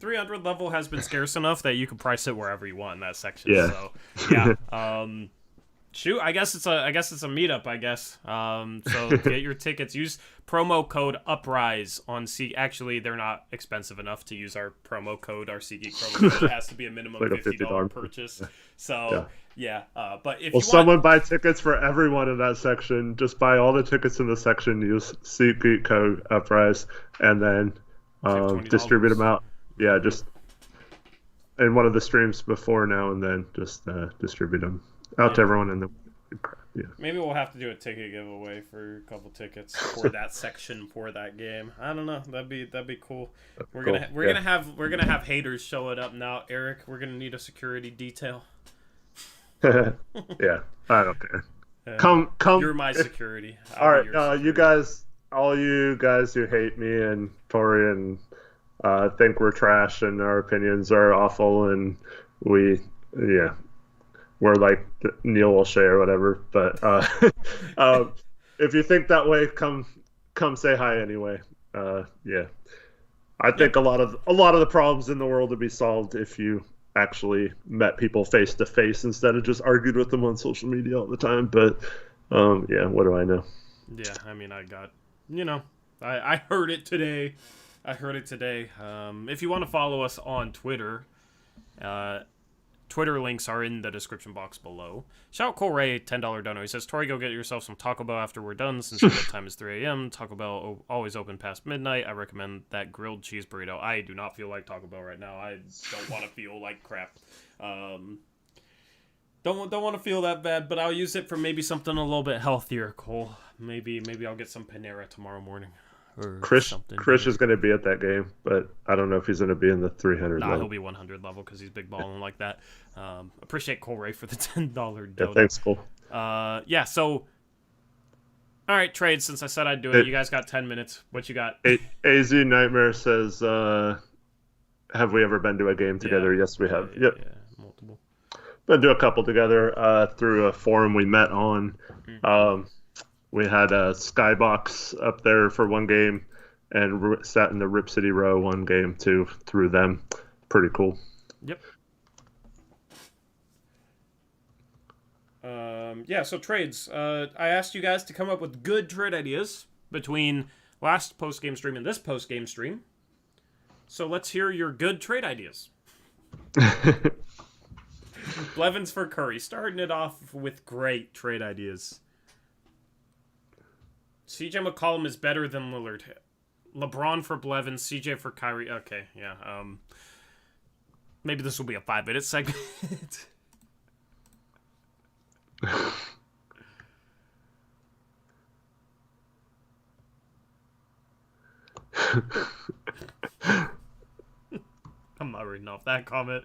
300 level has been scarce enough that you can price it wherever you want in that section. Yeah. So yeah. Shoot, I guess it's a meetup. I guess. So get your tickets. Use promo code Uprise on C. Actually, they're not expensive enough to use our promo code. Our SeatGeek promo code. It has to be a minimum like $50 purchase. So but if someone buy tickets for everyone in that section. Just buy all the tickets in the section. Use SeatGeek code Uprise, and then distribute them out. Yeah, just in one of the streams before now and then. Just distribute them out to everyone in the Maybe we'll have to do a ticket giveaway for a couple tickets for that section for that game. I don't know. That'd be cool. We're gonna have haters showing up now, Eric. We're gonna need a security detail. Yeah, I don't care. Come. You're my security. All right, you guys, all you guys who hate me and Tori and think we're trash and our opinions are awful and we're like Neil O'Shea or whatever. But if you think that way, come say hi anyway. I think a lot of the problems in the world would be solved if you actually met people face to face instead of just argued with them on social media all the time. But what do I know? Yeah, I mean, I heard it today. If you want to follow us on Twitter, Twitter links are in the description box below. Shout out Cole Ray, $10 dono. He says, Tori, go get yourself some Taco Bell after we're done since your bedtime is 3 a.m. Taco Bell always open past midnight. I recommend that grilled cheese burrito. I do not feel like Taco Bell right now. I don't want to feel like crap. Don't want to feel that bad, but I'll use it for maybe something a little bit healthier, Cole. Maybe I'll get some Panera tomorrow morning. Chris is going to be at that game, but I don't know if he's going to be in the 300 level. He'll be 100 level because he's big balling like that. Appreciate Cole Ray for the $10 dono. Yeah, thanks, Cole. So, all right, trade, since I said I'd do it. You guys got 10 minutes. What you got? AZ Nightmare says, have we ever been to a game together? Yes, we have. Yep. Yeah, multiple. Been to a couple together through a forum we met on. Mm-hmm. We had a skybox up there for one game and sat in the Rip City Row one game too through them. Pretty cool. Yep. So trades. I asked you guys to come up with good trade ideas between last post-game stream and this post-game stream. So let's hear your good trade ideas. Blevins for Curry. Starting it off with great trade ideas. CJ McCollum is better than Lillard. LeBron for Blevins, CJ for Kyrie. Okay, yeah. Maybe this will be a 5-minute segment. I'm not reading off that comment.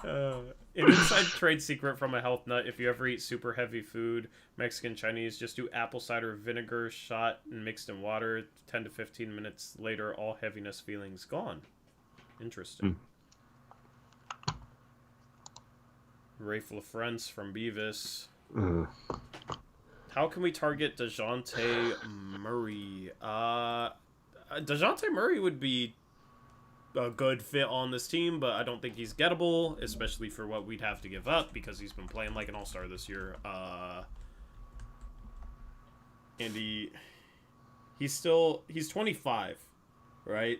An inside trade secret from a health nut: if you ever eat super heavy food, Mexican, Chinese, just do apple cider vinegar shot and mixed in water. 10 to 15 minutes later, all heaviness feelings gone. Interesting. Rafe LaFrance from Beavis. Uh, How can we target DeJounte Murray? DeJounte Murray would be a good fit on this team, but I don't think he's gettable, especially for what we'd have to give up because he's been playing like an all-star this year. And he's 25, right?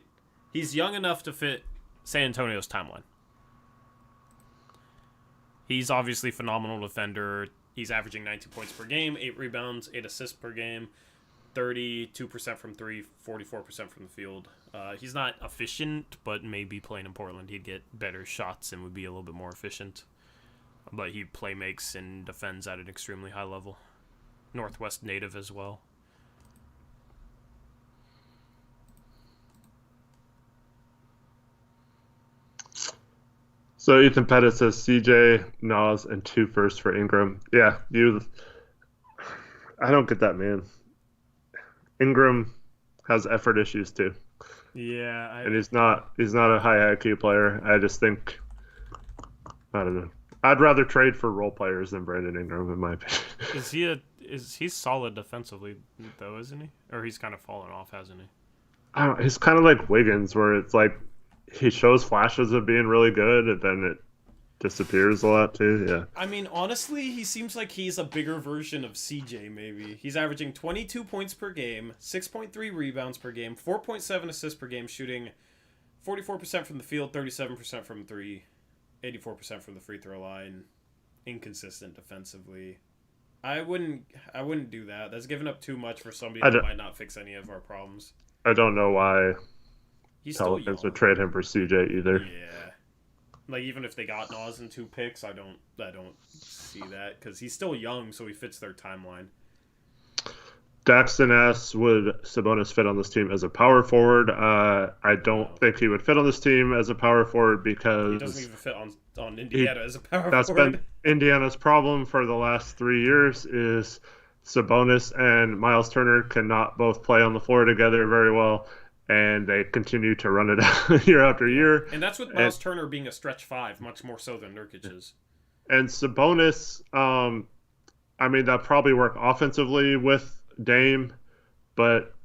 He's young enough to fit San Antonio's timeline. He's obviously a phenomenal defender. He's averaging 19 points per game, 8 rebounds, 8 assists per game, 32% from 3, 44% from the field. He's not efficient, but maybe playing in Portland, he'd get better shots and would be a little bit more efficient. But he playmakes and defends at an extremely high level. Northwest native as well. So Ethan Pettit says CJ, Nas, and 2 firsts for Ingram. Yeah, I don't get that, man. Ingram has effort issues too. Yeah, And he's not a high IQ player. I just think, I don't know. I'd rather trade for role players than Brandon Ingram, in my opinion. he's solid defensively though, isn't he? Or he's kind of fallen off, hasn't he? I don't know, he's kind of like Wiggins, where it's like he shows flashes of being really good, and then it disappears a lot too. Yeah. I mean, honestly, he seems like he's a bigger version of CJ, maybe. He's averaging 22 points per game, 6.3 rebounds per game, 4.7 assists per game, shooting 44% from the field, 37% from 3, 84% from the free throw line. Inconsistent defensively. I wouldn't do that. That's giving up too much for somebody that might not fix any of our problems. I don't know why He's still Pelicans young. would trade him for CJ either. Yeah. Like, even if they got Nas in 2 picks, I don't see that because he's still young, so he fits their timeline. Daxton asks, would Sabonis fit on this team as a power forward? I don't think he would fit on this team as a power forward because He doesn't even fit on Indiana as a power forward. That's been Indiana's problem for the last 3 years is Sabonis and Miles Turner cannot both play on the floor together very well, and they continue to run it out year after year. And that's with Miles Turner being a stretch 5, much more so than Nurkic is. And Sabonis, I mean, that probably work offensively with Dame, but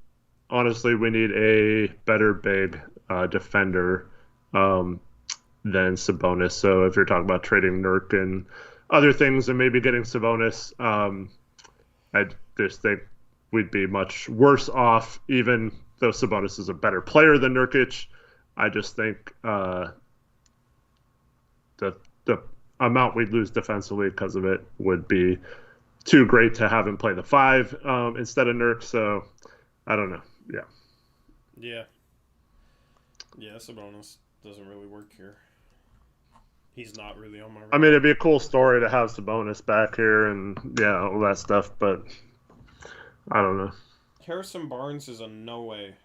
honestly, we need a better big defender than Sabonis. So if you're talking about trading Nurk and other things and maybe getting Sabonis, I just think we'd be much worse off, even though Sabonis is a better player than Nurkic. I just think the amount we'd lose defensively because of it would be too great to have him play the 5 instead of Nurk. So I don't know. Yeah. Yeah, Sabonis doesn't really work here. He's not really on my radar. I mean, it'd be a cool story to have Sabonis back here and all that stuff, but I don't know. Harrison Barnes is a no way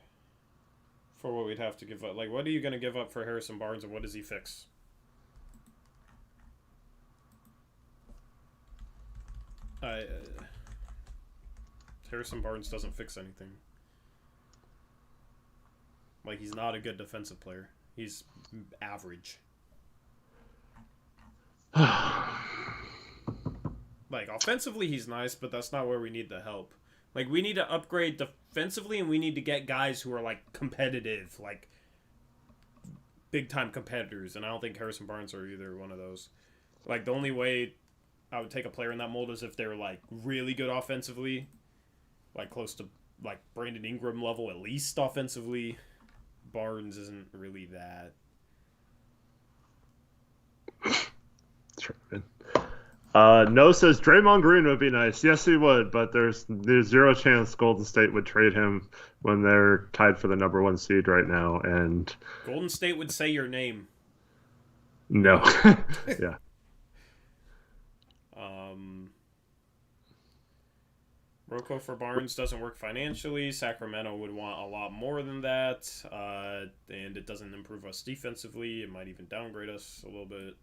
for what we'd have to give up. Like, what are you going to give up for Harrison Barnes, and what does he fix? Harrison Barnes doesn't fix anything. Like, he's not a good defensive player. He's average. Like, offensively, he's nice, but that's not where we need the help. Like, we need to upgrade defensively, and we need to get guys who are, like, competitive, like, big-time competitors, and I don't think Harrison Barnes are either one of those. Like, the only way I would take a player in that mold is if they're, like, really good offensively, like, close to, like, Brandon Ingram level, at least offensively. Barnes isn't really that. No says Draymond Green would be nice. Yes, he would, but there's zero chance Golden State would trade him when they're tied for the number 1 seed right now. And Golden State would say your name. No. Yeah. Rocco for Barnes doesn't work financially. Sacramento would want a lot more than that. And it doesn't improve us defensively. It might even downgrade us a little bit.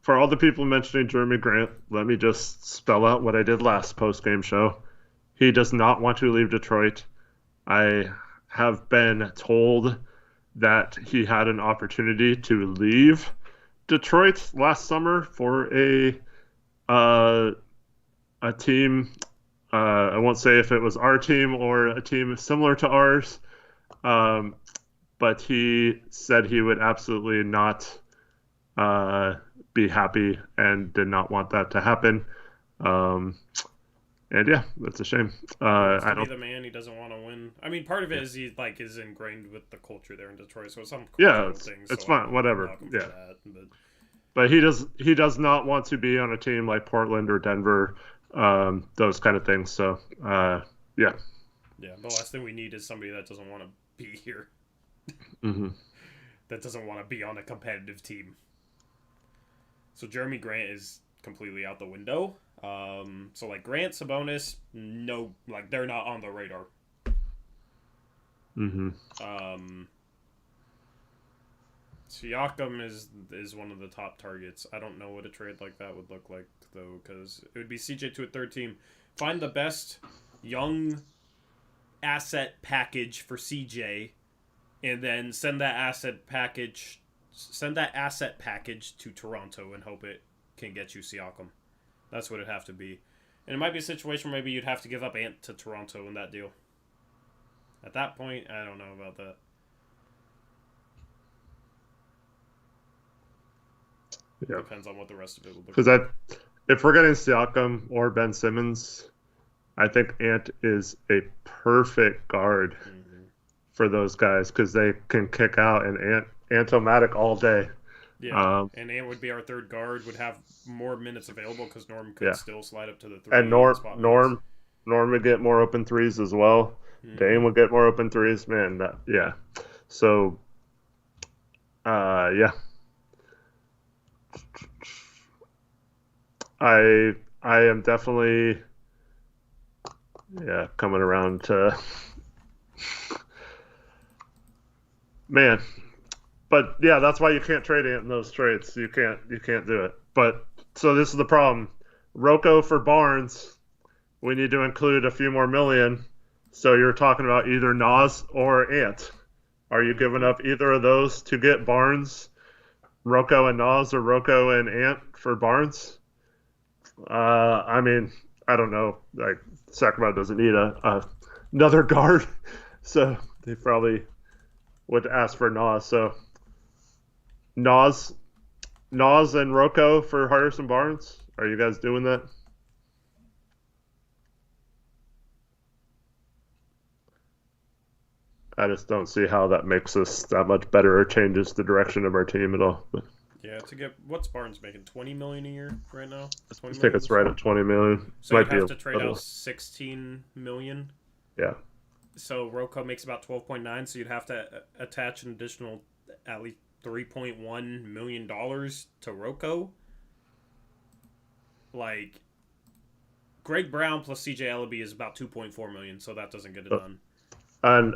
For all the people mentioning Jeremy Grant, let me just spell out what I did last post-game show. He does not want to leave Detroit. I have been told that he had an opportunity to leave Detroit last summer for a team. I won't say if it was our team or a team similar to ours, but he said he would absolutely not be happy and did not want that to happen. And yeah, that's a shame. To be the man, he doesn't want to win. I mean, part of it is he is ingrained with the culture there in Detroit, so some things. It's so fine, whatever. Yeah, but he does not want to be on a team like Portland or Denver, those kind of things. So yeah. Yeah, the last thing we need is somebody that doesn't want to be here. Mm-hmm. That doesn't want to be on a competitive team. So Jeremy Grant is completely out the window. So Grant, Sabonis, no, they're not on the radar. Mm-hmm. Siakam is one of the top targets. I don't know what a trade like that would look like though, because it would be CJ to a third team. Find the best young asset package for CJ, and then send that asset package to Toronto and hope it can get you Siakam. That's what it'd have to be. And it might be a situation where maybe you'd have to give up Ant to Toronto in that deal. At that point, I don't know about that. Yeah. Depends on what the rest of it would look like. Because if we're getting Siakam or Ben Simmons, I think Ant is a perfect guard for those guys because they can kick out and Ant-O-Matic all day. Yeah, and Ant would be our third guard, would have more minutes available because Norm could still slide up to the three. And Norm would get more open threes as well. Dame would get more open threes. Man, yeah. So, yeah. I am definitely, coming around to, man. But yeah, that's why you can't trade Ant in those trades. You can't do it. But so this is the problem. Rocco for Barnes, we need to include a few more million. So you're talking about either Nas or Ant. Are you giving up either of those to get Barnes, Rocco and Nas, or Rocco and Ant for Barnes? I mean, I don't know. Sacramento doesn't need another guard, so they probably would ask for Nas. So Nas and Rocco for Harrison Barnes. Are you guys doing that? I just don't see how that makes us that much better or changes the direction of our team at all. Yeah, what's Barnes making? $20 million a year right now? I think it's right at $20 million. So you have to trade out $16 million. Yeah. So Rocco makes about 12.9. So you'd have to attach an additional at least $3.1 million to Rocco. Greg Brown plus CJ Ellaby is about $2.4 million. So that doesn't get it done. And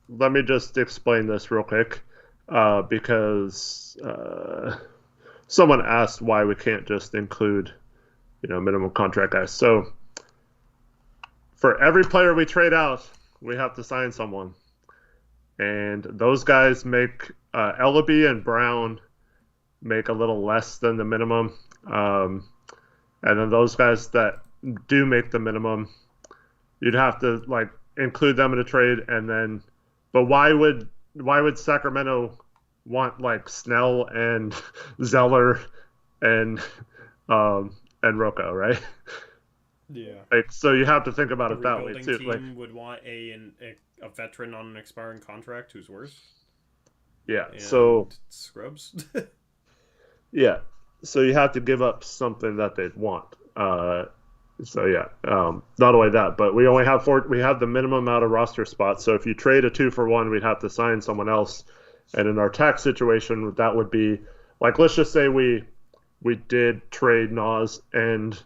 let me just explain this real quick, because someone asked why we can't just include, minimum contract guys. So for every player we trade out, we have to sign someone, and those guys make Ellaby and Brown make a little less than the minimum, and then those guys that do make the minimum, you'd have to include them in a trade, and then, but why would Sacramento want Snell and Zeller and Rocco, right? Yeah. So you have to think about it that way too. Team would want a veteran on an expiring contract who's worse. Yeah. And so scrubs. Yeah. So you have to give up something that they'd want. So yeah, not only that, but we only have we have the minimum amount of roster spots. So if you trade a 2-for-1, we'd have to sign someone else. And in our tax situation, that would be let's just say we did trade Nas and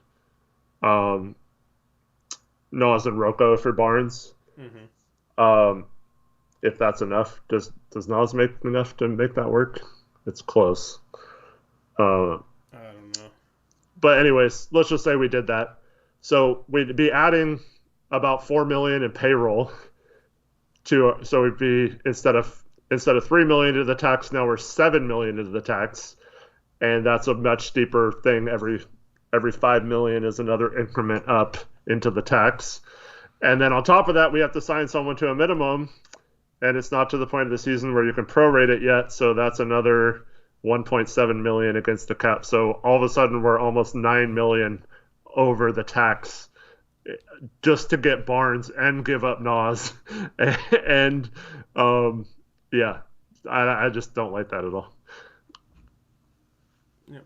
Rocco for Barnes. Mm-hmm. If that's enough, does Nas make enough to make that work? It's close. I don't know. But anyways, let's just say we did that. So we'd be adding about $4 million in payroll so we'd be instead of $3 million to the tax, now we're $7 million into the tax. and that's a much steeper thing. Every 5 million is another increment up into the tax. And then on top of that, we have to sign someone to a minimum, and it's not to the point of the season where you can prorate it yet. So that's another 1.7 million against the cap. So all of a sudden, we're almost 9 million over the tax just to get Barnes and give up Nas. And yeah, I just don't like that at all. Yep.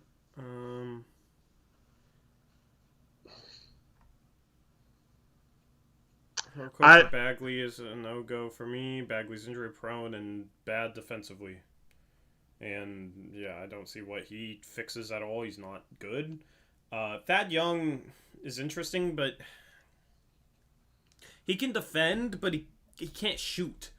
Bagley is a no-go for me. Bagley's injury prone and bad defensively. And yeah, I don't see what he fixes at all. He's not good. Thad Young is interesting, but he can defend, but he can't shoot.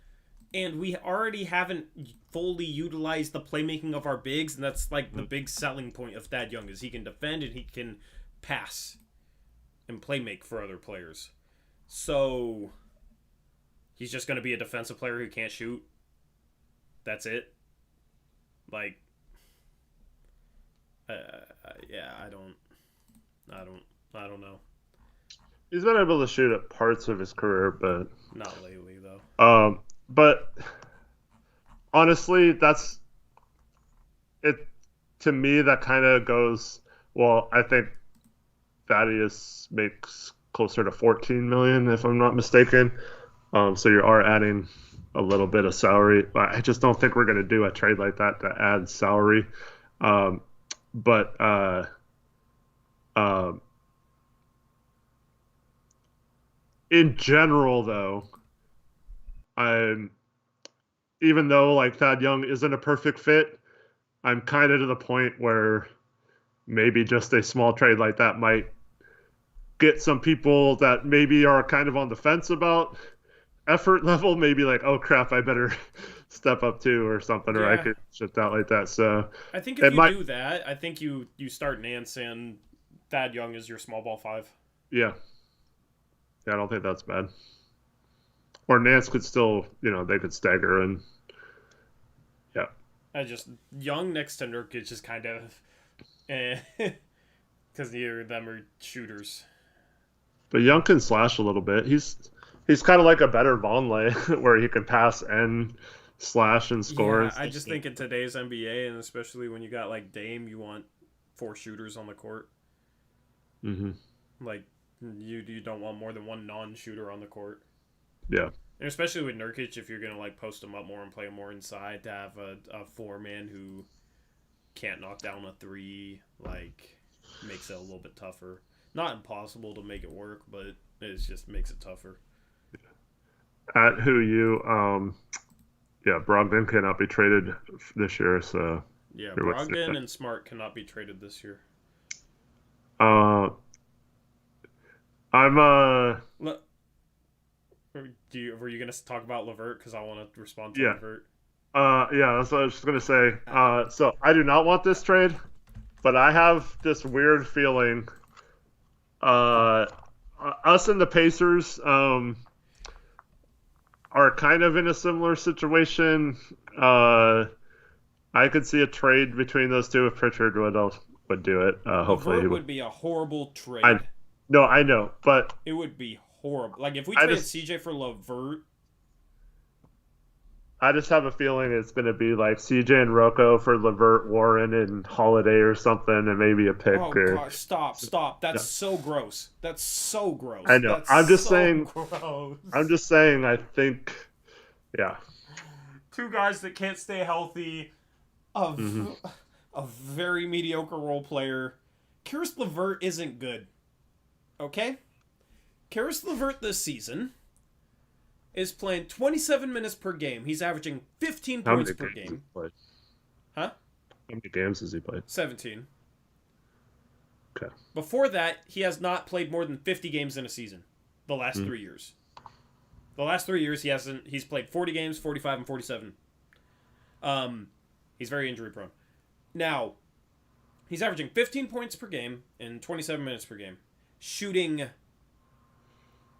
And we already haven't fully utilized the playmaking of our bigs, and that's like the big selling point of Thad Young is he can defend and he can pass and playmake for other players. So he's just going to be a defensive player who can't shoot. That's it. Like, yeah, I don't know. He's been able to shoot at parts of his career, but not lately though. But honestly, that's it. To me, that kind of goes. Well, I think Thaddeus makes closer to 14 million, if I'm not mistaken. So you are adding a little bit of salary. I just don't think we're going to do a trade like that to add salary. But in general, though, even though like Thad Young isn't a perfect fit, I'm kind of to the point where maybe just a small trade like that might get some people that maybe are kind of on the fence about effort level, maybe like, oh crap, I better step up too or something, or I could shift out like that. So I think if you do that, I think you start Nance and Thad Young as your small ball 5. Yeah, I don't think that's bad. Or Nance could still, they could stagger and yeah. Young next to Nurkic is kind of because neither of them are shooters. But Young can slash a little bit. He's kind of like a better Vonleh where he can pass and slash and score. Yeah, I just think in today's NBA, and especially when you got like Dame, you want 4 shooters on the court. Mm-hmm. Like you don't want more than one non-shooter on the court. Yeah. And especially with Nurkic, if you're gonna like post him up more and play him more inside, to have a 4-man who can't knock down a 3, like makes it a little bit tougher. Not impossible to make it work, but it just makes it tougher. At who you, Brogdon cannot be traded this year, so. Yeah, Brogdon and Smart cannot be traded this year. I'm Look, were you gonna talk about LeVert? Because I want to respond to Yeah. LeVert. Yeah, that's what I was just gonna say. So I do not want this trade, but I have this weird feeling. Us and the Pacers are kind of in a similar situation. I could see a trade between those two if Pritchard would do it. Hopefully, LeVert he would be a horrible trade. I know, but It would be horrible. Like if we traded CJ for LeVert. I just have a feeling it's going to be like CJ and Rocco for LeVert, Warren, and Holiday or something, and maybe a pick. Oh gosh, stop! That's so gross. That's so gross. I know. That's I'm just so saying. Gross. I'm just saying. I think, yeah. 2 guys that can't stay healthy, a very mediocre role player. Karis LeVert isn't good. Okay, Karis LeVert this season is playing 27 minutes per game. He's averaging 15 points per game. Huh? How many games has he played? 17. Okay. Before that, he has not played more than 50 games in a season. The last 3 years. The last 3 years, he's played 40 games, 45, and 47. He's very injury prone. Now, he's averaging 15 points per game and 27 minutes per game. Shooting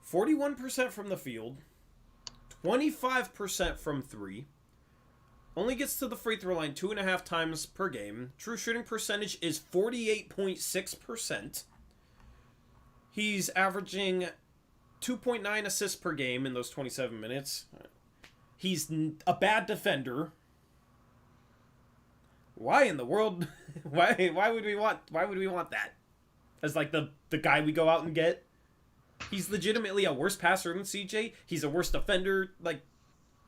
41% from the field, 25% from 3, Only gets to the free throw line 2.5 times per game. True shooting percentage is 48.6%. He's averaging 2.9 assists per game in those 27 minutes. He's a bad defender. Why in the world? Why would we want that? As like the guy we go out and get? He's legitimately a worse passer than CJ. He's a worse defender, like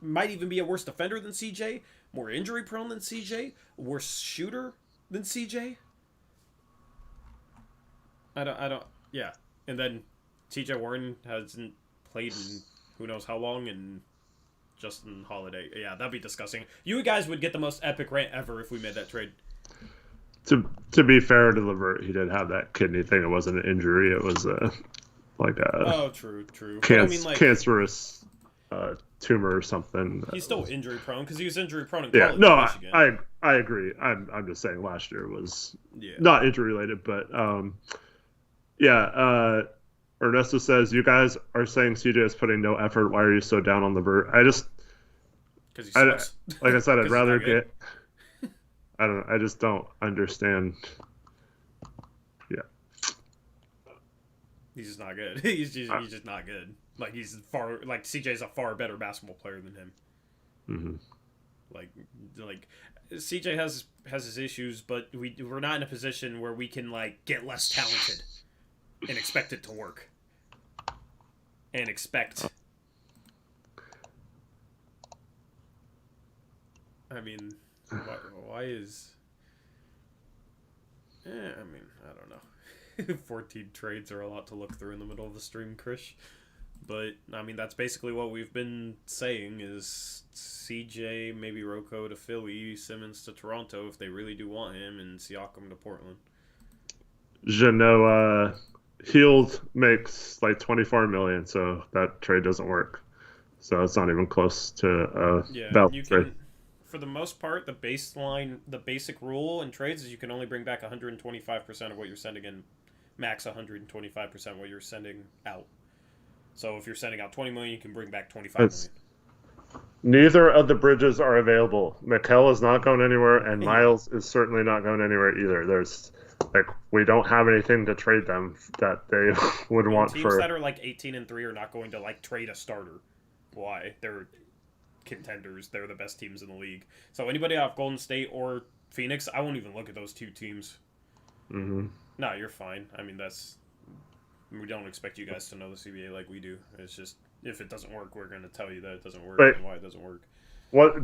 might even be a worse defender than CJ, more injury prone than CJ, worse shooter than CJ. I don't yeah. And then TJ Warren hasn't played in who knows how long, and Justin Holiday. Yeah, that'd be disgusting. You guys would get the most epic rant ever if we made that trade. To be fair to LeVert, he did have that kidney thing. It wasn't an injury. It was true. Cancerous tumor or something. He's still injury prone because he was injury prone in Yeah, college. no, in Michigan. I agree. I'm just saying last year was not injury related, but Ernesto says you guys are saying CJ is putting no effort. Why are you so down on LeVert? Because he sucks. Like I said, I'd rather not good. get. I don't know. I just don't understand. Yeah. He's just not good. He's just not good. Like CJ's a far better basketball player than him. Mm-hmm. Like CJ has his issues, but we're not in a position where we can like get less talented and expect it to work. And expect. I mean, why is? I mean, I don't know. 14 trades are a lot to look through in the middle of the stream, Krish. But, I mean, that's basically what we've been saying is CJ, maybe Rocco to Philly, Simmons to Toronto if they really do want him, and Siakam to Portland. Genoa Healed makes like $24 million, so that trade doesn't work. So it's not even close to a valid trade. For the most part, the basic rule in trades is you can only bring back 125% of what you're sending in, max 125% of what you're sending out. So if you're sending out $20 million, you can bring back $25 million. Neither of the bridges are available. Mikal is not going anywhere, and Miles is certainly not going anywhere either. We don't have anything to trade them that they would want teams for. Teams that are like 18-3 are not going to like trade a starter. Why? They're contenders. They're the best teams in the league. So anybody off Golden State or Phoenix, I won't even look at those two teams. Mm-hmm. No, you're fine. I mean, we don't expect you guys to know the CBA like we do. It's just, if it doesn't work, we're going to tell you that it doesn't work and why it doesn't work.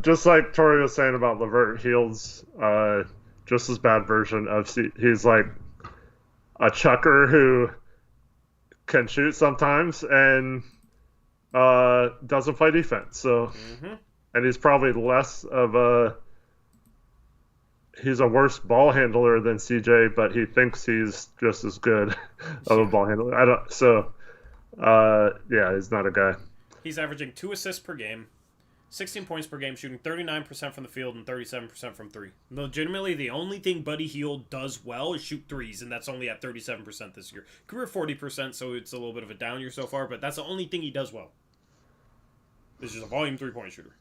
Just like Tori was saying about LeVert, Heald's just as bad version of he's like a chucker who can shoot sometimes and doesn't play defense. So, and he's probably less of he's a worse ball handler than CJ, but he thinks he's just as good of a ball handler. He's not a guy. He's averaging 2 assists per game, 16 points per game, shooting 39% from the field and 37% from three. Legitimately, the only thing Buddy Hield does well is shoot threes, and that's only at 37% this year. Career 40%, so it's a little bit of a down year so far, but that's the only thing he does well. This is a volume 3-point shooter.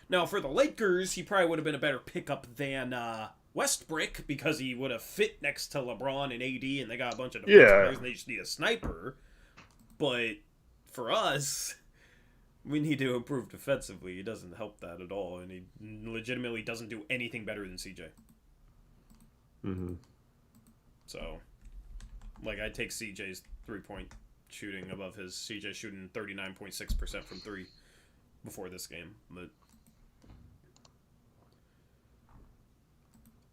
Now, for the Lakers, he probably would have been a better pickup than Westbrook because he would have fit next to LeBron and AD, and they got a bunch of defensive players, and they just need a sniper. But for us, we need to improve defensively. He doesn't help that at all, and he legitimately doesn't do anything better than CJ. Mm-hmm. So, I'd take CJ's 3-point shooting above his. CJ shooting 39.6% from three before this game, but.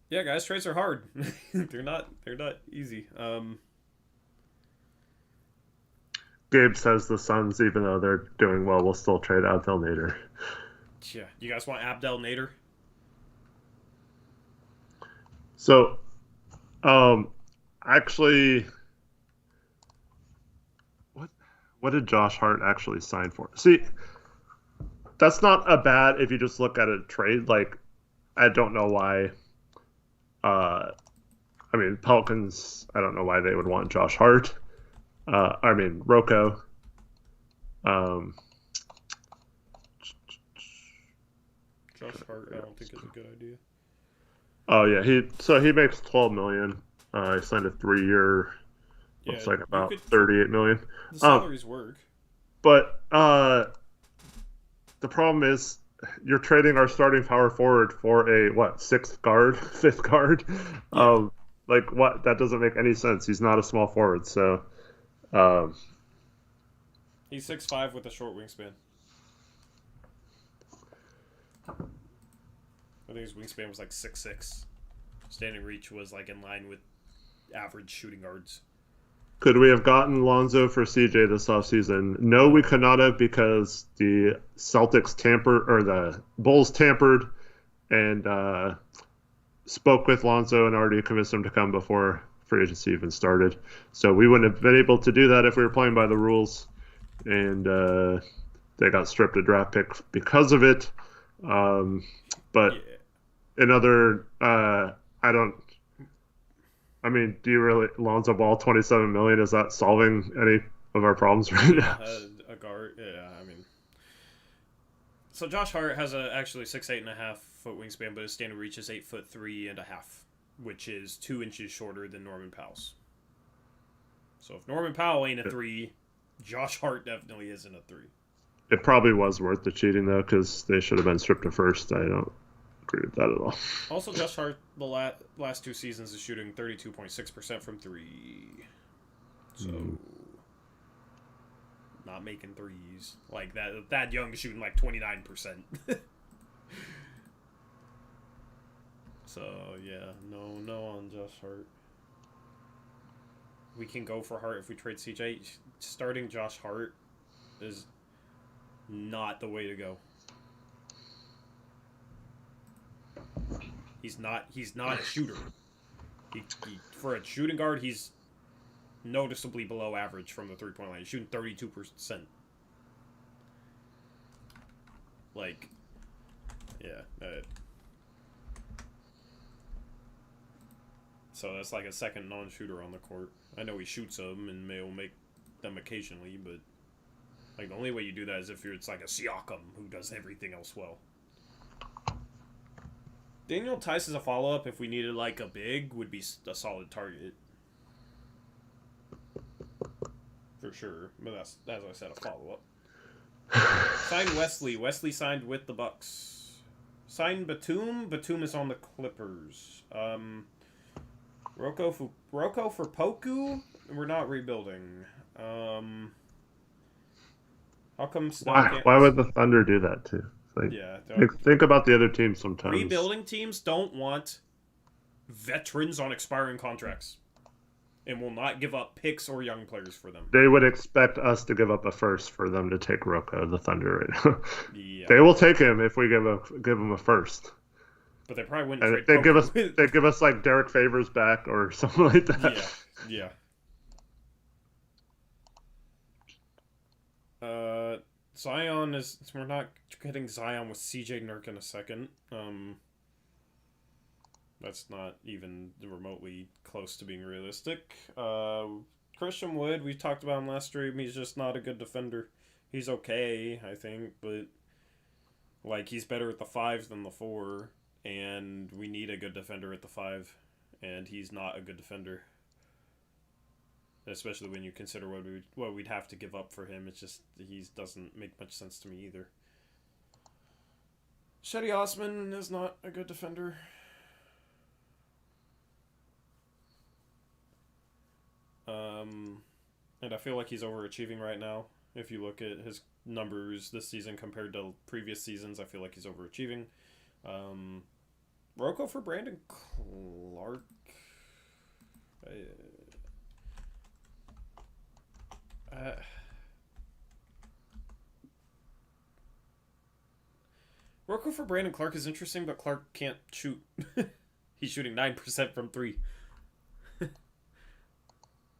Yeah, guys, trades are hard. They're not easy. Gabe says the Suns, even though they're doing well, will still trade Abdel Nader. Yeah, you guys want Abdel Nader? So, actually, what did Josh Hart actually sign for? See, that's not a bad if you just look at a trade. I don't know why. Pelicans, I don't know why they would want Josh Hart. Rocco. Josh Hart, I don't think is a good idea. Oh yeah, he makes $12 million. He signed a 3-year. Looks like about $38 million. The salaries work. But the problem is you're trading our starting power forward for a fifth guard. Yeah. Like what? That doesn't make any sense. He's not a small forward, so. He's 6'5" with a short wingspan. I think his wingspan was like 6'6". Standing reach was like in line with average shooting guards. Could we have gotten Lonzo for CJ this offseason? No, we could not have, because the Celtics the Bulls tampered and spoke with Lonzo and already convinced him to come before free agency even started. So we wouldn't have been able to do that if we were playing by the rules. And they got stripped a draft pick because of it. But another, do you really, Lonzo Ball, $27 million, is that solving any of our problems right now? A guard, so Josh Hart has actually 6'8.5" wingspan, but his standard reach is 8'3.5", which is 2 inches shorter than Norman Powell's. So if Norman Powell ain't a 3, Josh Hart definitely isn't a 3. It probably was worth the cheating, though, because they should have been stripped to first. I don't agree with that at all. Also, Josh Hart, the last 2 seasons, is shooting 32.6% from 3. So, not making threes. Like, that young is shooting like 29%. So, yeah, no on Josh Hart. We can go for Hart if we trade CJ. Starting Josh Hart is not the way to go. He's not a shooter. He, for a shooting guard, he's noticeably below average from the 3-point line. He's shooting 32%. Like, yeah. So that's like a second non-shooter on the court. I know he shoots them and will make them occasionally, but like the only way you do that is if it's like a Siakam who does everything else well. Daniel Tice as a follow-up, if we needed like a big, would be a solid target. For sure. But that's, as I said, a follow-up. Signed Wesley. Wesley signed with the Bucks. Signed Batum. Batum is on the Clippers. Rocco for Poku? We're not rebuilding. How come Why would the Thunder do that too? Like, yeah, think about the other teams sometimes. Rebuilding teams don't want veterans on expiring contracts and will not give up picks or young players for them. They would expect us to give up a first for them to take Rocco, the Thunder, right now. Yeah. They will take him if we give them a first. But they probably wouldn't trade they give us like Derek Favors back or something like that. Yeah. Zion is... We're not getting Zion with CJ Nurk in a second. That's not even remotely close to being realistic. Christian Wood, we talked about him last stream. He's just not a good defender. He's okay, I think, but like he's better at the 5 than the 4, and we need a good defender at the 5, and he's not a good defender. Especially when you consider what we'd have to give up for him. It's just he doesn't make much sense to me either. Shetty Osman is not a good defender. And I feel like he's overachieving right now. If you look at his numbers this season compared to previous seasons, I feel like he's overachieving. Rocco for Brandon Clark. Rocco for Brandon Clark is interesting, but Clark can't shoot. He's shooting 9% from 3.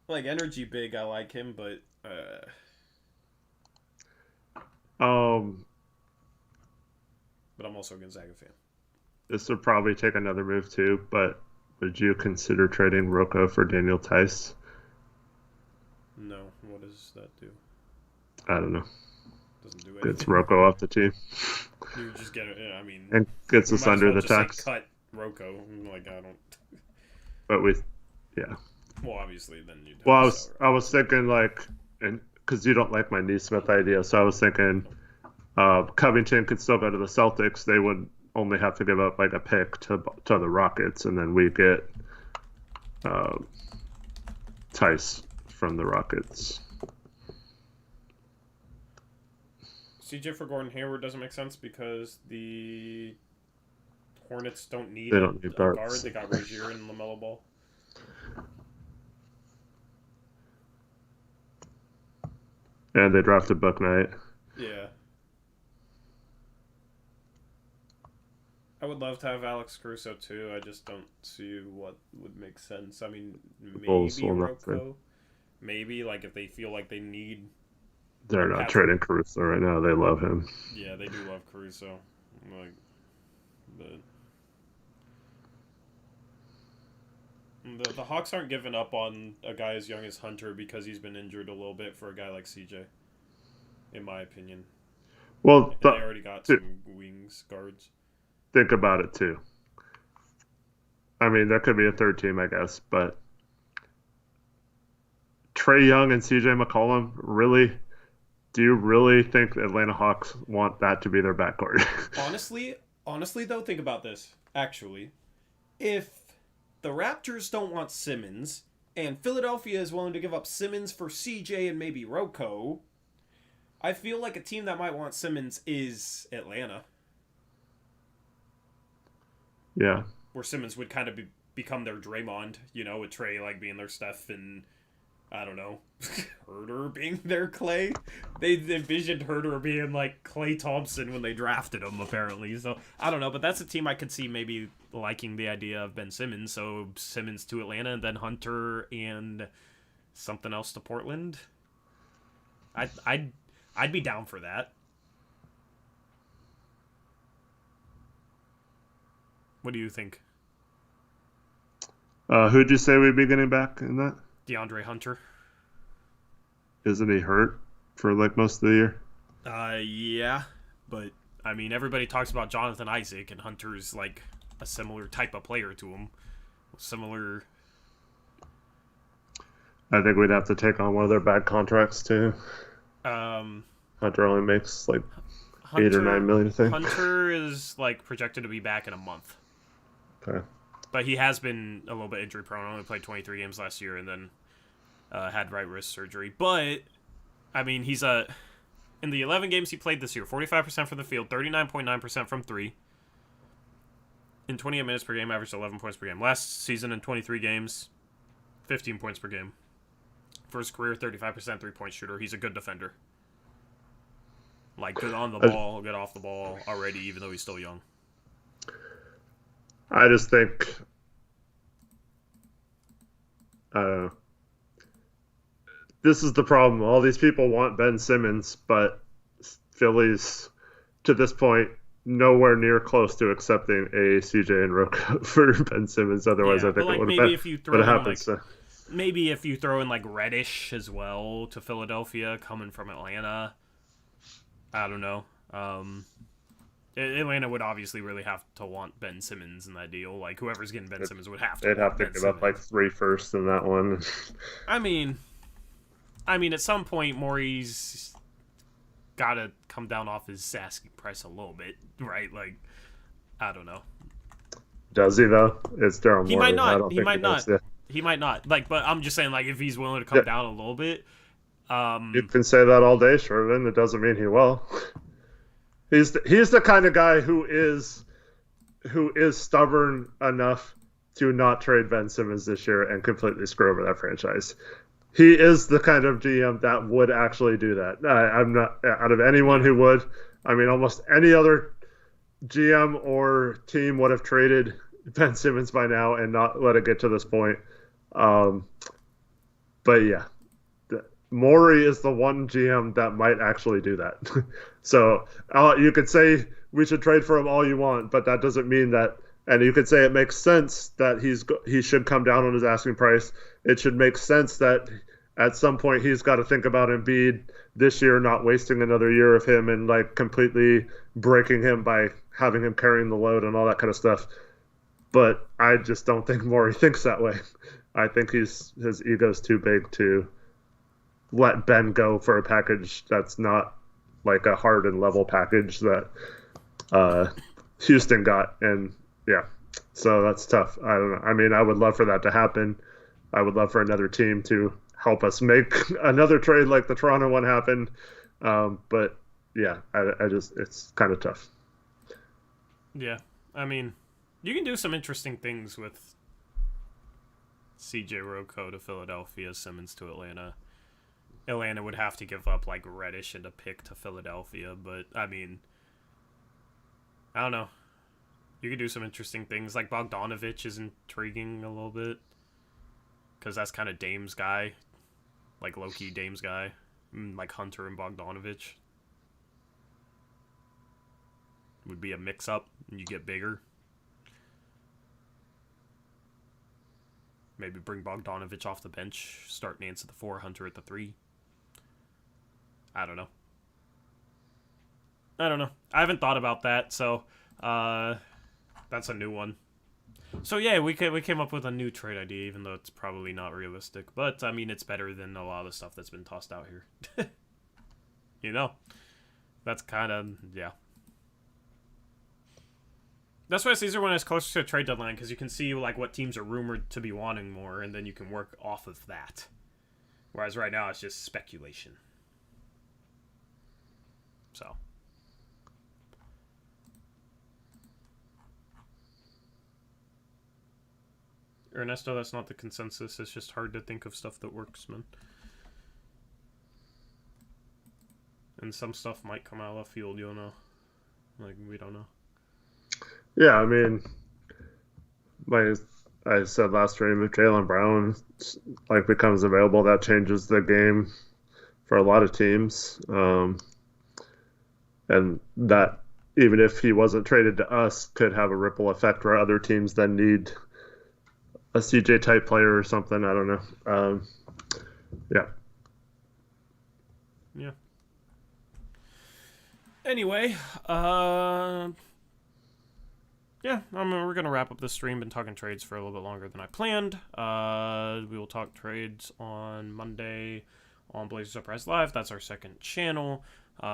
Like energy big, I like him, but I'm also a Gonzaga fan. This would probably take another move too, but would you consider trading Rocco for Daniel Tice? No. What does that do? I don't know. Doesn't do Gets anything. Rocco off the team. You just get it. I mean, And gets we us might as under well the just say tax. cut Rocco. Like I don't. But yeah. Well, obviously, then you'd. Have Well, to sell I was thinking like, and because you don't like my Neesmith idea, so I was thinking Covington could still go to the Celtics. They would only have to give up like a pick to the Rockets, and then we get Tice from the Rockets. CJ for Gordon Hayward doesn't make sense because the Hornets don't need They a don't need guard. guards. They got Rozier and LaMelo Ball. And they drafted Buck Knight. Yeah. I would love to have Alex Caruso too. I just don't see what would make sense. I mean, Bulls maybe will not fit. Rocco. Maybe like if they feel like they need. They're not trading Caruso right now. They love him. Yeah, they do love Caruso. Like, the Hawks aren't giving up on a guy as young as Hunter because he's been injured a little bit for a guy like CJ, in my opinion. Well, And they already got some wings guards. Think about it too. I mean, there could be a third team, I guess, but Trae Young and CJ McCollum, really? Do you really think the Atlanta Hawks want that to be their backcourt? Honestly though, think about this. Actually, if the Raptors don't want Simmons and Philadelphia is willing to give up Simmons for CJ and maybe Rocco, I feel like a team that might want Simmons is Atlanta. Yeah. Where Simmons would kind of become their Draymond, with Trae like being their Steph and, I don't know, Herder being their Clay. They envisioned Herder being like Klay Thompson when they drafted him, apparently. So, I don't know, but that's a team I could see maybe liking the idea of Ben Simmons. So, Simmons to Atlanta and then Hunter and something else to Portland. I'd be down for that. What do you think? Who'd you say we'd be getting back in that? DeAndre Hunter. Isn't he hurt for like most of the year? Yeah, but I mean, everybody talks about Jonathan Isaac, and Hunter's like a similar type of player to him. Similar. I think we'd have to take on one of their bad contracts too. Hunter only makes like $8 or $9 million, I think. Hunter is like projected to be back in a month. Okay. But he has been a little bit injury prone. Only played 23 games last year and then had right wrist surgery. But, I mean, he's in the 11 games he played this year, 45% from the field, 39.9% from three. In 28 minutes per game, averaged 11 points per game. Last season in 23 games, 15 points per game. For his career, 35% three-point shooter. He's a good defender. Like, good on the ball, good off the ball already, even though he's still young. I just think this is the problem. All these people want Ben Simmons, but Philly's, to this point, nowhere near close to accepting a CJ and Rocco for Ben Simmons. Otherwise, I think it would have maybe if you throw happened. Maybe if you throw in like Reddish as well to Philadelphia, coming from Atlanta, I don't know. Atlanta would obviously really have to want Ben Simmons in that deal. Like, whoever's getting Ben Simmons would have to. They'd have to give up like 3 firsts in that one. I mean, at some point, Morey's got to come down off his asking price a little bit, right? Like, I don't know. Does he though? It's Daryl Morey. He might not. He might not. He might not. Like, but I'm just saying, like, if he's willing to come down a little bit. You can say that all day, Shervin. It doesn't mean he will. He's the kind of guy who is stubborn enough to not trade Ben Simmons this year and completely screw over that franchise. He is the kind of GM that would actually do that. I'm not out of anyone who would. I mean, almost any other GM or team would have traded Ben Simmons by now and not let it get to this point. But yeah, Morey is the one GM that might actually do that. So you could say we should trade for him all you want, but that doesn't mean that. And you could say it makes sense that he should come down on his asking price. It should make sense that at some point he's got to think about Embiid this year, not wasting another year of him and like completely breaking him by having him carrying the load and all that kind of stuff. But I just don't think Morey thinks that way. I think his ego's too big to let Ben go for a package that's not like a hard and level package that Houston got. And yeah, so that's tough. I don't know. I mean, I would love for that to happen. I would love for another team to help us make another trade like the Toronto one happen. But yeah, I just, it's kind of tough. Yeah. I mean, you can do some interesting things with CJ Rocco to Philadelphia, Simmons to Atlanta. Atlanta would have to give up like Reddish and a pick to Philadelphia, but I mean, I don't know. You could do some interesting things. Like Bogdanovich is intriguing a little bit because that's kind of Dame's guy, like low-key Dame's guy, like Hunter and Bogdanovich would be a mix-up, and you get bigger. Maybe bring Bogdanovich off the bench, start Nance at the 4, Hunter at the 3. I don't know. I haven't thought about that, so that's a new one. So yeah, we came up with a new trade idea, even though it's probably not realistic. But, I mean, it's better than a lot of the stuff that's been tossed out here. You know? That's kind of, yeah. That's why it's easier when it's closer to a trade deadline, because you can see like what teams are rumored to be wanting more, and then you can work off of that. Whereas right now, it's just speculation. So. Ernesto, that's not the consensus. It's just hard to think of stuff that works, man. And some stuff might come out of left field, you know. Like, we don't know. Yeah, I mean, like I said last stream, if Jaylen Brown like becomes available, that changes the game for a lot of teams. And that, even if he wasn't traded to us, could have a ripple effect where other teams then need a CJ type player or something. I don't know. Yeah. Yeah. Anyway, yeah, I mean, we're going to wrap up this stream. Been talking trades for a little bit longer than I planned. We will talk trades on Monday on Blazers Uprise Live. That's our second channel. We'll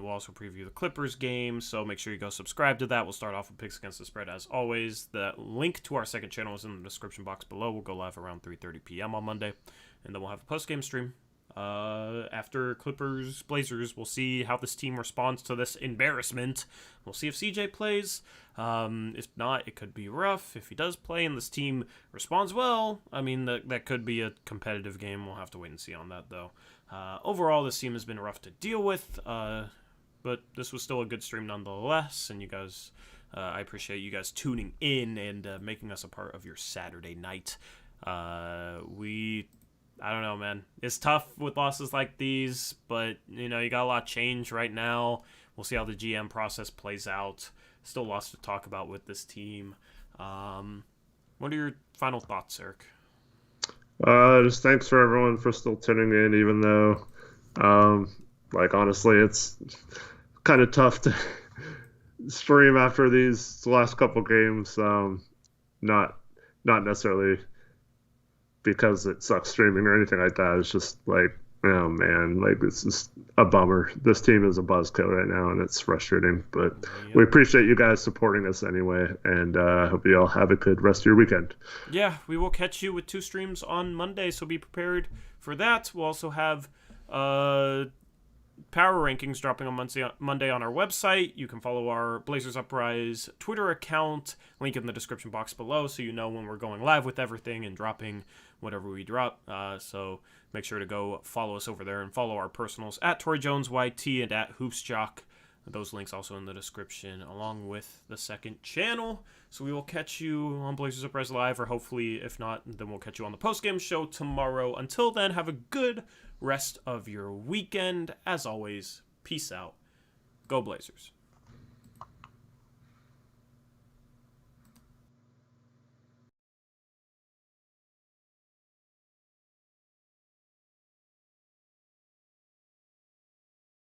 also preview the Clippers game, so make sure you go subscribe to that. We'll start off with picks against the spread as always. The link to our second channel is in the description box below. We'll go live around 3:30 p.m. on Monday, and then we'll have a post-game stream. After Clippers Blazers, we'll see how this team responds to this embarrassment. We'll see if CJ plays. If not, it could be rough. If he does play and this team responds well, I mean, that could be a competitive game. We'll have to wait and see on that, though. Overall, this team has been rough to deal with, but this was still a good stream nonetheless, and you guys, I appreciate you guys tuning in and making us a part of your Saturday night. I don't know, man. It's tough with losses like these, but, you know, you got a lot of change right now. We'll see how the GM process plays out. Still lots to talk about with this team. What are your final thoughts, Eric? Just thanks for everyone for still tuning in, even though, like, honestly, it's kind of tough to stream after these last couple games. Not necessarily because it sucks streaming or anything like that. It's just like, oh man, like this is a bummer. This team is a buzzkill right now, and it's frustrating. But we appreciate you guys supporting us anyway, and I hope you all have a good rest of your weekend. Yeah, we will catch you with 2 streams on Monday, so be prepared for that. We'll also have power rankings dropping on Monday on our website. You can follow our Blazers Uprise Twitter account, link in the description box below, so you know when we're going live with everything and dropping whatever we drop. So make sure to go follow us over there and follow our personals at ToryJonesYT and at HoopsJock. Those links also in the description, along with the second channel. So we will catch you on Blazers Uprise Live, or hopefully, if not, then we'll catch you on the postgame show tomorrow. Until then, have a good rest of your weekend. As always, peace out. Go Blazers.